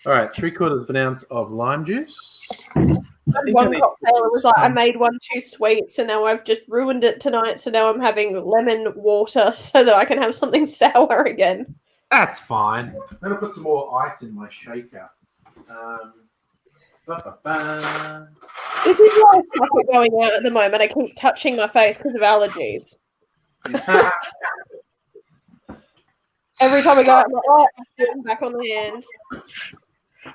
All right, 3/4 of an ounce of lime juice. One cocktail, it was like I made one too sweet, so now I've just ruined it tonight. So now I'm having lemon water so that I can have something sour again. That's fine. I'm going to put some more ice in my shaker. This is why I keep going out at the moment. I keep touching my face because of allergies. Every time I go out, I'm like, oh, I'm putting back on the hands.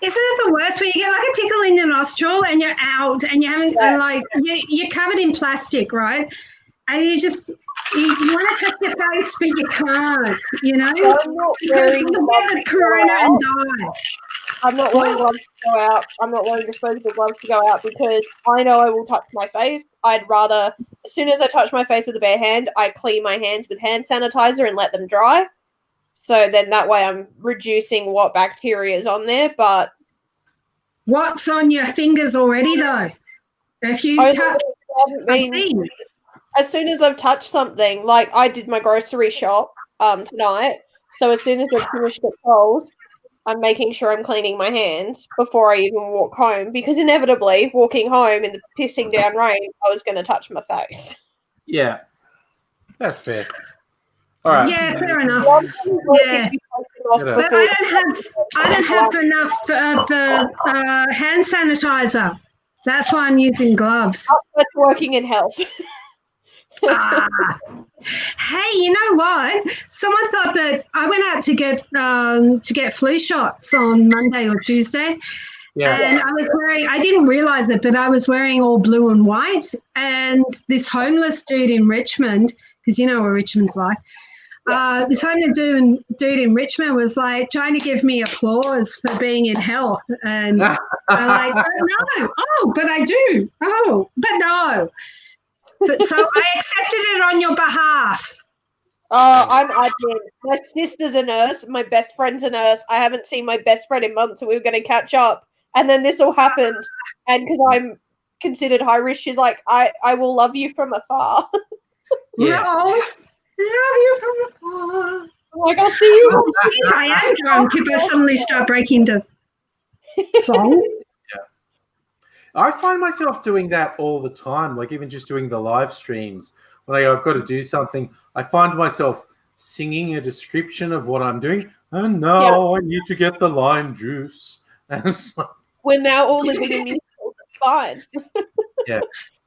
Isn't it the worst when you get like a tickle in your nostril and you're out and you haven't you're covered in plastic, right? And you just you want to touch your face but you can't, you know? Because you'll get the corona and die. I'm not wearing gloves to go out. I'm not wearing disposable gloves to go out because I know I will touch my face. I'd rather, as soon as I touch my face with a bare hand, I clean my hands with hand sanitizer and let them dry. So then that way I'm reducing what bacteria is on there. But what's on your fingers already, though? If you touch, as soon as I've touched something, like I did my grocery shop tonight. So as soon as I've finished at 12, I'm making sure I'm cleaning my hands before I even walk home, because inevitably, walking home in the pissing down rain, I was going to touch my face. Yeah, that's fair. All right. Yeah, fair enough. Yeah. But I don't have enough of the hand sanitizer. That's why I'm using gloves. That's working in health. Hey, you know what? Someone thought that I went out to get flu shots on Monday or Tuesday. Yeah. And I didn't realize it, but I was wearing all blue and white. And this homeless dude in Richmond, because you know what Richmond's like, this homeless dude in Richmond was like trying to give me applause for being in health. And I'm like, no, but I do. Oh, but no. But so I accepted it on your behalf. I'm admin. My sister's a nurse. My best friend's a nurse. I haven't seen my best friend in months, so we were going to catch up. And then this all happened. And because I'm considered high risk, she's like, I will love you from afar. Yes. No, love you from afar. I'm like, I'll see you. I am drunk if I suddenly start breaking the song. I find myself doing that all the time, like even just doing the live streams. When I've got to do something, I find myself singing a description of what I'm doing. Oh, no, I need to get the lime juice. And it's like, we're now all living in musicals. It's fine. Yeah,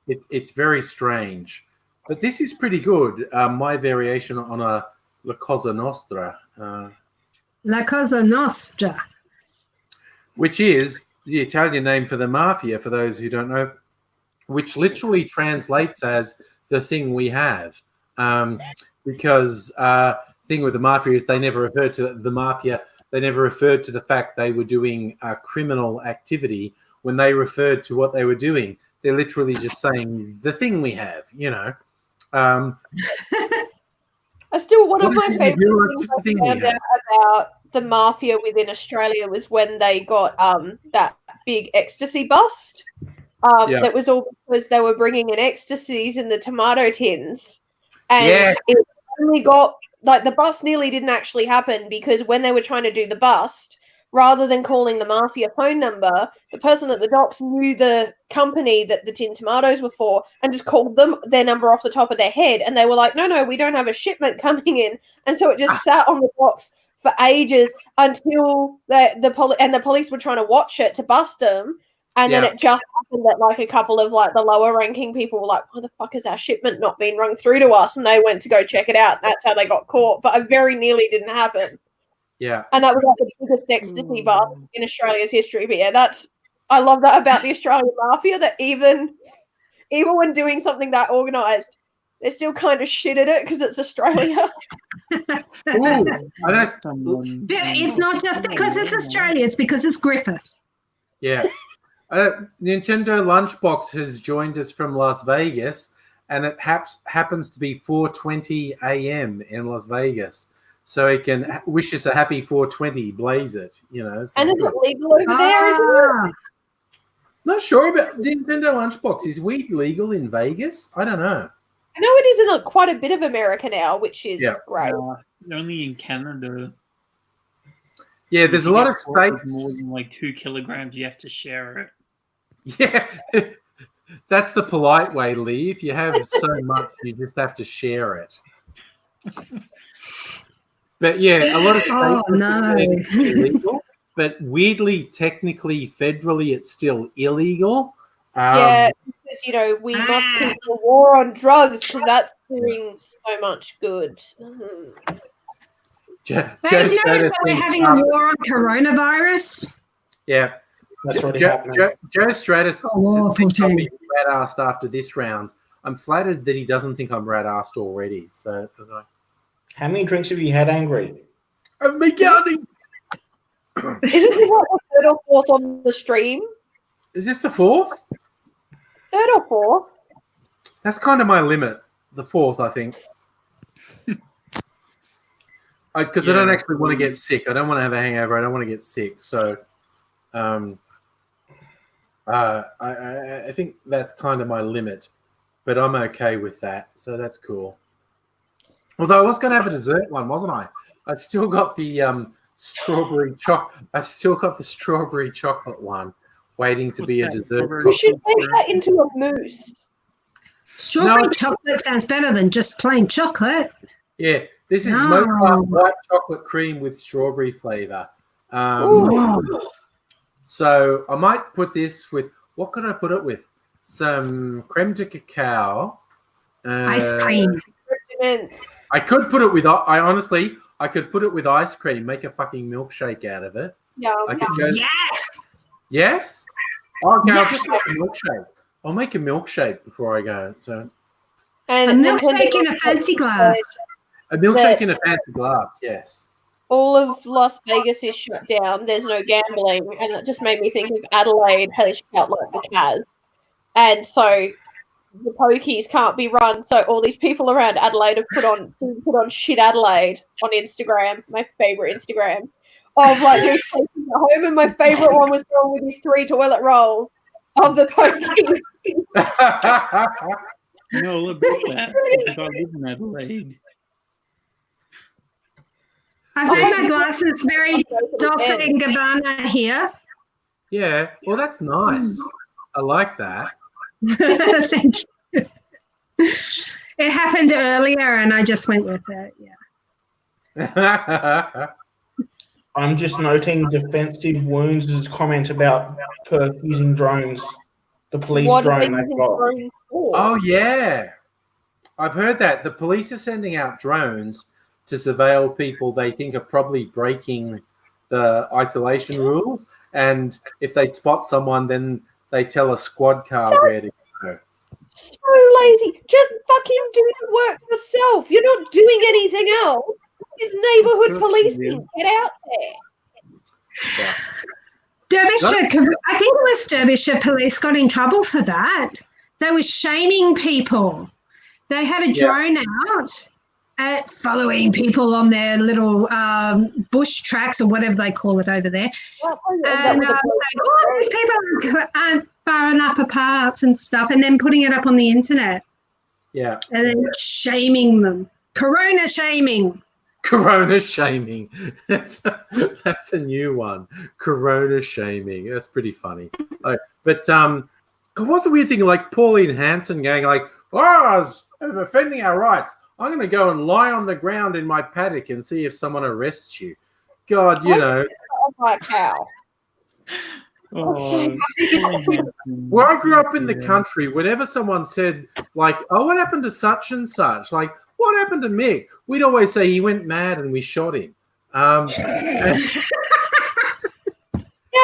it's very strange. But this is pretty good. My variation on a La Cosa Nostra. La Cosa Nostra. Which is the Italian name for the mafia, for those who don't know, which literally translates as the thing we have. Because thing with the mafia is they never referred to the mafia. They never referred to the fact they were doing criminal activity. When they referred to what they were doing, they're literally just saying the thing we have, you know. One of my favorite things I found out about the mafia within Australia was when they got that big ecstasy bust. That was all because they were bringing in ecstasies in the tomato tins. And it only got, like, the bust nearly didn't actually happen because when they were trying to do the bust, rather than calling the mafia phone number, the person at the docks knew the company that the tin tomatoes were for and just called them their number off the top of their head. And they were like, no, we don't have a shipment coming in. And so it just sat on the docks for ages until the police were trying to watch it to bust them. And then it just happened that like a couple of like the lower ranking people were like, why the fuck has our shipment not been rung through to us? And they went to go check it out. And that's how they got caught. But it very nearly didn't happen. Yeah. And that was like the biggest ecstasy bust in Australia's history. But yeah, I love that about the Australian mafia, that even when doing something that organised, they're still kind of shit at it because it's Australia. It's not just because it's Australia, it's because it's Griffith. Yeah. Nintendo Lunchbox has joined us from Las Vegas, and it happens to be 4:20 a.m. in Las Vegas. So he can wish us a happy 420, blaze it, you know. And is it legal over there, isn't it? Not sure about Nintendo Lunchbox. Is weed legal in Vegas? I don't know. I know it is in quite a bit of America now, which is great. Only in Canada. Yeah, there's a lot of states. More than like 2 kilograms, you have to share it. Yeah, that's the polite way, Lee. If you have so much, you just have to share it. But yeah, a lot of states are illegal, but weirdly, technically, federally, it's still illegal. Yeah, because we must keep the war on drugs because that's doing so much good. We're having a war on coronavirus. Yeah. That's already happening. Joe Stratus thinks I'll be rat-assed after this round. I'm flattered that he doesn't think I'm rat-assed already. So, how many drinks have you had, Angry? I've been counting. Isn't this like the third or fourth on the stream? Is this the fourth? Third or fourth? That's kind of my limit. The fourth, I think. Because I don't actually want to get sick. I don't want to have a hangover. I don't want to get sick. So, I think that's kind of my limit, but I'm okay with that. So that's cool. Although I was going to have a dessert one, wasn't I? I've still got the strawberry chocolate one waiting to be a dessert. You should make that into a mousse. Strawberry chocolate sounds better than just plain chocolate. Yeah, this is mocha white chocolate cream with strawberry flavor. So I might put this with, what could I put it with? Some creme de cacao. Ice cream. I could put it with, I could put it with ice cream, make a fucking milkshake out of it. Yeah. Yes. Yes? Okay, I'll just make a milkshake. I'll make a milkshake before I go. So. And a milkshake in a fancy glass. A milkshake in a fancy glass, yes. All of Las Vegas is shut down. There's no gambling. And it just made me think of Adelaide has shut like the Cas. And so the pokies can't be run. So all these people around Adelaide have put on shit Adelaide on Instagram, my favorite Instagram, of like doing places at home. And my favorite one was going with these 3 toilet rolls of the pokies. No, look at that. I live in Adelaide. I've got my glasses very Dolce & Gabbana here. Yeah, well, that's nice. I like that. Thank you. It happened earlier, and I just went with it. Yeah. I'm just noting Defensive Wounds' comment about Perth using drones. The police drone they've got. Oh, yeah. I've heard that. The police are sending out drones to surveil people they think are probably breaking the isolation rules. And if they spot someone, then they tell a squad car where to go. So lazy. Just fucking do the work yourself. You're not doing anything else. It's neighbourhood policing. Get out there. Yeah. Derbyshire, I think it was Derbyshire police got in trouble for that. They were shaming people. They had a drone out at following people on their little bush tracks or whatever they call it over there. And saying, these people aren't far enough apart and stuff, and then putting it up on the internet. Yeah. And then shaming them. Corona shaming. Corona shaming. That's a new one. Corona shaming. That's pretty funny. But what's the weird thing? Like Pauline Hanson going like, it's offending our rights. I'm going to go and lie on the ground in my paddock and see if someone arrests you. God, you know. Like how? Oh, Where I grew up in the country, whenever someone said, like, oh, what happened to such and such? Like, what happened to Mick? We'd always say he went mad and we shot him.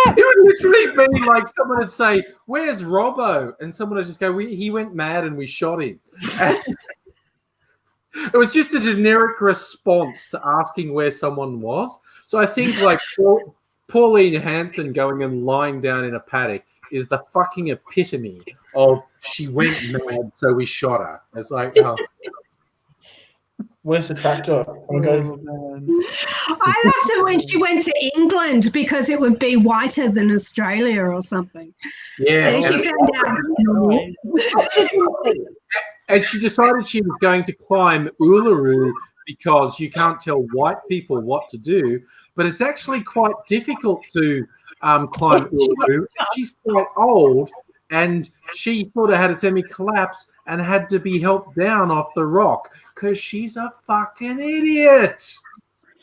It would literally be like someone would say, where's Robbo? And someone would just go, he went mad and we shot him. It was just a generic response to asking where someone was. So I think like Pauline Hanson going and lying down in a paddock is the fucking epitome of she went mad, so we shot her. It's like, oh. Where's the tractor? I loved it when she went to England because it would be whiter than Australia or something. Yeah. And she found out. And she decided she was going to climb Uluru because you can't tell white people what to do, but it's actually quite difficult to climb Uluru. She's quite old, and she sort of had a semi-collapse and had to be helped down off the rock because she's a fucking idiot.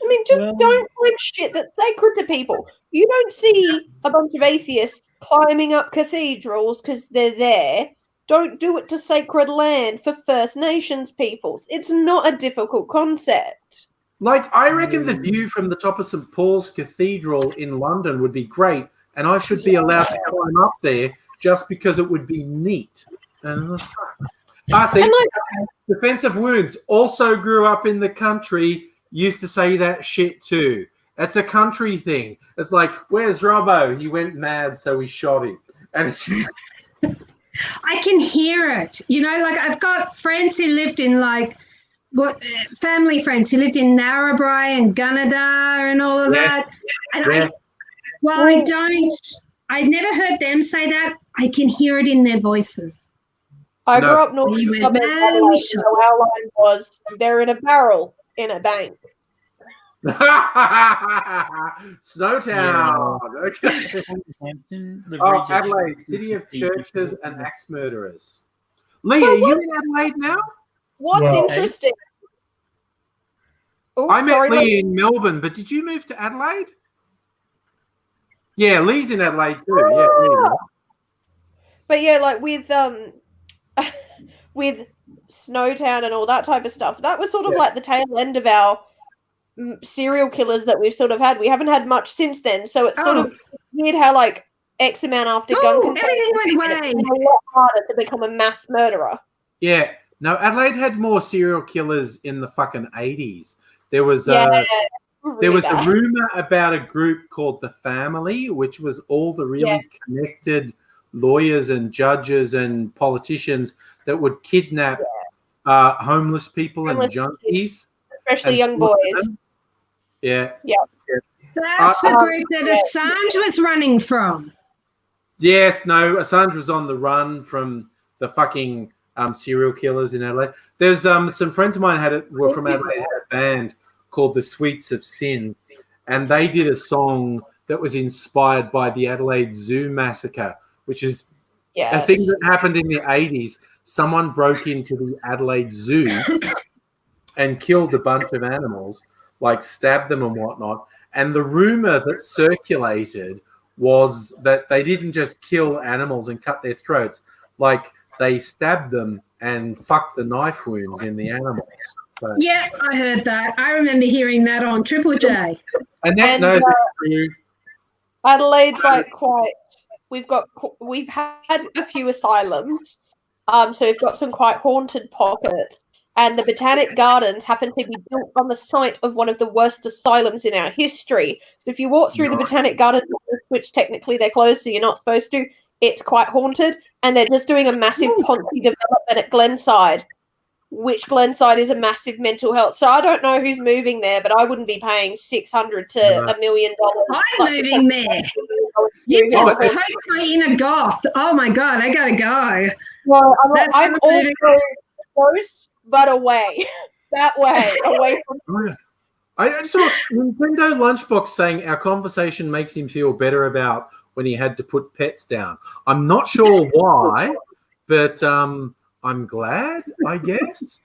I mean, just don't climb shit that's sacred to people. You don't see a bunch of atheists climbing up cathedrals because they're there. Don't do it to sacred land for First Nations peoples. It's not a difficult concept. Like, I reckon the view from the top of St. Paul's Cathedral in London would be great, and I should be allowed to climb up there just because it would be neat. See, defensive wounds also grew up in the country, used to say that shit too. That's a country thing. It's like, where's Robbo? He went mad, so we shot him. And it's just... I can hear it. You know, like I've got friends who lived in family friends who lived in Narrabri and Gunnedah and all of that. And I never heard them say that. I can hear it in their voices. I grew up north of Adelaide, so our line was, they're in a barrel in a bank. Snowtown. Okay. Adelaide, city of churches and axe murderers. Lee, are you in Adelaide now? What's interesting? I met Lee in Melbourne, but did you move to Adelaide? Yeah, Lee's in Adelaide too. Yeah. But yeah, like with Snowtown and all that type of stuff, that was sort of like the tail end of our serial killers that we've sort of had. We haven't had much since then, so it's sort of weird how like X amount after gun control, everything went away. It's a lot harder to become a mass murderer. Yeah, no, Adelaide had more serial killers in the fucking 80s. There was there was a rumor about a group called the Family, which was all the really connected lawyers and judges and politicians that would kidnap homeless people and junkies. Especially young boys. Yeah. That's the group that Assange was running from. Yes, no, Assange was on the run from the fucking serial killers in Adelaide. There's some friends of mine were from Adelaide, had a band called the Sweets of Sin, and they did a song that was inspired by the Adelaide Zoo massacre, which is a thing that happened in the 80s. Someone broke into the Adelaide Zoo and killed a bunch of animals, like stabbed them and whatnot. And the rumor that circulated was that they didn't just kill animals and cut their throats, like they stabbed them and fucked the knife wounds in the animals. So, yeah, I heard that. I remember hearing that on Triple J. And that's true. Adelaide's like quite. We've had a few asylums, so we've got some quite haunted pockets. And the Botanic Gardens happen to be built on the site of one of the worst asylums in our history. So if you walk through the Botanic Gardens, which technically they're closed, so you're not supposed to, it's quite haunted. And they're just doing a massive Ponzi development at Glenside, which Glenside is a massive mental health. So I don't know who's moving there, but I wouldn't be paying $600 to $1 million. I'm moving there. You just poked my inner goth. Oh my God, I gotta go. Well, I'm also close, but away. That way, away from. I saw Nintendo Lunchbox saying our conversation makes him feel better about when he had to put pets down. I'm not sure why, but I'm glad, I guess.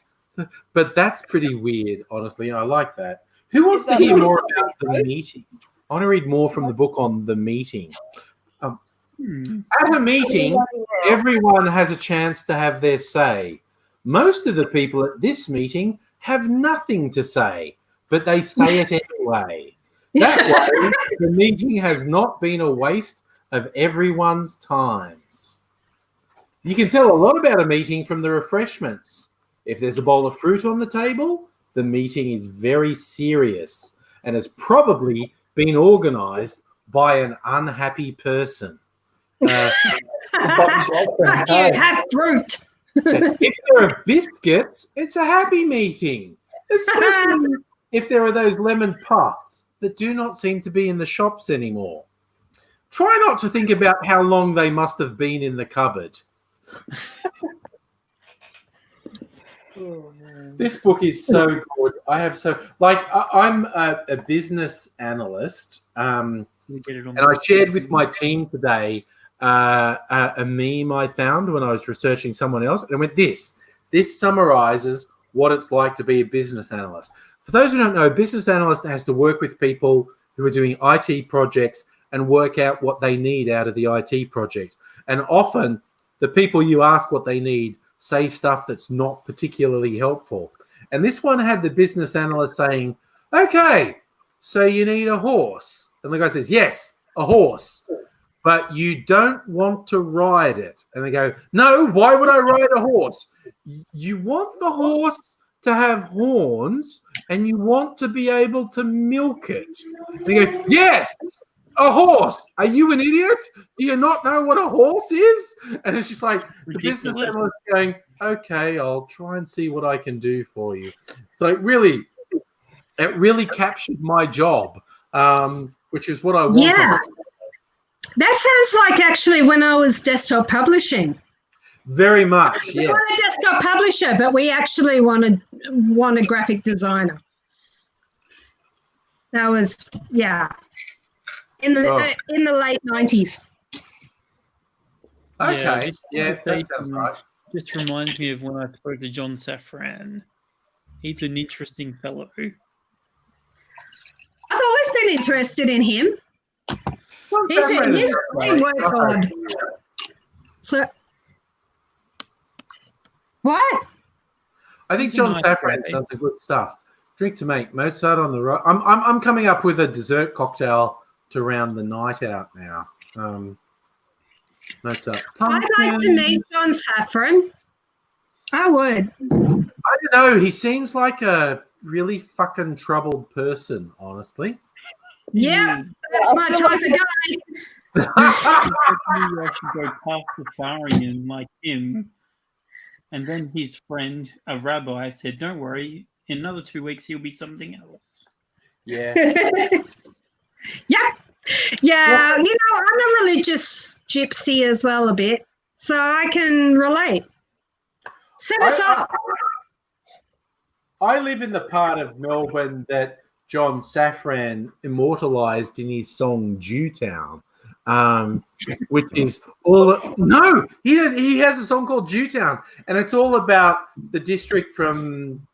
But that's pretty weird, honestly. I like that. Who wants to hear more about the meeting? I want to read more from the book on the meeting. At a meeting, everyone has a chance to have their say. Most of the people at this meeting have nothing to say, but they say it anyway. That way, the meeting has not been a waste of everyone's times. You can tell a lot about a meeting from the refreshments. If there's a bowl of fruit on the table, the meeting is very serious and has probably been organised by an unhappy person. Have fruit. If there are biscuits, it's a happy meeting, especially if there are those lemon puffs that do not seem to be in the shops anymore. Try not to think about how long they must have been in the cupboard. This book is so good. I'm a business analyst, and I shared with my team today a meme I found when I was researching someone else, and I went, this summarizes what it's like to be a business analyst. For those who don't know, a business analyst has to work with people who are doing IT projects and work out what they need out of the IT project. And often the people you ask what they need say stuff that's not particularly helpful. And this one had the business analyst saying, okay, so you need a horse. And the guy says, yes, a horse, but you don't want to ride it. And they go, no, why would I ride a horse? You want the horse to have horns and you want to be able to milk it. And they go, yes, a horse. Are you an idiot? Do you not know what a horse is? And it's just like the business analyst going, okay, I'll try and see what I can do for you. So it really captured my job, which is what I wanted. Yeah. That sounds like actually when I was desktop publishing. Very much, yeah. We want a desktop publisher, but we actually want a graphic designer. That was, yeah, in the late 90s. Okay, yeah, that sounds right. Just reminds me of when I spoke to John Safran. He's an interesting fellow. I've always been interested in him. His brain works odd. So, what? I think John Safran does some good stuff. Drink to make Mozart on the right. I'm coming up with a dessert cocktail to round the night out now. Mozart. I'd like to meet John Safran. I would. I don't know. He seems like a really fucking troubled person, honestly. Yeah, that's my type of guy. You actually go past the Farian like him. And then his friend, a rabbi, said, don't worry, in another 2 weeks, he'll be something else. Yeah. Yeah. Yeah. Well, I'm a religious gypsy as well a bit, so I can relate. Set us up. I live in the part of Melbourne that John Safran immortalized in his song Jewtown. Which is all he has a song called Jewtown, and it's all about the district from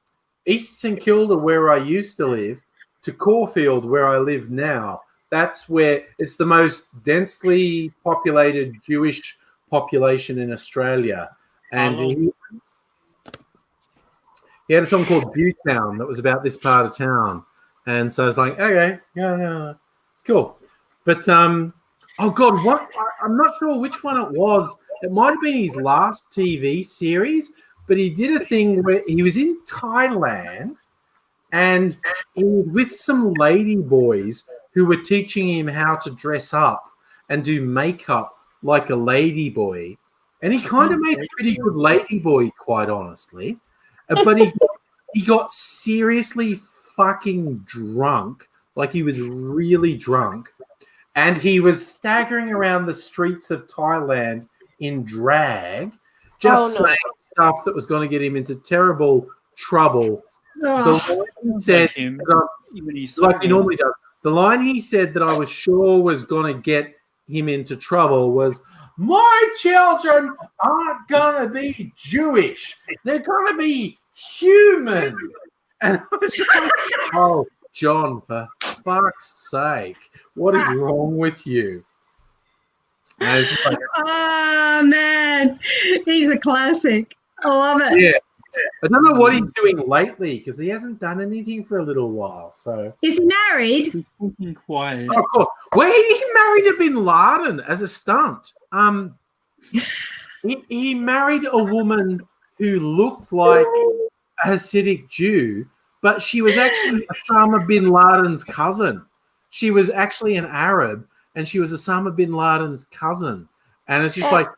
East St Kilda, where I used to live, to Caulfield, where I live now. That's where it's the most densely populated Jewish population in Australia. And he had a song called Jewtown that was about this part of town. And so I was like, okay, yeah, it's cool. But oh God, what? I'm not sure which one it was. It might have been his last TV series, but he did a thing where he was in Thailand and he was with some lady boys who were teaching him how to dress up and do makeup like a lady boy. And he kind of made a pretty good lady boy, quite honestly. But he got seriously fucking drunk, like he was really drunk. And he was staggering around the streets of Thailand in drag, just saying stuff that was going to get him into terrible trouble. The line he said, like he normally does, the line he said that I was sure was going to get him into trouble was, my children aren't going to be Jewish. They're going to be human. And I was just like, oh, John, for fuck's sake. What is wrong with you? And it's just like, oh, man. He's a classic. I love it. yeah. I don't know what he's doing lately because he hasn't done anything for a little while. So is he married? He's fucking quiet. Oh, cool. Well, he married a Bin Laden as a stunt. He married a woman who looked like a Hasidic Jew, but she was actually Osama bin Laden's cousin. She was actually an Arab, and she was Osama bin Laden's cousin. And it's just like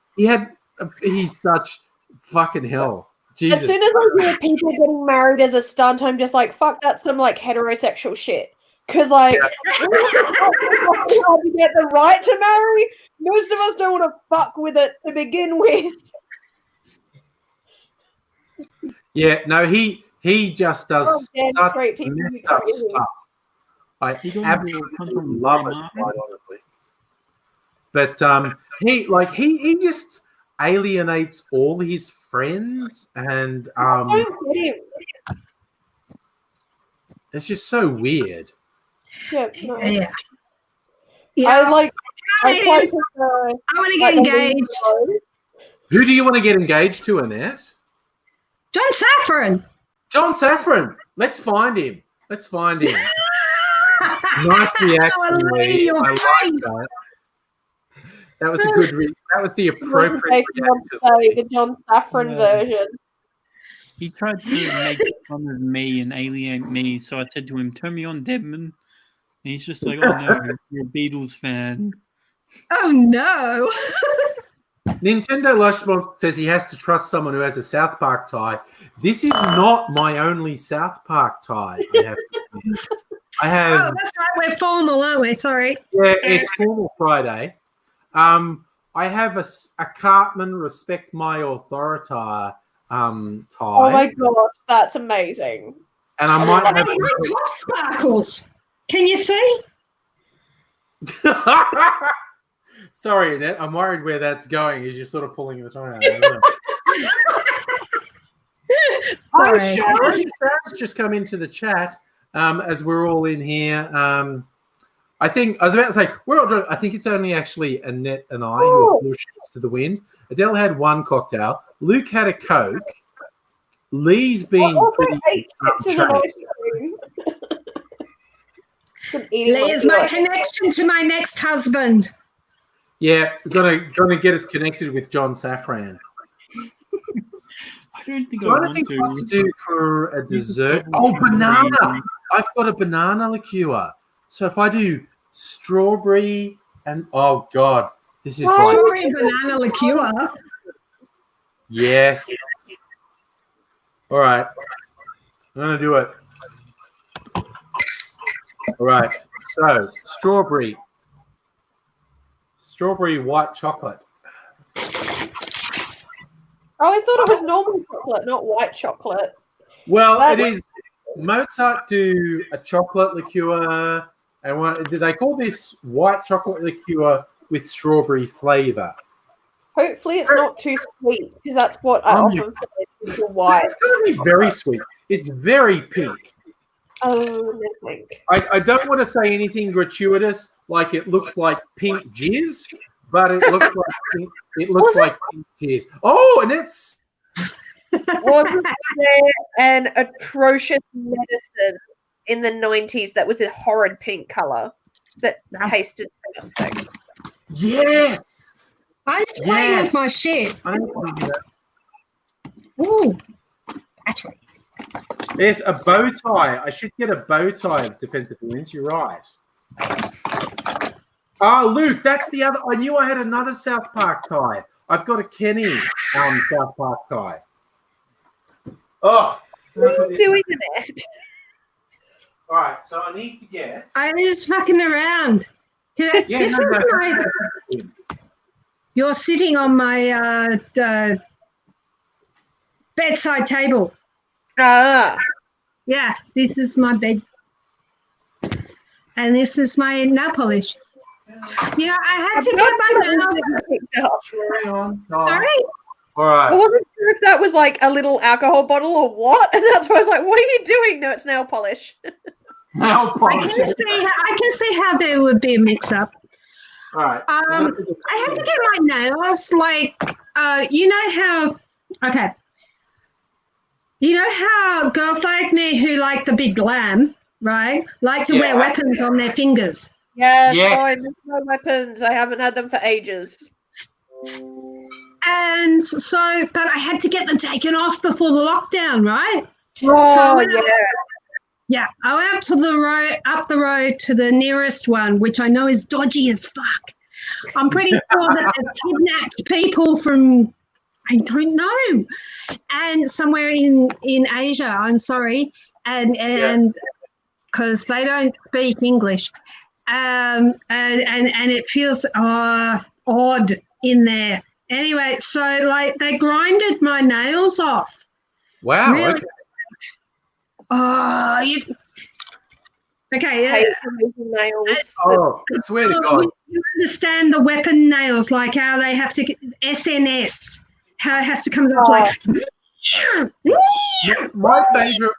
he's such fucking hell. Jesus. As soon as I hear people getting married as a stunt, I'm just like, fuck, that's some like heterosexual shit. Because like, to get the right to marry, most of us don't want to fuck with it to begin with. Yeah, no, he just does such great people messed up stuff. I absolutely love it, quite honestly. But he just alienates all his friends, and it's just so weird. Yeah. No. Yeah. I want to get engaged. Who do you want to get engaged to, Annette? John Safran. John Safran. Let's find him. Nice reaction, Lee. I like that. That was a good that was the appropriate reaction. The John Safran version. He tried to make fun of me and alienate me, so I said to him, "Turn me on, Deadman." And he's just like, "Oh no, you're a Beatles fan." Oh no. Nintendo Lushmont says he has to trust someone who has a South Park tie. This is not my only South Park tie. I have. Oh, that's right. We're formal, aren't we? Sorry. Yeah, it's Formal Friday. I have a Cartman Respect My Authority tie. Oh my god, that's amazing! And I might have sparkles. Can you see? Sorry, Annette. I'm worried where that's going. Is you're sort of pulling the tongue out. Hi, Sharon. Sharon's just come into the chat as we're all in here. I was about to say we're all drunk. I think it's only actually Annette and I who are 4 shits to the wind. Adele had 1 cocktail. Luke had a Coke. Lee's been pretty changed. Lee is my connection to my next husband. Yeah, we're gonna get us connected with John Safran. I don't think what to do for a dessert. Oh, banana! I've got a banana liqueur. So if I do strawberry and oh god, this is strawberry banana liqueur. Yes. All right, I'm gonna do it. All right. So strawberry white chocolate. Oh, I thought it was normal chocolate, not white chocolate. Well, it is. Mozart do a chocolate liqueur, and did they call this white chocolate liqueur with strawberry flavor? Hopefully, it's not too sweet because that's what I often find is white. It's going to be very sweet. It's very pink. Oh, I don't want to say anything gratuitous, like it looks like pink jizz, but it looks like pink. It looks like pink jizz. Oh, and it's wasn't there an atrocious medicine in the 90s that was a horrid pink color that tasted disgusting? Yes, I was playing with my shit. Ooh, batteries. There's a bow tie. I should get a bow tie of defensive wounds. You're right. Oh, Luke, that's the other. I knew I had another South Park tie. I've got a Kenny South Park tie. Oh, what are you doing in it? All right, so I need to get. I'm just fucking around. You're sitting on my bedside table. Yeah, this is my bed. And this is my nail polish. Yeah, I had to get my nails. Sorry? All right. I wasn't sure if that was like a little alcohol bottle or what. And that's why I was like, what are you doing? No, it's nail polish. I can see how there would be a mix-up. All right. I have to get my nails you know how. Okay. You know how girls like me who like the big glam, right? Like to wear weapons on their fingers. Yes. Oh, I miss my weapons. I haven't had them for ages. And so, but I had to get them taken off before the lockdown, right? Oh, I went up the road to the nearest one, which I know is dodgy as fuck. I'm pretty sure that they've kidnapped people from, I don't know, and somewhere in Asia. I'm sorry, and because they don't speak English, and it feels odd in there. Anyway, so like they grinded my nails off. Wow. Really? Okay. Oh, okay. Nails. Oh, I swear to God. You understand the weapon nails, like how they have to get SNS, how it has to come off like. My favourite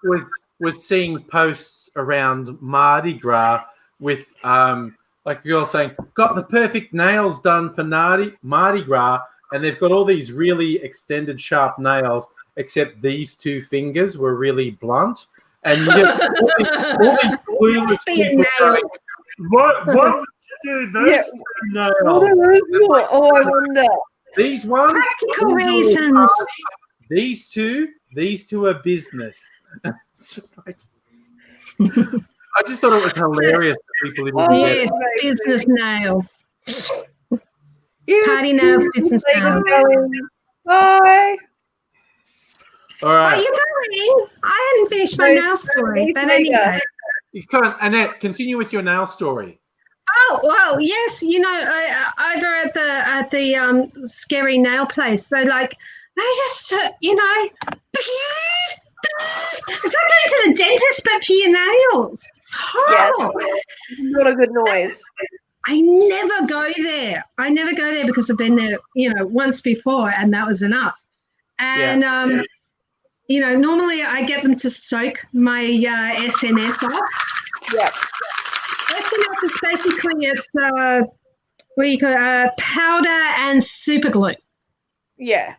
was seeing posts around Mardi Gras with like a girl saying, "Got the perfect nails done for Mardi Gras," and they've got all these really extended, sharp nails, except these two fingers were really blunt. And you get all these clueless people going, what would you do those nails? I wonder. These ones? Practical reasons. These two are business. It's just like... I just thought it was hilarious that people even yes, business nails. Party nails, business nails. Bye. All right. Are you going? I hadn't finished my nail story, but anyway. You can't, Annette, continue with your nail story. Oh well, yes. You know, over at the scary nail place, they just it's like going to the dentist, but for your nails. It's horrible. Yes, not a good noise. I never go there. Because I've been there, once before, and that was enough. And normally I get them to soak my SNS off. Yeah. SNS is basically powder and super glue. Yeah.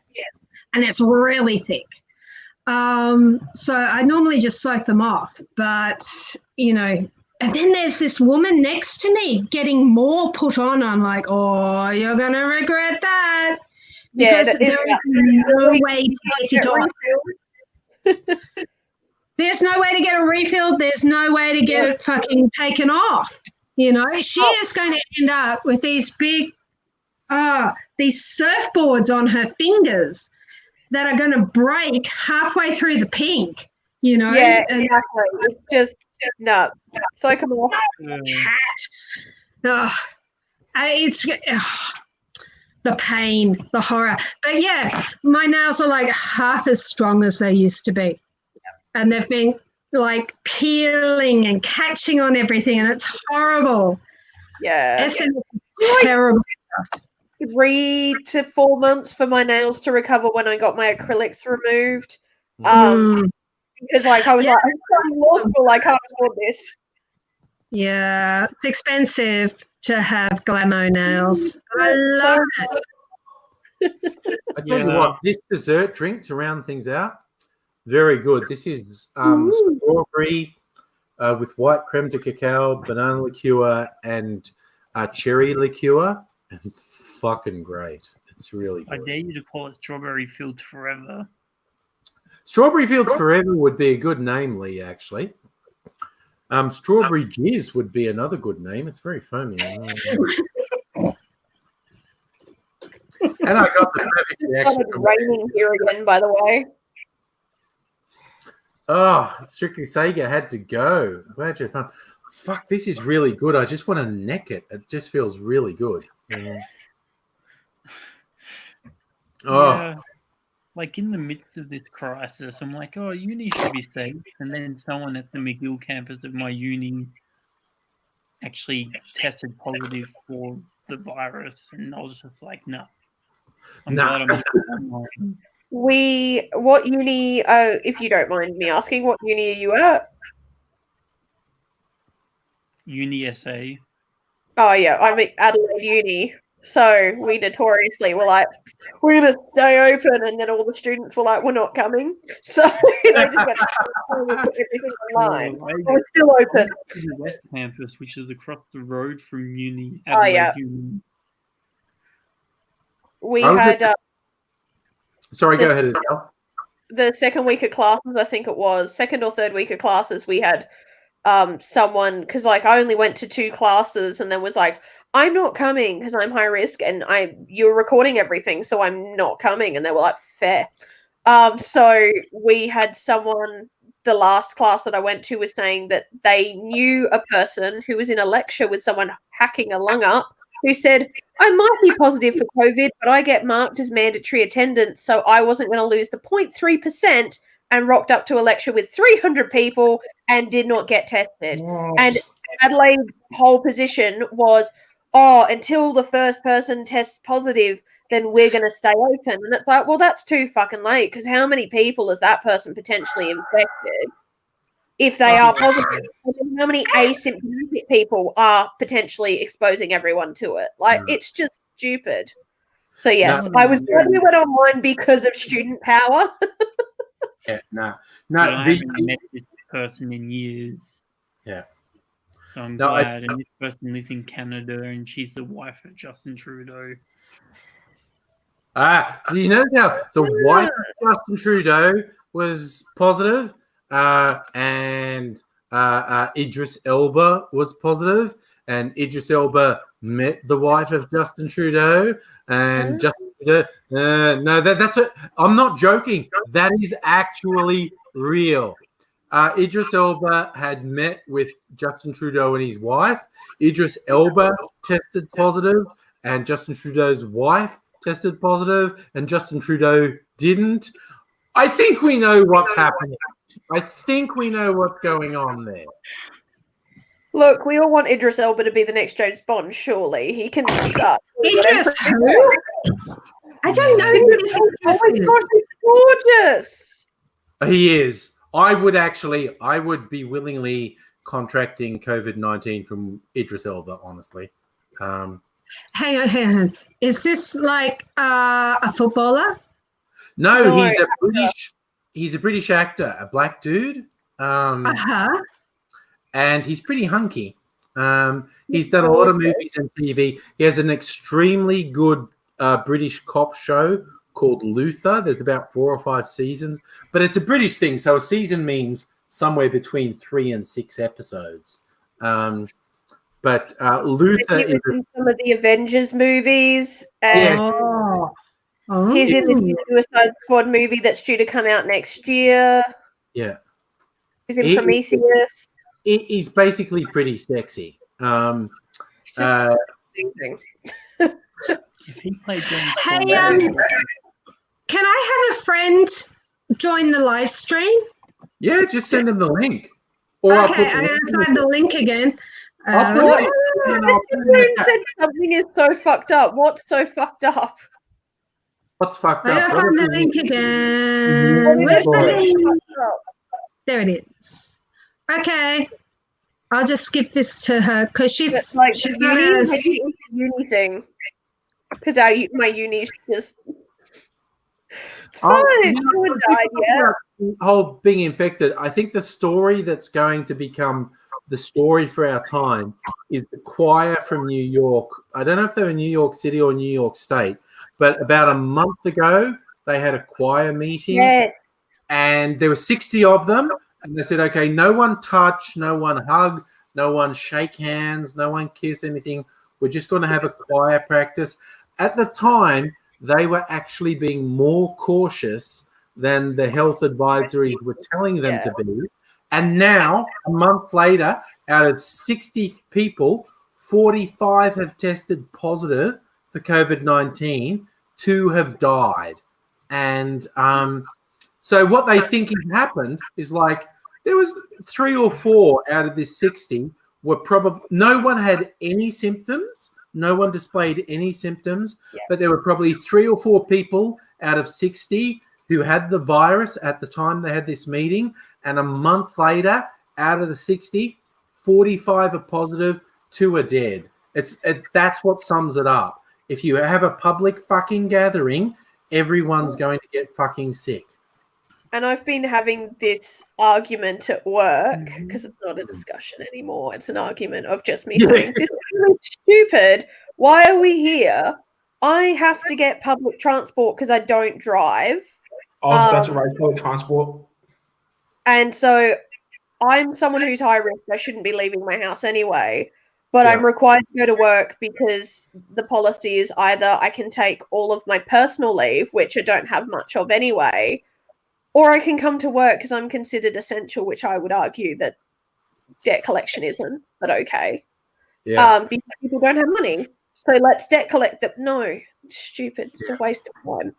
And it's really thick. So I normally just soak them off, but and then there's this woman next to me getting more put on. I'm like, oh, you're gonna regret that, because there is no way to get it off. There's no way to get a refill. There's no way to get it fucking taken off. She is going to end up with these big, these surfboards on her fingers that are going to break halfway through the pink. Yeah, exactly. It's just no. Soak them off. It's the pain, the horror. But yeah, my nails are like half as strong as they used to be. And they've been like peeling and catching on everything, and it's horrible. Yeah. It's terrible stuff. 3 to 4 months for my nails to recover when I got my acrylics removed. Because I was like, I'm in law school, I can't afford this. Yeah, it's expensive to have Glamo nails. I love it. I tell you what, this dessert drink to round things out, very good. This is strawberry with white creme de cacao, banana liqueur, and cherry liqueur, and it's fucking great. It's really good. I dare you to call it Strawberry Fields Forever. Strawberry Fields Forever would be a good name, Lee, actually. Strawberry Jizz would be another good name. It's very foamy. And I got the perfect reaction. It's raining here again, by the way. Oh, Strictly Sega had to go. Glad you had fun. Fuck, this is really good. I just want to neck it. It just feels really good. Yeah. Yeah. Like in the midst of this crisis, I'm like, oh, uni should be safe. And then someone at the McGill campus of my uni actually tested positive for the virus. And I was just like, no. I'm glad I'm not online. What uni, if you don't mind me asking, what uni are you at? Uni SA. Oh yeah, I'm at Adelaide Uni. So we notoriously were like, we're gonna stay open, and then all the students were like, we're not coming. So they just went and put everything online. We're still open. The West Campus, which is across the road from Uni. Adelaide yeah. Uni. We had. Sorry, go ahead, Adele. The second week of classes, I think it was second or third week of classes, we had someone, because like I only went to 2 classes, and then was like, I'm not coming because I'm high risk, and you're recording everything, so I'm not coming. And they were like, fair. So we had someone, the last class that I went to was saying that they knew a person who was in a lecture with someone hacking a lung up, who said, I might be positive for COVID, but I get marked as mandatory attendance, so I wasn't going to lose the 0.3%, and rocked up to a lecture with 300 people and did not get tested. Wow. And Adelaide's whole position was, until the first person tests positive, then we're going to stay open. And it's like, well, that's too fucking late, because how many people is that person potentially infected if they are positive? How many asymptomatic people are potentially exposing everyone to it? Like, it's just stupid. So, yes, I was glad we went online because of student power. I haven't met this person in years. Yeah. So I'm glad. And this person lives in Canada, and she's the wife of Justin Trudeau. Do you know now the wife of Justin Trudeau was positive, and Idris Elba was positive, and Idris Elba met the wife of Justin Trudeau, and Justin Trudeau. No, that's it. I'm not joking. That is actually real. Idris Elba had met with Justin Trudeau and his wife. Idris Elba tested positive, and Justin Trudeau's wife tested positive, and Justin Trudeau didn't. I think we know what's happening. I think we know what's going on there. Look, we all want Idris Elba to be the next James Bond, surely. He can start. Idris who? I don't know who this Idris is. God, he's gorgeous. He is. I would be willingly contracting COVID-19 from Idris Elba, honestly. Hang on. Is this like a footballer? No, he's a British actor, a black dude. And he's pretty hunky. He's done a lot of movies and TV. He has an extremely good British cop show called Luther. There's about 4 or 5 seasons, but it's a British thing, so a season means somewhere between 3 and 6 episodes. But Luther is in some of the Avengers movies, and he's in the Suicide Squad movie that's due to come out next year. Yeah, he's in Prometheus. He's basically pretty sexy. If he played James Bond, can I have a friend join the live stream? Yeah, just send him the link. Or okay, I'm going to find the link again. Said something is so fucked up. What's so fucked up? What's fucked up? I gotta find the link again. Where's the link? There it is. Okay, I'll just skip this to her because she's not as uni thing. Because my uni just. It's fine. No one died yet. Whole being infected. I think the story that's going to become the story for our time is the choir from New York. I don't know if they were New York City or New York State, but about a month ago, they had a choir meeting. Yes. And there were 60 of them. And they said, okay, no one touch, no one hug, no one shake hands, no one kiss, anything. We're just going to have a choir practice. At the time, they were actually being more cautious than the health advisories were telling them to be. And now, a month later, out of 60 people, 45 have tested positive for COVID-19. 2 have died. And so what they think has happened is like there was 3 or 4 out of this 60 were probably no one had any symptoms. No one displayed any symptoms, but there were probably 3 or 4 people out of 60 who had the virus at the time they had this meeting. And a month later, out of the 60, 45 are positive, 2 are dead. That's what sums it up. If you have a public fucking gathering, everyone's going to get fucking sick. And I've been having this argument at work, because it's not a discussion anymore. It's an argument of just me saying, this is really stupid. Why are we here? I have to get public transport because I don't drive. I was about to ride public transport. And so I'm someone who's high risk. I shouldn't be leaving my house anyway. But I'm required to go to work because the policy is either I can take all of my personal leave, which I don't have much of anyway, or I can come to work because I'm considered essential, which I would argue that debt collection isn't, but okay. Yeah. Because people don't have money. So let's debt collect them. No, stupid. It's a waste of time.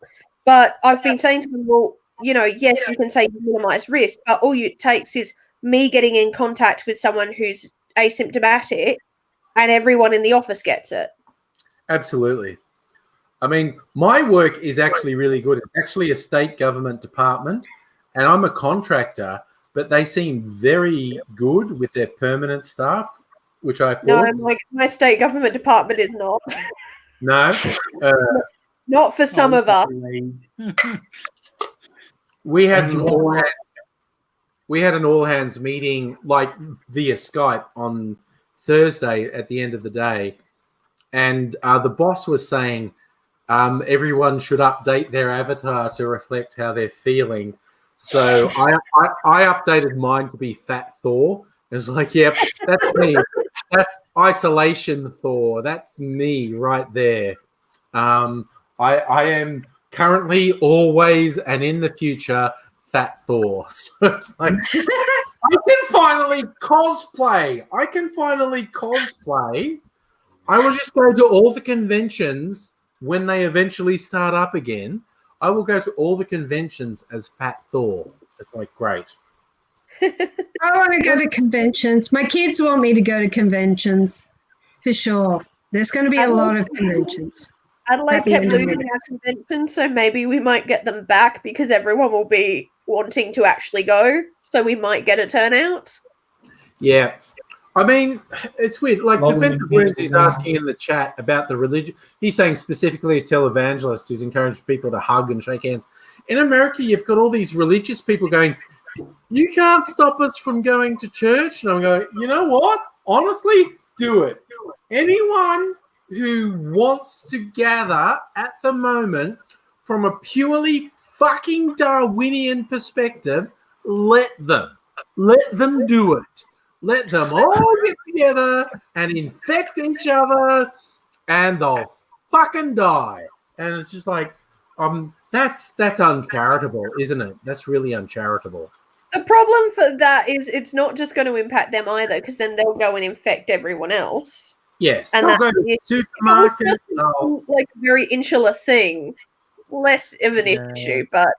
But I've been saying to them, well, you know, yes, you can say you minimize risk, but all it takes is me getting in contact with someone who's asymptomatic and everyone in the office gets it. Absolutely. I mean, my work is actually really good. It's actually a state government department, and I'm a contractor, but they seem very good with their permanent staff, which I applaud. No, my state government department is not. No? Not for some of us. We had an all hands meeting, like via Skype on Thursday at the end of the day, and the boss was saying everyone should update their avatar to reflect how they're feeling. So I updated mine to be Fat Thor. It was like, yep, that's me. That's isolation Thor. That's me right there. I am currently, always, and in the future, Fat Thor. So it's like, I can finally cosplay. I will just go to all the conventions when they eventually start up again. I will go to all the conventions as Fat Thor. It's like, great. I want to go to conventions. My kids want me to go to conventions, for sure. There's going to be a lot of conventions. Adelaide kept losing our convention, so maybe we might get them back because everyone will be wanting to actually go. So we might get a turnout. Yeah. I mean, it's weird. Like, Defensive Wounds is asking in the chat about the religion. He's saying specifically a televangelist who's encouraged people to hug and shake hands. In America, you've got all these religious people going, you can't stop us from going to church. And I'm going, you know what? Honestly, do it. Anyone who wants to gather at the moment from a purely fucking Darwinian perspective, let them do it. Let them all get together and infect each other, and they'll fucking die. And it's just like, that's uncharitable, isn't it? That's really uncharitable. The problem for that is it's not just going to impact them either, because then they'll go and infect everyone else. Yes, and they'll go to supermarkets. Like a very insular thing, less of an issue, but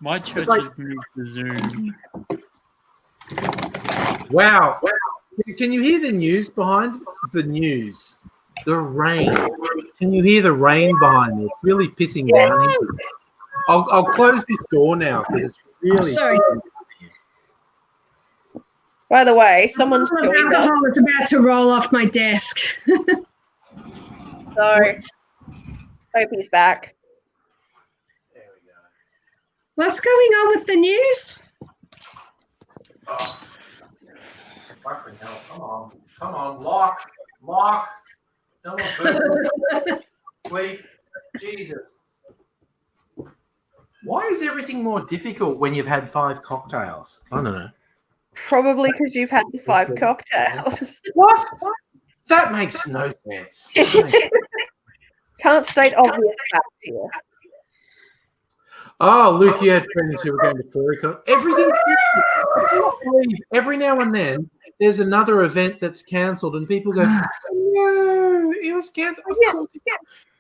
my church has moved to Zoom. Wow. Can you hear the news behind the news? The rain. Can you hear the rain behind me? It's really pissing me off. I'll close this door now because it's really. Sorry. By the way, someone's alcohol is about to roll off my desk. Sorry. Hope he's back. There we go. What's going on with the news? Oh. Fucking hell. Come on. Lock. No more sleep. Jesus. Why is everything more difficult when you've had 5 cocktails? I don't know. Probably because you've had the 5 cocktails. What? That makes no sense. Can't state obvious facts here. Oh, Luke, you had friends who were going to FurryCon. Every now and then, there's another event that's cancelled, and people go, no, it was cancelled. Of course,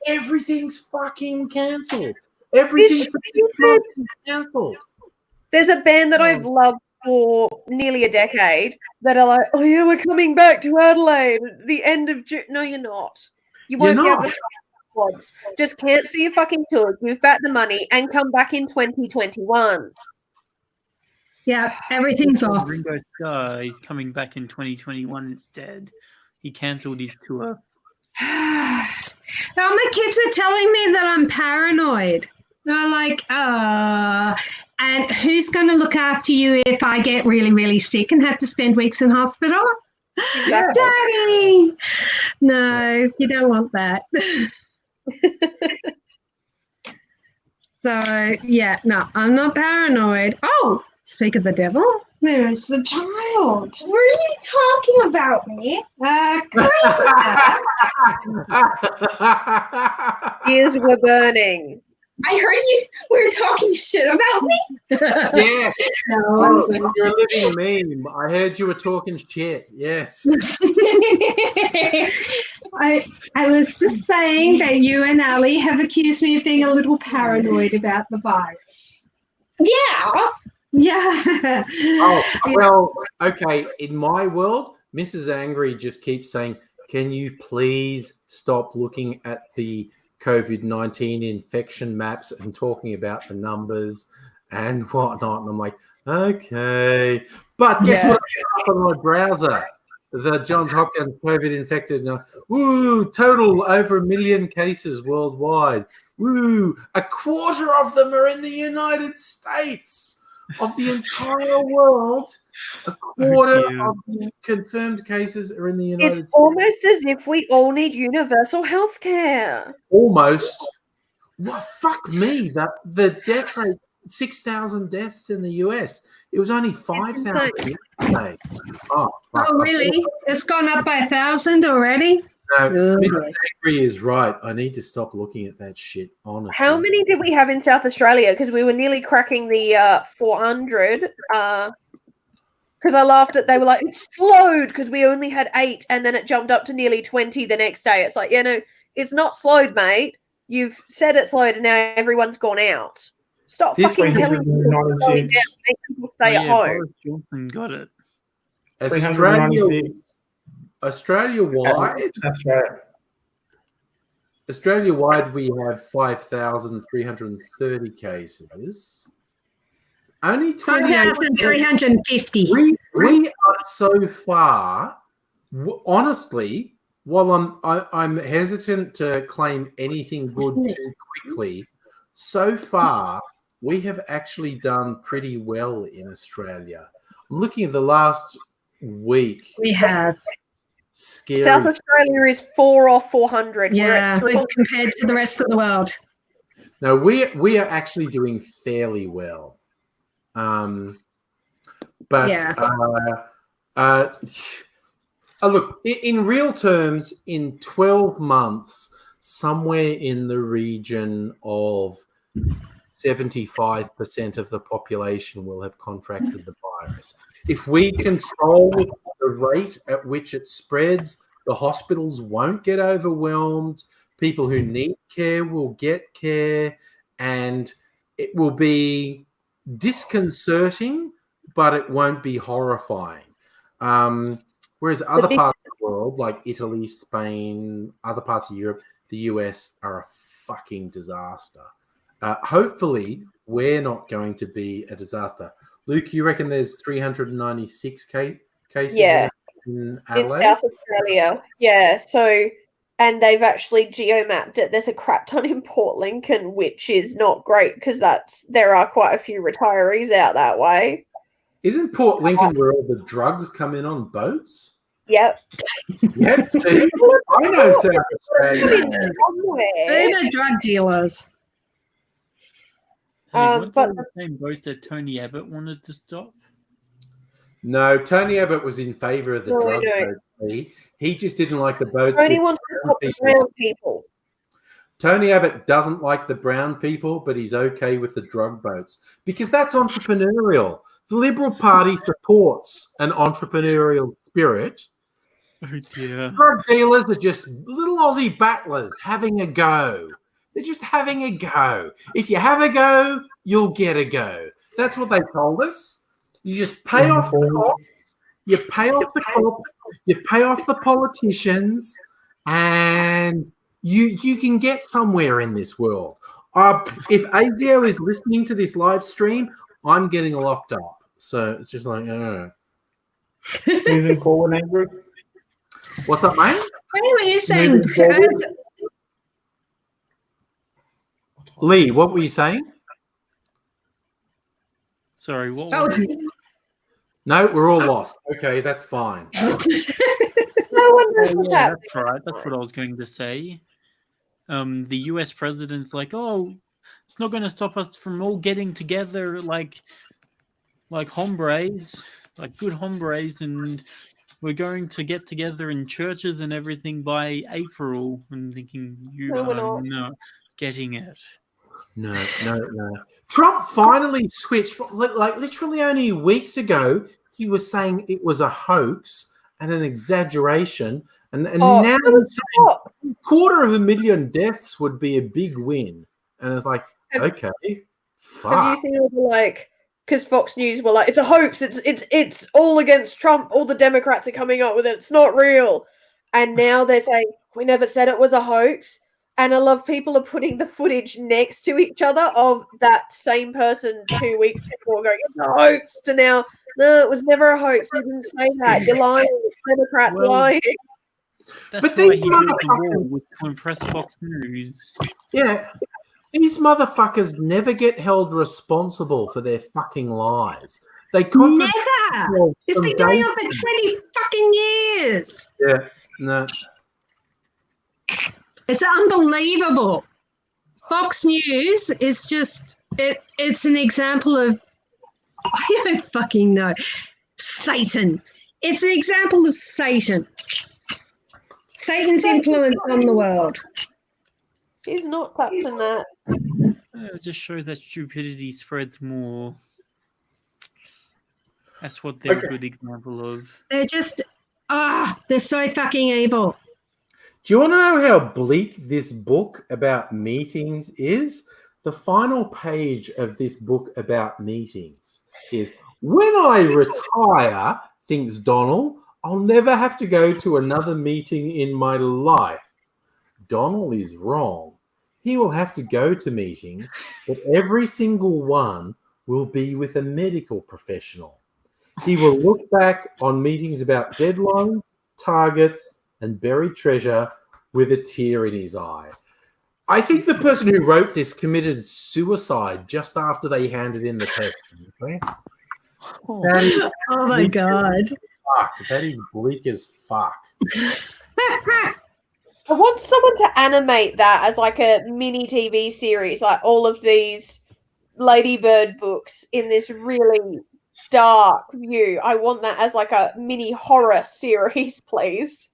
everything's fucking cancelled. Everything's cancelled. There's a band that I've loved for nearly a decade that are like, oh yeah, we're coming back to Adelaide at the end of June. No, you're not. You won't be able to squads. Just cancel your fucking tour, give back the money, and come back in 2021. Yeah, everything's off. Ringo Starr, he's coming back in 2021 instead. He cancelled his tour. My kids are telling me that I'm paranoid. They're like, and who's going to look after you if I get really, really sick and have to spend weeks in hospital? Exactly. Daddy! No, you don't want that. So, yeah, no, I'm not paranoid. Oh, speak of the devil, there is a child. What are you talking about, me? Ears were burning. I heard you were talking shit about me. Yes. No. You're a living meme. I heard you were talking shit. Yes. I was just saying that you and Ali have accused me of being a little paranoid about the virus. Yeah. Yeah. Oh, well, okay. In my world, Mrs. Angry just keeps saying, can you please stop looking at the COVID-19 infection maps and talking about the numbers and whatnot? And I'm like, okay. But guess what I got on my browser? The Johns Hopkins COVID infected. Woo, total over 1 million cases worldwide. Woo, a quarter of them are in the United States. Of the entire world, a quarter of the confirmed cases are in the United States. It's almost as if we all need universal health care. Almost. Well, fuck me. The death rate, 6,000 deaths in the US. It was only 5,000 yesterday. Oh, really? It's gone up by 1,000 already? No, Mr. Angry is right. I need to stop looking at that shit, honestly. How many did we have in South Australia? Because we were nearly cracking the 400. Because I laughed at, they were like, it's slowed because we only had 8 and then it jumped up to nearly 20 the next day. It's like, no, it's not slowed, mate. You've said it's slowed and now everyone's gone out. Stop fucking telling people to slow it down. Make people stay at home. Boris Johnson got it. Australia-wide, that's right. Australia-wide, we have 5,330 cases. Only 5,350. We are so far. Honestly, while I'm hesitant to claim anything good too quickly, so far we have actually done pretty well in Australia. I'm looking at the last week. We have. Scary. South Australia is 4 off 400. Yeah, compared to the rest of the world. No, we are actually doing fairly well. But look, in real terms, in 12 months, somewhere in the region of 75% of the population will have contracted the virus. If we control the rate at which it spreads, the hospitals won't get overwhelmed. People who need care will get care, and it will be disconcerting, but it won't be horrifying. Whereas other parts of the world, like Italy, Spain, other parts of Europe, the US are a fucking disaster. Hopefully, we're not going to be a disaster. Luke, you reckon there's 396 cases in Adelaide? In South Australia. Yeah, so, and they've actually geomapped it. There's a crap ton in Port Lincoln, which is not great because there are quite a few retirees out that way. Isn't Port Lincoln where all the drugs come in on boats? Yep. Yep, see? I know South Australia. They're drug dealers. But the same boats that Tony Abbott wanted to stop. No, Tony Abbott was in favour of the drug boats. He just didn't like the boats. Tony wants to stop the brown people. Tony Abbott doesn't like the brown people, but he's okay with the drug boats because that's entrepreneurial. The Liberal Party supports an entrepreneurial spirit. Oh dear. Drug dealers are just little Aussie battlers having a go. They're just having a go. If you have a go, you'll get a go. That's what they told us. You just pay off the cops, you pay off the cops, you pay off the politicians, and you can get somewhere in this world. If ASIO is listening to this live stream, I'm getting locked up. So it's just like, Moving forward, Andrew. What's up, mate? Anyway, you're saying Lee, what were you saying? Sorry, what? Oh. No, we're all lost. Okay, that's fine. That's right. That's what I was going to say. The US president's like, oh, it's not going to stop us from all getting together like hombres, like good hombres, and we're going to get together in churches and everything by April. I'm thinking, you are not getting it. No. Trump finally switched. Like literally only weeks ago, he was saying it was a hoax and an exaggeration. And now he's saying 250,000 deaths would be a big win. And it's like, okay, fuck. Have you seen all the because Fox News were like, it's a hoax, it's all against Trump, all the Democrats are coming up with it, it's not real. And now they're saying, we never said it was a hoax. And I love people are putting the footage next to each other of that same person 2 weeks before going, it's a hoax, to now, no, it was never a hoax. You didn't say that. You're lying. Democrats lying. That's why he built the wall, was to impress Fox News. Yeah. These motherfuckers never get held responsible for their fucking lies. They never. It's been going on for 20 fucking years. Yeah. No. It's unbelievable. Fox News is just it's an example of I don't fucking know. Satan. It's an example of Satan. Satan's influence on the world. He's not touching that. It just shows that stupidity spreads more. That's what they're a good example of. They're just, they're so fucking evil. Do you want to know how bleak this book about meetings is? The final page of this book about meetings is, when I retire, thinks Donald, I'll never have to go to another meeting in my life. Donald is wrong. He will have to go to meetings, but every single one will be with a medical professional. He will look back on meetings about deadlines, targets, and buried treasure with a tear in his eye. I think the person who wrote this committed suicide just after they handed in the text. Okay? Oh my God. Fuck. That is bleak as fuck. I want someone to animate that as like a mini TV series, like all of these Ladybird books in this really dark view. I want that as like a mini horror series, please.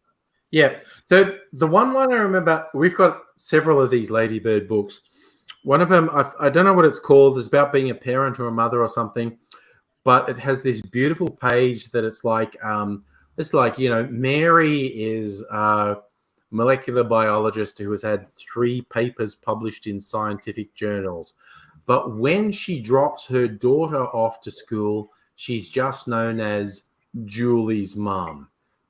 Yeah. So the one line I remember, we've got several of these Ladybird books. One of them, I don't know what it's called. It's about being a parent or a mother or something, but it has this beautiful page that it's like, Mary is a molecular biologist who has had 3 papers published in scientific journals. But when she drops her daughter off to school, she's just known as Julie's mum.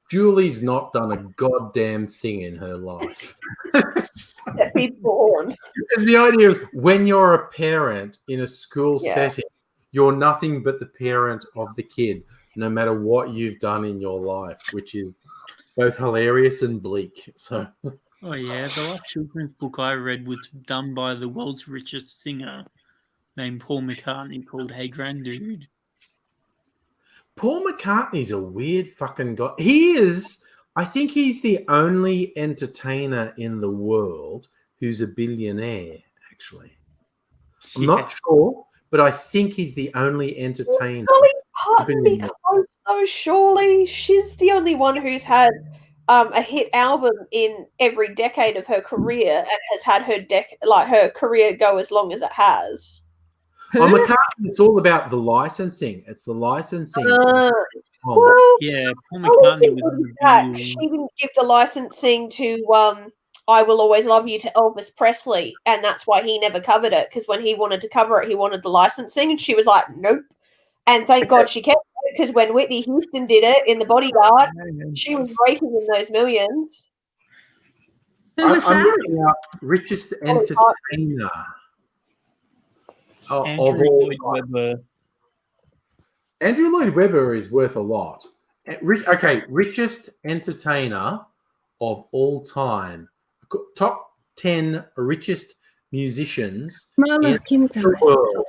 Julie's not done a goddamn thing in her life. Be born. The idea is when you're a parent in a school setting, you're nothing but the parent of the kid, no matter what you've done in your life, which is both hilarious and bleak. So, oh yeah, the last children's book I read was done by the world's richest singer named Paul McCartney, called Hey Granddude. Paul McCartney's a weird fucking guy. He is, I think he's the only entertainer in the world who's a billionaire, actually. I'm not sure, but I think he's the only entertainer. Surely she's the only one who's had a hit album in every decade of her career and has had her career go as long as it has. McCartney, it's all about the licensing. It's the licensing. Paul McCartney was she didn't give the licensing to I Will Always Love You to Elvis Presley, and that's why he never covered it, because when he wanted to cover it, he wanted the licensing, and she was like, nope. And thank God she kept it, because when Whitney Houston did it in The Bodyguard, she was raking in those millions. Who was I'm that? looking up richest entertainer. Andrew Lloyd Webber. Andrew Lloyd Webber is worth a lot. Okay, richest entertainer of all time. Top 10 richest musicians in the world.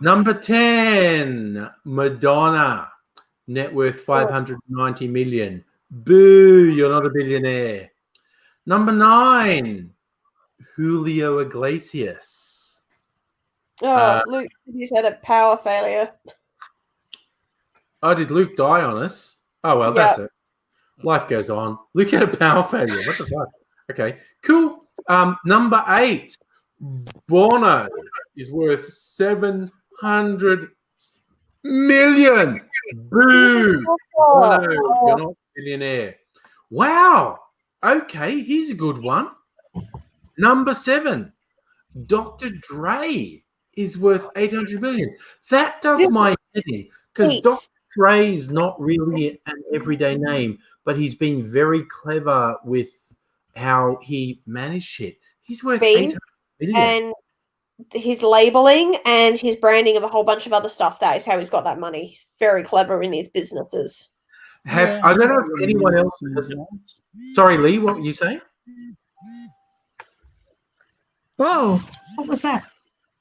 Number 10, Madonna. Net worth 590 million. Boo, you're not a billionaire. Number 9, Julio Iglesias. Luke, he's had a power failure. Oh, did Luke die on us? Oh, well, that's it. Life goes on. Luke had a power failure. What the fuck? Okay, cool. Number 8, Bono is worth 700 million. Boo! Bono, you're not a billionaire. Wow. Okay, here's a good one. Number 7, Dr. Dre is worth 800 million. That does my head in because Dr. Dre is not really an everyday name, but he's been very clever with how he managed shit. He's worth 800 million. And his labeling and his branding of a whole bunch of other stuff. That is how he's got that money. He's very clever in his businesses. I don't know if anyone else has. Sorry, Lee, what were you saying? Whoa, what was that?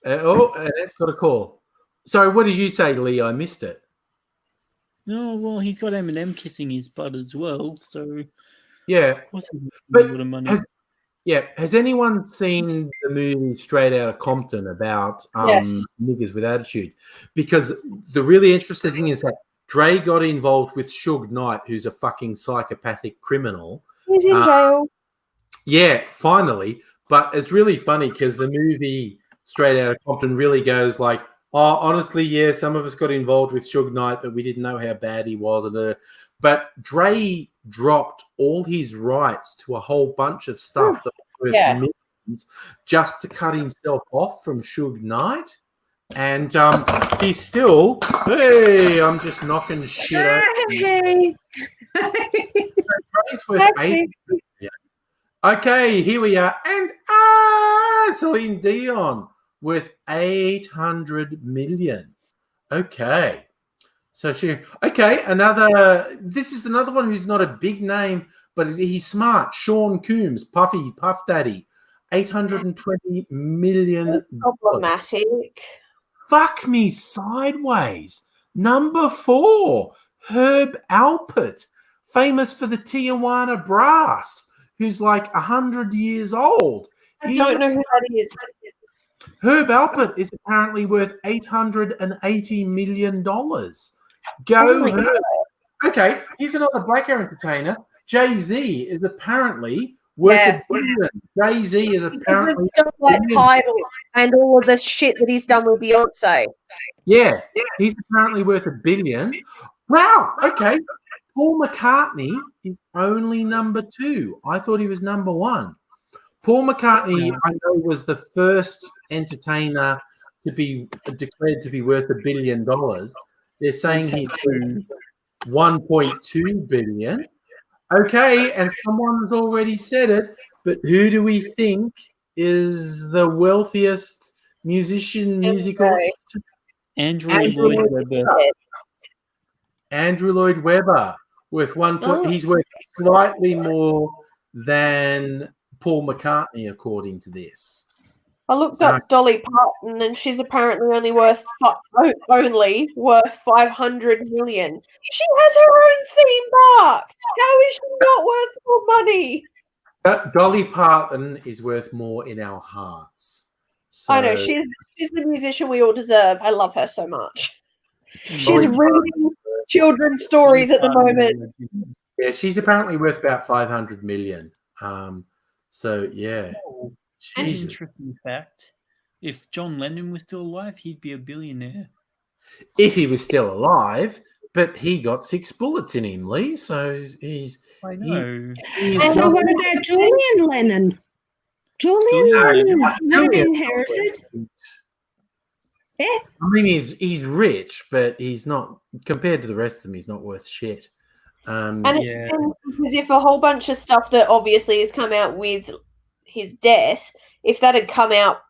That's got a call. Sorry, what did you say, Lee? I missed it. No, well, he's got Eminem kissing his butt as well, so yeah. Of course money. Has anyone seen the movie Straight Outta Compton about niggas with attitude? Because the really interesting thing is that Dre got involved with Suge Knight, who's a fucking psychopathic criminal. He's in jail. Yeah, finally. But it's really funny because the movie Straight Outta Compton really goes like, oh, honestly, yeah, some of us got involved with Suge Knight, but we didn't know how bad he was. But Dre dropped all his rights to a whole bunch of stuff that was worth millions just to cut himself off from Suge Knight. And he's still, hey, I'm just knocking shit out. Dre's worth 8. Yeah. Okay, here we are. And Celine Dion worth 800 million. Okay. So this is another one who's not a big name, but he's smart. Sean Combs, Puffy, Puff Daddy, 820 million. Problematic. Fuck me sideways. Number 4, Herb Alpert, famous for the Tijuana Brass, who's like 100 years old. I don't know who that is. Herb Alpert is apparently worth $880 million. Go Herb. Okay, here's another black entertainer. Jay-Z is apparently worth $1 billion. Jay-Z is apparently stuff like Tidal and all of the shit that he's done with Beyonce. Yeah, he's apparently worth $1 billion. Wow. Okay. Paul McCartney is only number 2. I thought he was number 1. Paul McCartney, I know, was the first entertainer to be declared to be worth $1 billion. They're saying he's worth 1.2 billion. Okay, and someone's already said it, but who do we think is the wealthiest musical? Andrew Lloyd Webber. Andrew Lloyd Webber worth he's worth slightly more than Paul McCartney, according to this. I looked up Dolly Parton, and she's apparently only worth 500 million. She has her own theme park. How is she not worth more money? Dolly Parton is worth more in our hearts. So, I know she's the musician we all deserve. I love her so much. She's reading children's stories at the moment. Yeah, she's apparently worth about 500 million. So yeah. An interesting fact: if John Lennon was still alive, he'd be a billionaire. If he was still alive, but he got 6 bullets in him, Lee. So he's. I know. So what about Julian Lennon? Julian Lennon inherited. Yeah. I mean, he's rich, but he's not, compared to the rest of them, he's not worth shit. Because if a whole bunch of stuff that obviously has come out with his death, if that had come out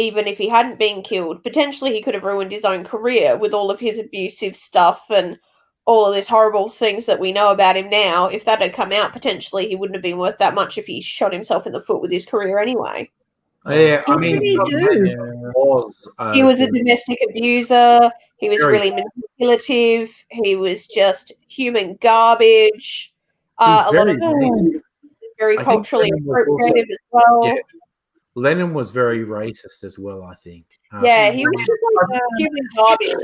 even if he hadn't been killed, potentially he could have ruined his own career with all of his abusive stuff and all of these horrible things that we know about him now. If that had come out, potentially he wouldn't have been worth that much if he shot himself in the foot with his career anyway. Yeah, I What mean, did he do? He was a domestic abuser. He was really manipulative. He was just human garbage. A lot of very culturally appropriative as well. Yeah. Lennon was very racist as well, I think. Yeah, he was just like human garbage.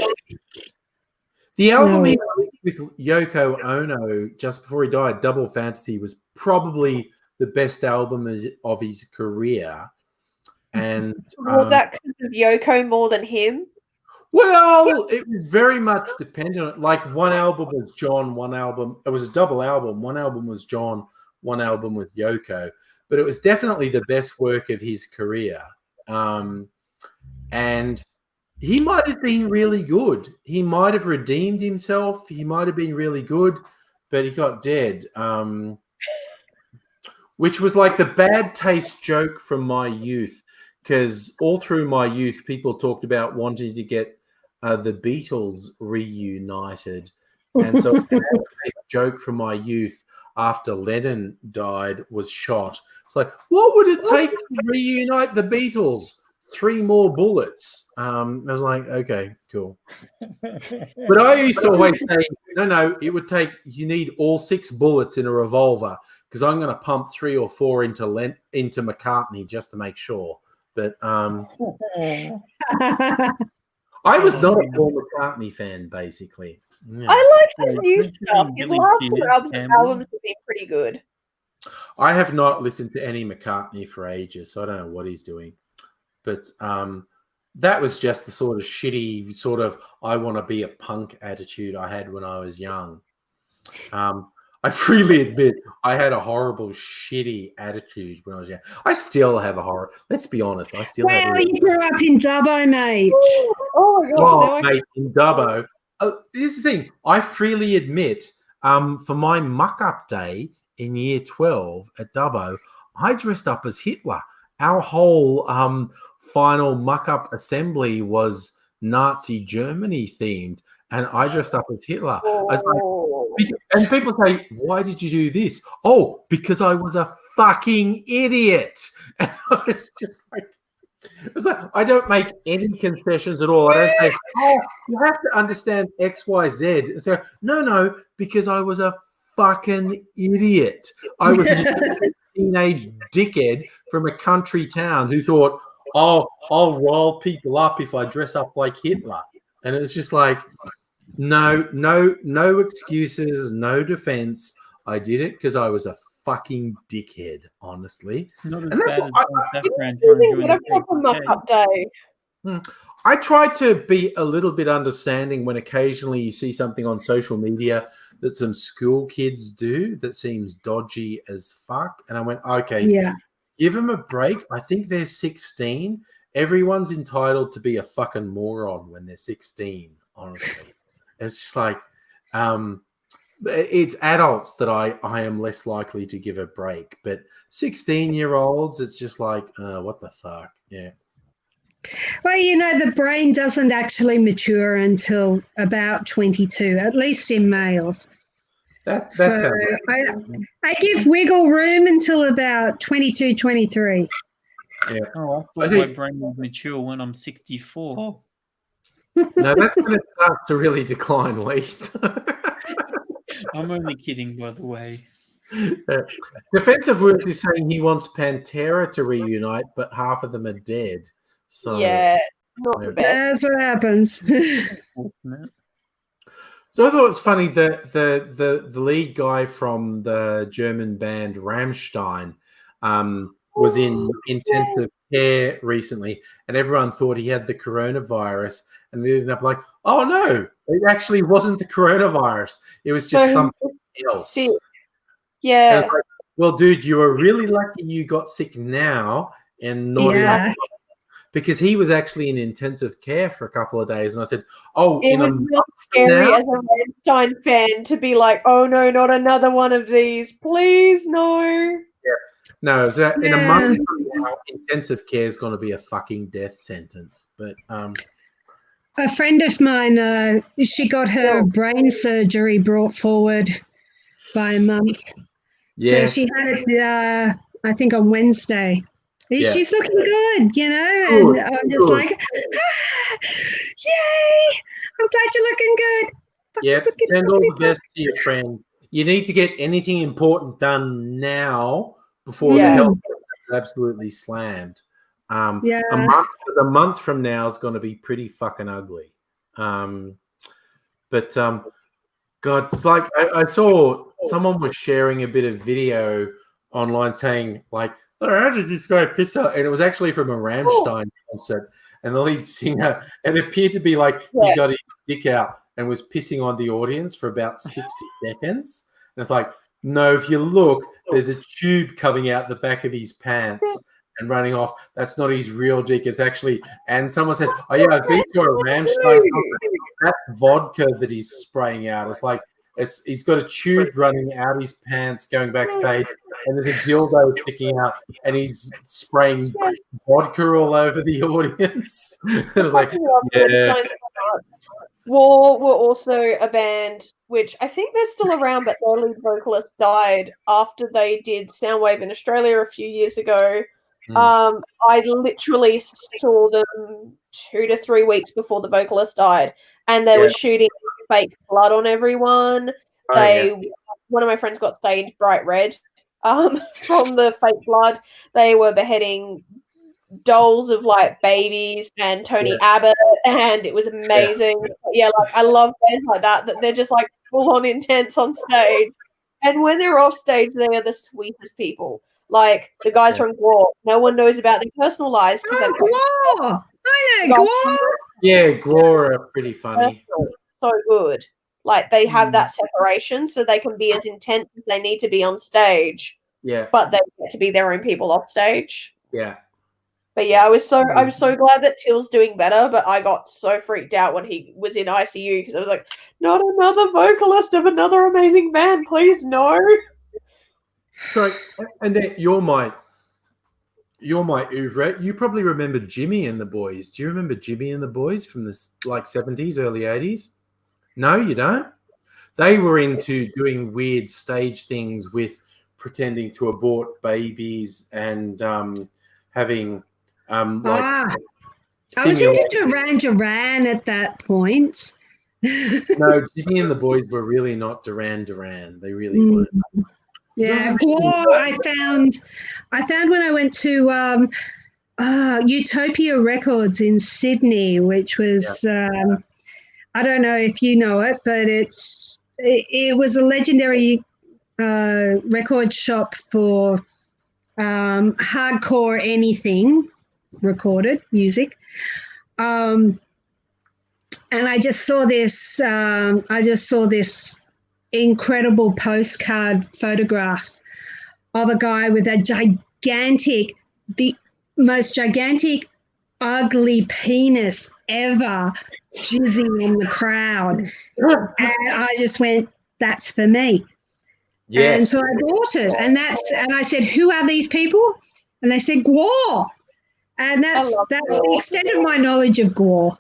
The album he released with Yoko Ono just before he died, Double Fantasy, was probably the best album of his career. And was that because of Yoko more than him? Well, it was very much dependent. Like one album was John, it was a double album. One album was John, one album was Yoko. But it was definitely the best work of his career. And he might have been really good. He might have redeemed himself. He might have been really good, but he got dead. Which was like the bad taste joke from my youth, because all through my youth, people talked about wanting to get the Beatles reunited. And so the bad taste joke from my youth after Lennon died was shot. It's like, what would it take to reunite the Beatles? 3 more bullets. I was like, okay, cool. But I used to always say, no, it would take, you need all 6 bullets in a revolver, because I'm going to pump 3 or 4 into McCartney just to make sure. But I was not a Paul McCartney fan, basically. Yeah. I like his new stuff. His last 2 albums have been pretty good. I have not listened to any McCartney for ages, so I don't know what he's doing. But that was just the sort of shitty sort of I want to be a punk attitude I had when I was young. I freely admit I had a horrible, shitty attitude when I was young. I still have a horror. Let's be honest. I still have. Well, you grew up in Dubbo, mate. Oh my God! Mate, in Dubbo. This is the thing. I freely admit, for my muck-up day in year 12 at Dubbo, I dressed up as Hitler. Our whole final muck-up assembly was Nazi Germany themed, and I dressed up as Hitler. I was like, and people say, why did you do this? Oh, because I was a fucking idiot. And I was just like, I don't make any concessions at all. I don't say, oh, you have to understand X, Y, Z. So, no, because I was a fucking idiot. I was a teenage dickhead from a country town who thought, oh, I'll rile people up if I dress up like Hitler. And it was just like, no excuses, no defense. I did it because I was a fucking dickhead, honestly. Not as bad as I try to be a little bit understanding when occasionally you see something on social media that some school kids do that seems dodgy as fuck. And I went, okay, give them a break. I think they're 16. Everyone's entitled to be a fucking moron when they're 16, honestly. It's just like, it's adults that I am less likely to give a break. But 16-year-olds, it's just like, what the fuck? Yeah. Well, the brain doesn't actually mature until about 22, at least in males. That's so I give wiggle room until about 22, 23. Yeah. Oh, I thought my brain was mature when I'm 64. No, that's when it starts to really decline, least. I'm only kidding, by the way. Defensive Words is saying he wants Pantera to reunite, but half of them are dead. So yeah, not the best. That's what happens. So I thought it was funny that the lead guy from the German band Rammstein was in intensive care recently, and everyone thought he had the coronavirus, and they ended up like, oh no, it actually wasn't the coronavirus. It was just something else. Yeah. Like, well, dude, you were really lucky you got sick now and not because he was actually in intensive care for a couple of days. And I said, oh, it was real scary as a Rammstein fan to be like, oh no, not another one of these. Please, no. Yeah. No, in a month from now, intensive care is going to be a fucking death sentence. But a friend of mine, she got her brain surgery brought forward by a month. yes. So she had it, I think, on Wednesday. Yeah. She's looking good, you know, Good, and I'm just good. like, yay! I'm glad you're looking good. Yep, send all the best to your friend. You need to get anything important done now before the health is absolutely slammed. A month from now is going to be pretty fucking ugly. God, it's like I saw someone was sharing a bit of video online saying like, oh, how does this guy piss out? And it was actually from a Rammstein concert, and the lead singer, it appeared to be like he got his dick out and was pissing on the audience for about 60 seconds. And it's like, no, if you look, there's a tube coming out the back of his pants and running off. That's not his real dick. It's actually, and someone said, oh yeah, I've been to a Rammstein concert. That's vodka that he's spraying out. It's like, he's got a tube running out his pants going backstage, and there's a dildo sticking out, and he's spraying vodka all over the audience. It was like, yeah. War were also a band which I think they're still around, but their lead vocalist died after they did Soundwave in Australia a few years ago. I literally saw them 2 to 3 weeks before the vocalist died, and they were shooting fake blood on everyone. One of my friends got stained bright red from the fake blood. They were beheading dolls of like babies and Tony Abbott, and it was amazing. Like I love bands like that they're just like full on intense on stage, and when they're off stage they are the sweetest people. Like the guys from Gore, no one knows about their personal lives because Gore! I know Gore! Yeah, Gore are pretty funny. So good. Like they have that separation so they can be as intense as they need to be on stage. Yeah. But they get to be their own people off stage. Yeah. But yeah, I was so glad that Till's doing better, but I got so freaked out when he was in ICU because I was like, not another vocalist of another amazing band, please no. So, and then you're my oeuvre. You probably remember Jimmy and the Boys. Do you remember Jimmy and the Boys from the like 70s, early 80s? No, you don't? They were into doing weird stage things with pretending to abort babies and having I was into Duran Duran at that point. No, Jimmy and the Boys were really not Duran Duran. They really weren't. Yeah, Gore I found when I went to Utopia Records in Sydney, which was I don't know if you know it, but it was a legendary record shop for hardcore anything recorded music. And I just saw this incredible postcard photograph of a guy with a the most gigantic, ugly penis ever jizzing in the crowd. And I just went, that's for me. Yes. And so I bought it. And I said, who are these people? And they said, Gore. And that's the extent of my knowledge of Gore.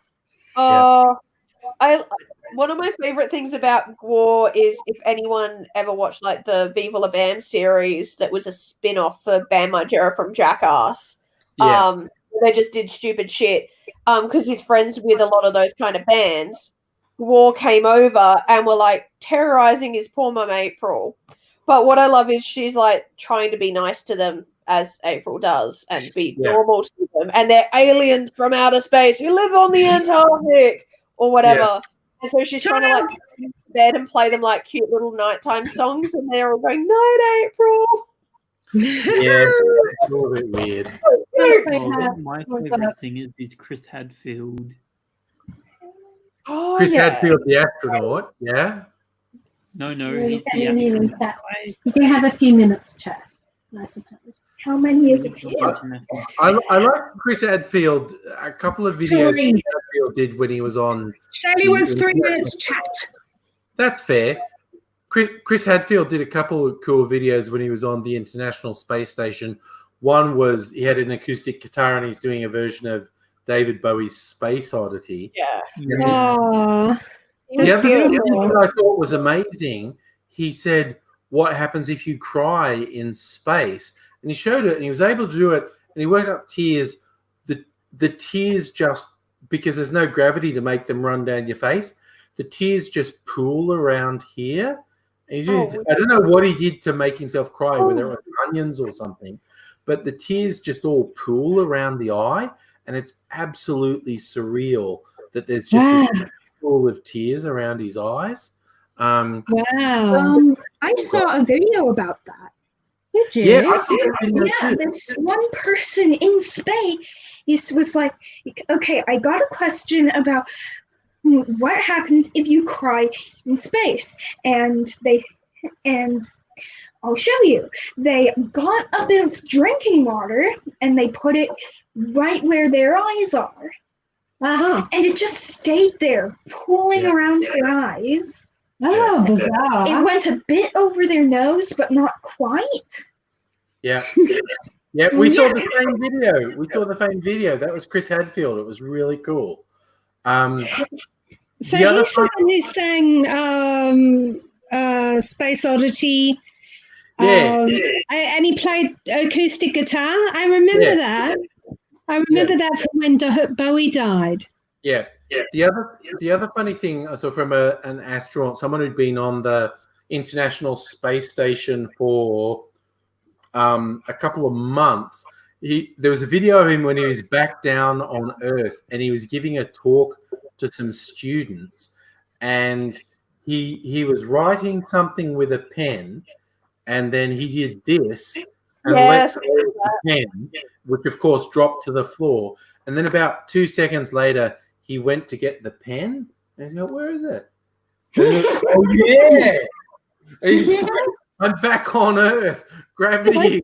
One of my favorite things about Gore is if anyone ever watched like the Viva La Bam series that was a spin-off for Bam Margera from Jackass. They just did stupid shit because he's friends with a lot of those kind of bands. Gore came over and were like terrorizing his poor mum April. But what I love is she's like trying to be nice to them as April does and be normal to them. And they're aliens from outer space who live on the Antarctic or whatever. Yeah. And so she's trying to like get in bed and play them like cute little nighttime songs, and they're all going, "Night, April." Yeah, it's a little bit weird. My favorite singers is Chris Hadfield. Chris Hadfield, the astronaut. Yeah. No, he's the astronaut. You can have a few minutes chat, I suppose. How many is it? I like Chris Hadfield. A couple of videos Chris Hadfield did when he was on. Shirley wants 3 minutes chat. That's fair. Chris Hadfield did a couple of cool videos when he was on the International Space Station. One was he had an acoustic guitar and he's doing a version of David Bowie's Space Oddity. Yeah. Oh, The other thing that I thought was amazing, he said, what happens if you cry in space? And he showed it and he was able to do it and he worked up tears. The tears just, because there's no gravity to make them run down your face, the tears just pool around here. And I don't know what he did to make himself cry, whether it was onions or something, but the tears just all pool around the eye, and it's absolutely surreal that there's just this pool of tears around his eyes. Wow. I saw a video about that. You did? Yeah, this one person in space was like, okay, I got a question about what happens if you cry in space, and I'll show you. They got a bit of drinking water and they put it right where their eyes are, and it just stayed there pooling around their eyes. Oh, bizarre. It went a bit over their nose, but not quite. Yeah. Yeah, we saw the same video. That was Chris Hadfield. It was really cool. So he's someone who sang Space Oddity. And he played acoustic guitar. I remember that. I remember that from when Bowie died. Yeah. The other funny thing I saw from an astronaut, someone who'd been on the International Space Station for a couple of months. There was a video of him when he was back down on Earth, and he was giving a talk to some students, and he was writing something with a pen, and then he did this and let go of the pen, which of course dropped to the floor. And then about 2 seconds later, he went to get the pen, and he's like, "Where is it?" Oh yeah! He's like, I'm back on Earth. Gravity.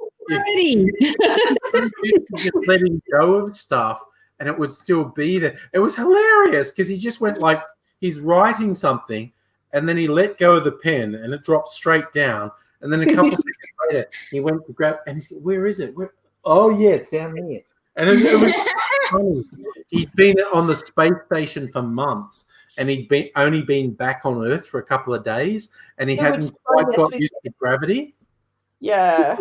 Just letting go of stuff, and it would still be there. It was hilarious because he just went like he's writing something, and then he let go of the pen, and it dropped straight down. And then a couple seconds later, he went to grab, and he's like, "Where is it? Oh yeah, it's down here." And it was funny. He'd been on the space station for months, and he'd only been back on Earth for a couple of days, and he hadn't quite got used to gravity. Yeah.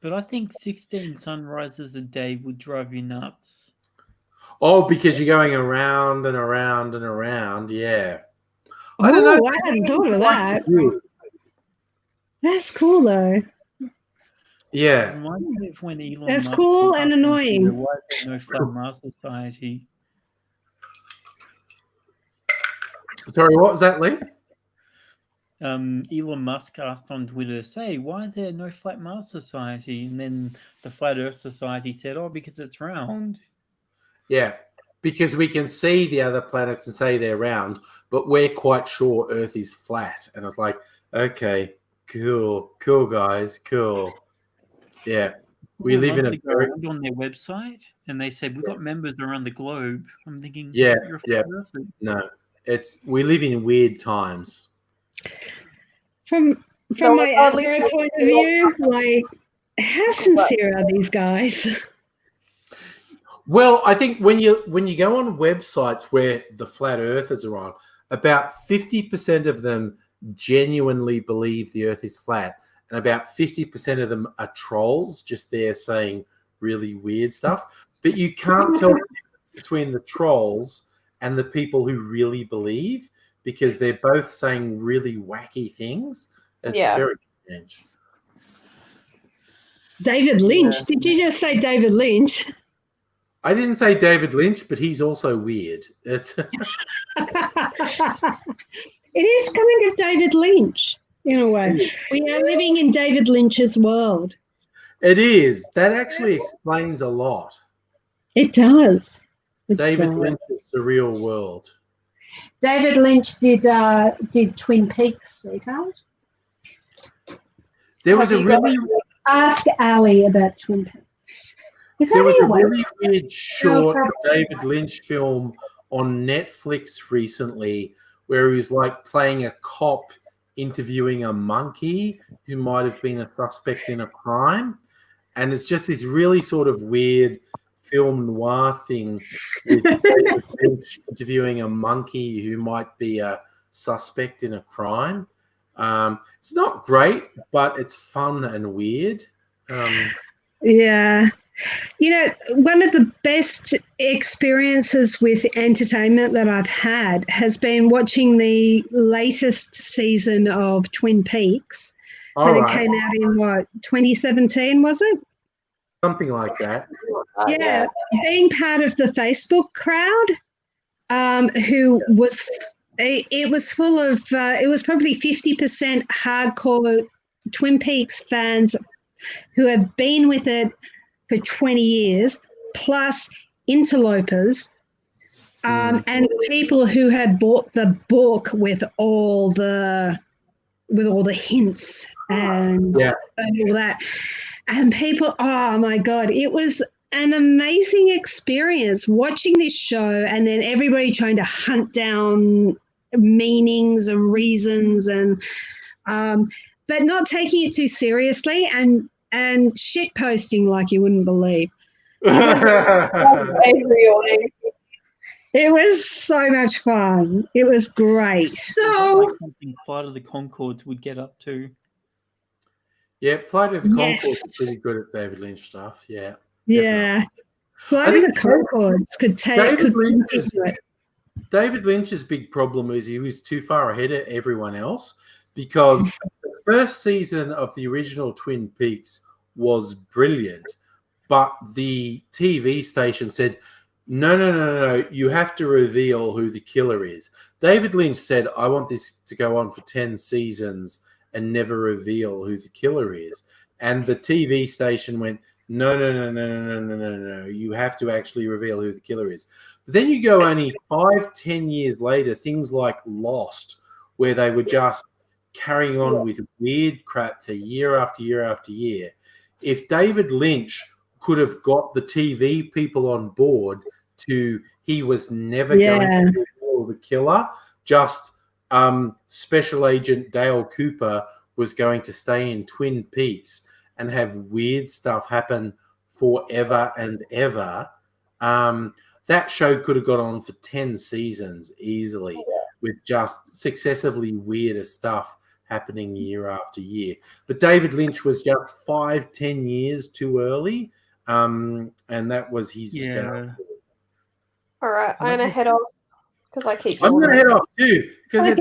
But I think 16 sunrises a day would drive you nuts. Oh, because you're going around and around and around. Yeah. I don't know. I hadn't thought of that. That's cool, though. Yeah. When Elon That's Musk cool and annoying. Why is there no Flat Mars Society? Sorry, what was that, Lee? Elon Musk asked on Twitter, "Say, why is there no Flat Mars Society?" And then the Flat Earth Society said, "Oh, because it's round." Yeah, because we can see the other planets and say they're round, but we're quite sure Earth is flat. And it's like, okay, cool, guys, cool. Yeah, we live in a very... on their website, and they said we've got members around the globe. I'm thinking, yeah. No, we live in weird times. From my Android point of view, like, how sincere are these guys? Well, I think when you go on websites where the flat earthers are on, about 50% of them genuinely believe the Earth is flat, and about 50% of them are trolls, just there saying really weird stuff. But you can't tell the difference between the trolls and the people who really believe, because they're both saying really wacky things. It's very strange. David Lynch. Yeah. Did you just say David Lynch? I didn't say David Lynch, but he's also weird. It is kind of David Lynch in a way. We are living in David Lynch's world. It is. That actually explains a lot. It does. David Lynch's surreal world. David Lynch did Twin Peaks, sweetheart. There was a really... Ask Ali about Twin Peaks. There was a really weird short David Lynch film on Netflix recently where he was like playing a cop interviewing a monkey who might have been a suspect in a crime. And it's just this really sort of weird film noir thing with David Lynch interviewing a monkey who might be a suspect in a crime. It's not great, but it's fun and weird. Yeah. You know, one of the best experiences with entertainment that I've had has been watching the latest season of Twin Peaks. It came out in, 2017, was it? Something like that. Yeah. Being part of the Facebook crowd, who was, it was full of, it was probably 50% hardcore Twin Peaks fans who have been with it for 20 years, plus interlopers, and people who had bought the book with all the hints and all that. And people, oh my God, it was an amazing experience watching this show, and then everybody trying to hunt down meanings and reasons, and but not taking it too seriously, and shit posting like you wouldn't believe. It was so much fun. It was great. So something Flight of the Conchords would get up to. Yeah, Flight of the Conchords is pretty good at David Lynch stuff. Yeah. Yeah. Flight of the Conchords could take it. David Lynch's big problem is he was too far ahead of everyone else, because the first season of the original Twin Peaks was brilliant, but the TV station said, no, you have to reveal who the killer is. David Lynch said, I want this to go on for 10 seasons and never reveal who the killer is. And the TV station went, no, you have to actually reveal who the killer is. But then you go only 5-10 years later, things like Lost, where they were just carrying on with weird crap for year after year after year. If David Lynch could have got the TV people on board to, he was never going to reveal the killer, just Special Agent Dale Cooper was going to stay in Twin Peaks and have weird stuff happen forever and ever. That show could have got on for 10 seasons easily, with just successively weirder stuff happening year after year. But David Lynch was just 5-10 years too early, and that was his downfall. All right, I'm gonna head off because I'm gonna head off too because it's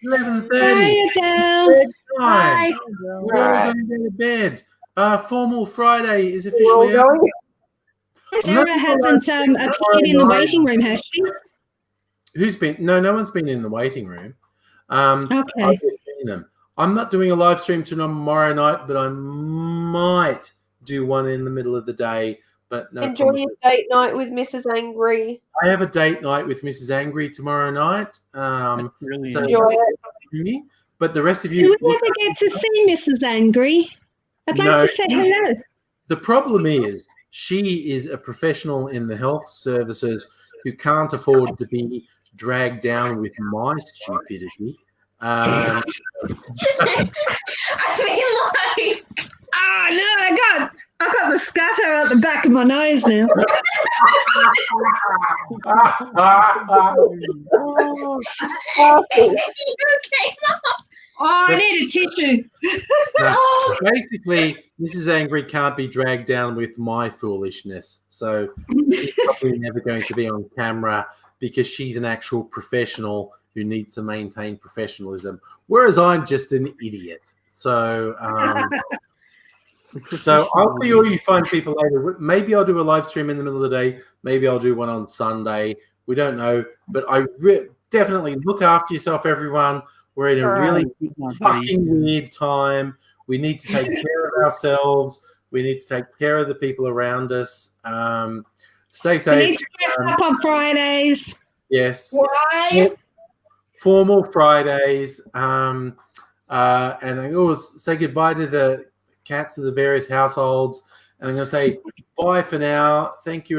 11:30. Bye. We're all going to go to bed. Formal Friday is officially out. Sarah hasn't appeared in the waiting room, has she? Who's been? No one's been in the waiting room. Okay. I've just seen them. I'm not doing a live stream tomorrow night, but I might do one in the middle of the day. But no. Enjoy your date night with Mrs. Angry. I have a date night with Mrs. Angry tomorrow night. Really so enjoy it. But the rest of you, do we ever get to see Mrs. Angry? I'd like to say hello. The problem is she is a professional in the health services who can't afford to be dragged down with my stupidity. I feel like, no, I got the scatter out the back of my nose now. Oh, I need a tissue. Basically, Mrs. Angry can't be dragged down with my foolishness. So she's probably never going to be on camera because she's an actual professional who needs to maintain professionalism, whereas I'm just an idiot. So so I'll see all you fine people later. Maybe I'll do a live stream in the middle of the day. Maybe I'll do one on Sunday. We don't know. But I definitely look after yourself, everyone. We're in a really fucking weird time. We need to take care of ourselves. We need to take care of the people around us. Stay safe. We need to dress up on Fridays. Yes. Why? Formal Fridays. And I always say goodbye to the cats of the various households. And I'm going to say bye for now. Thank you.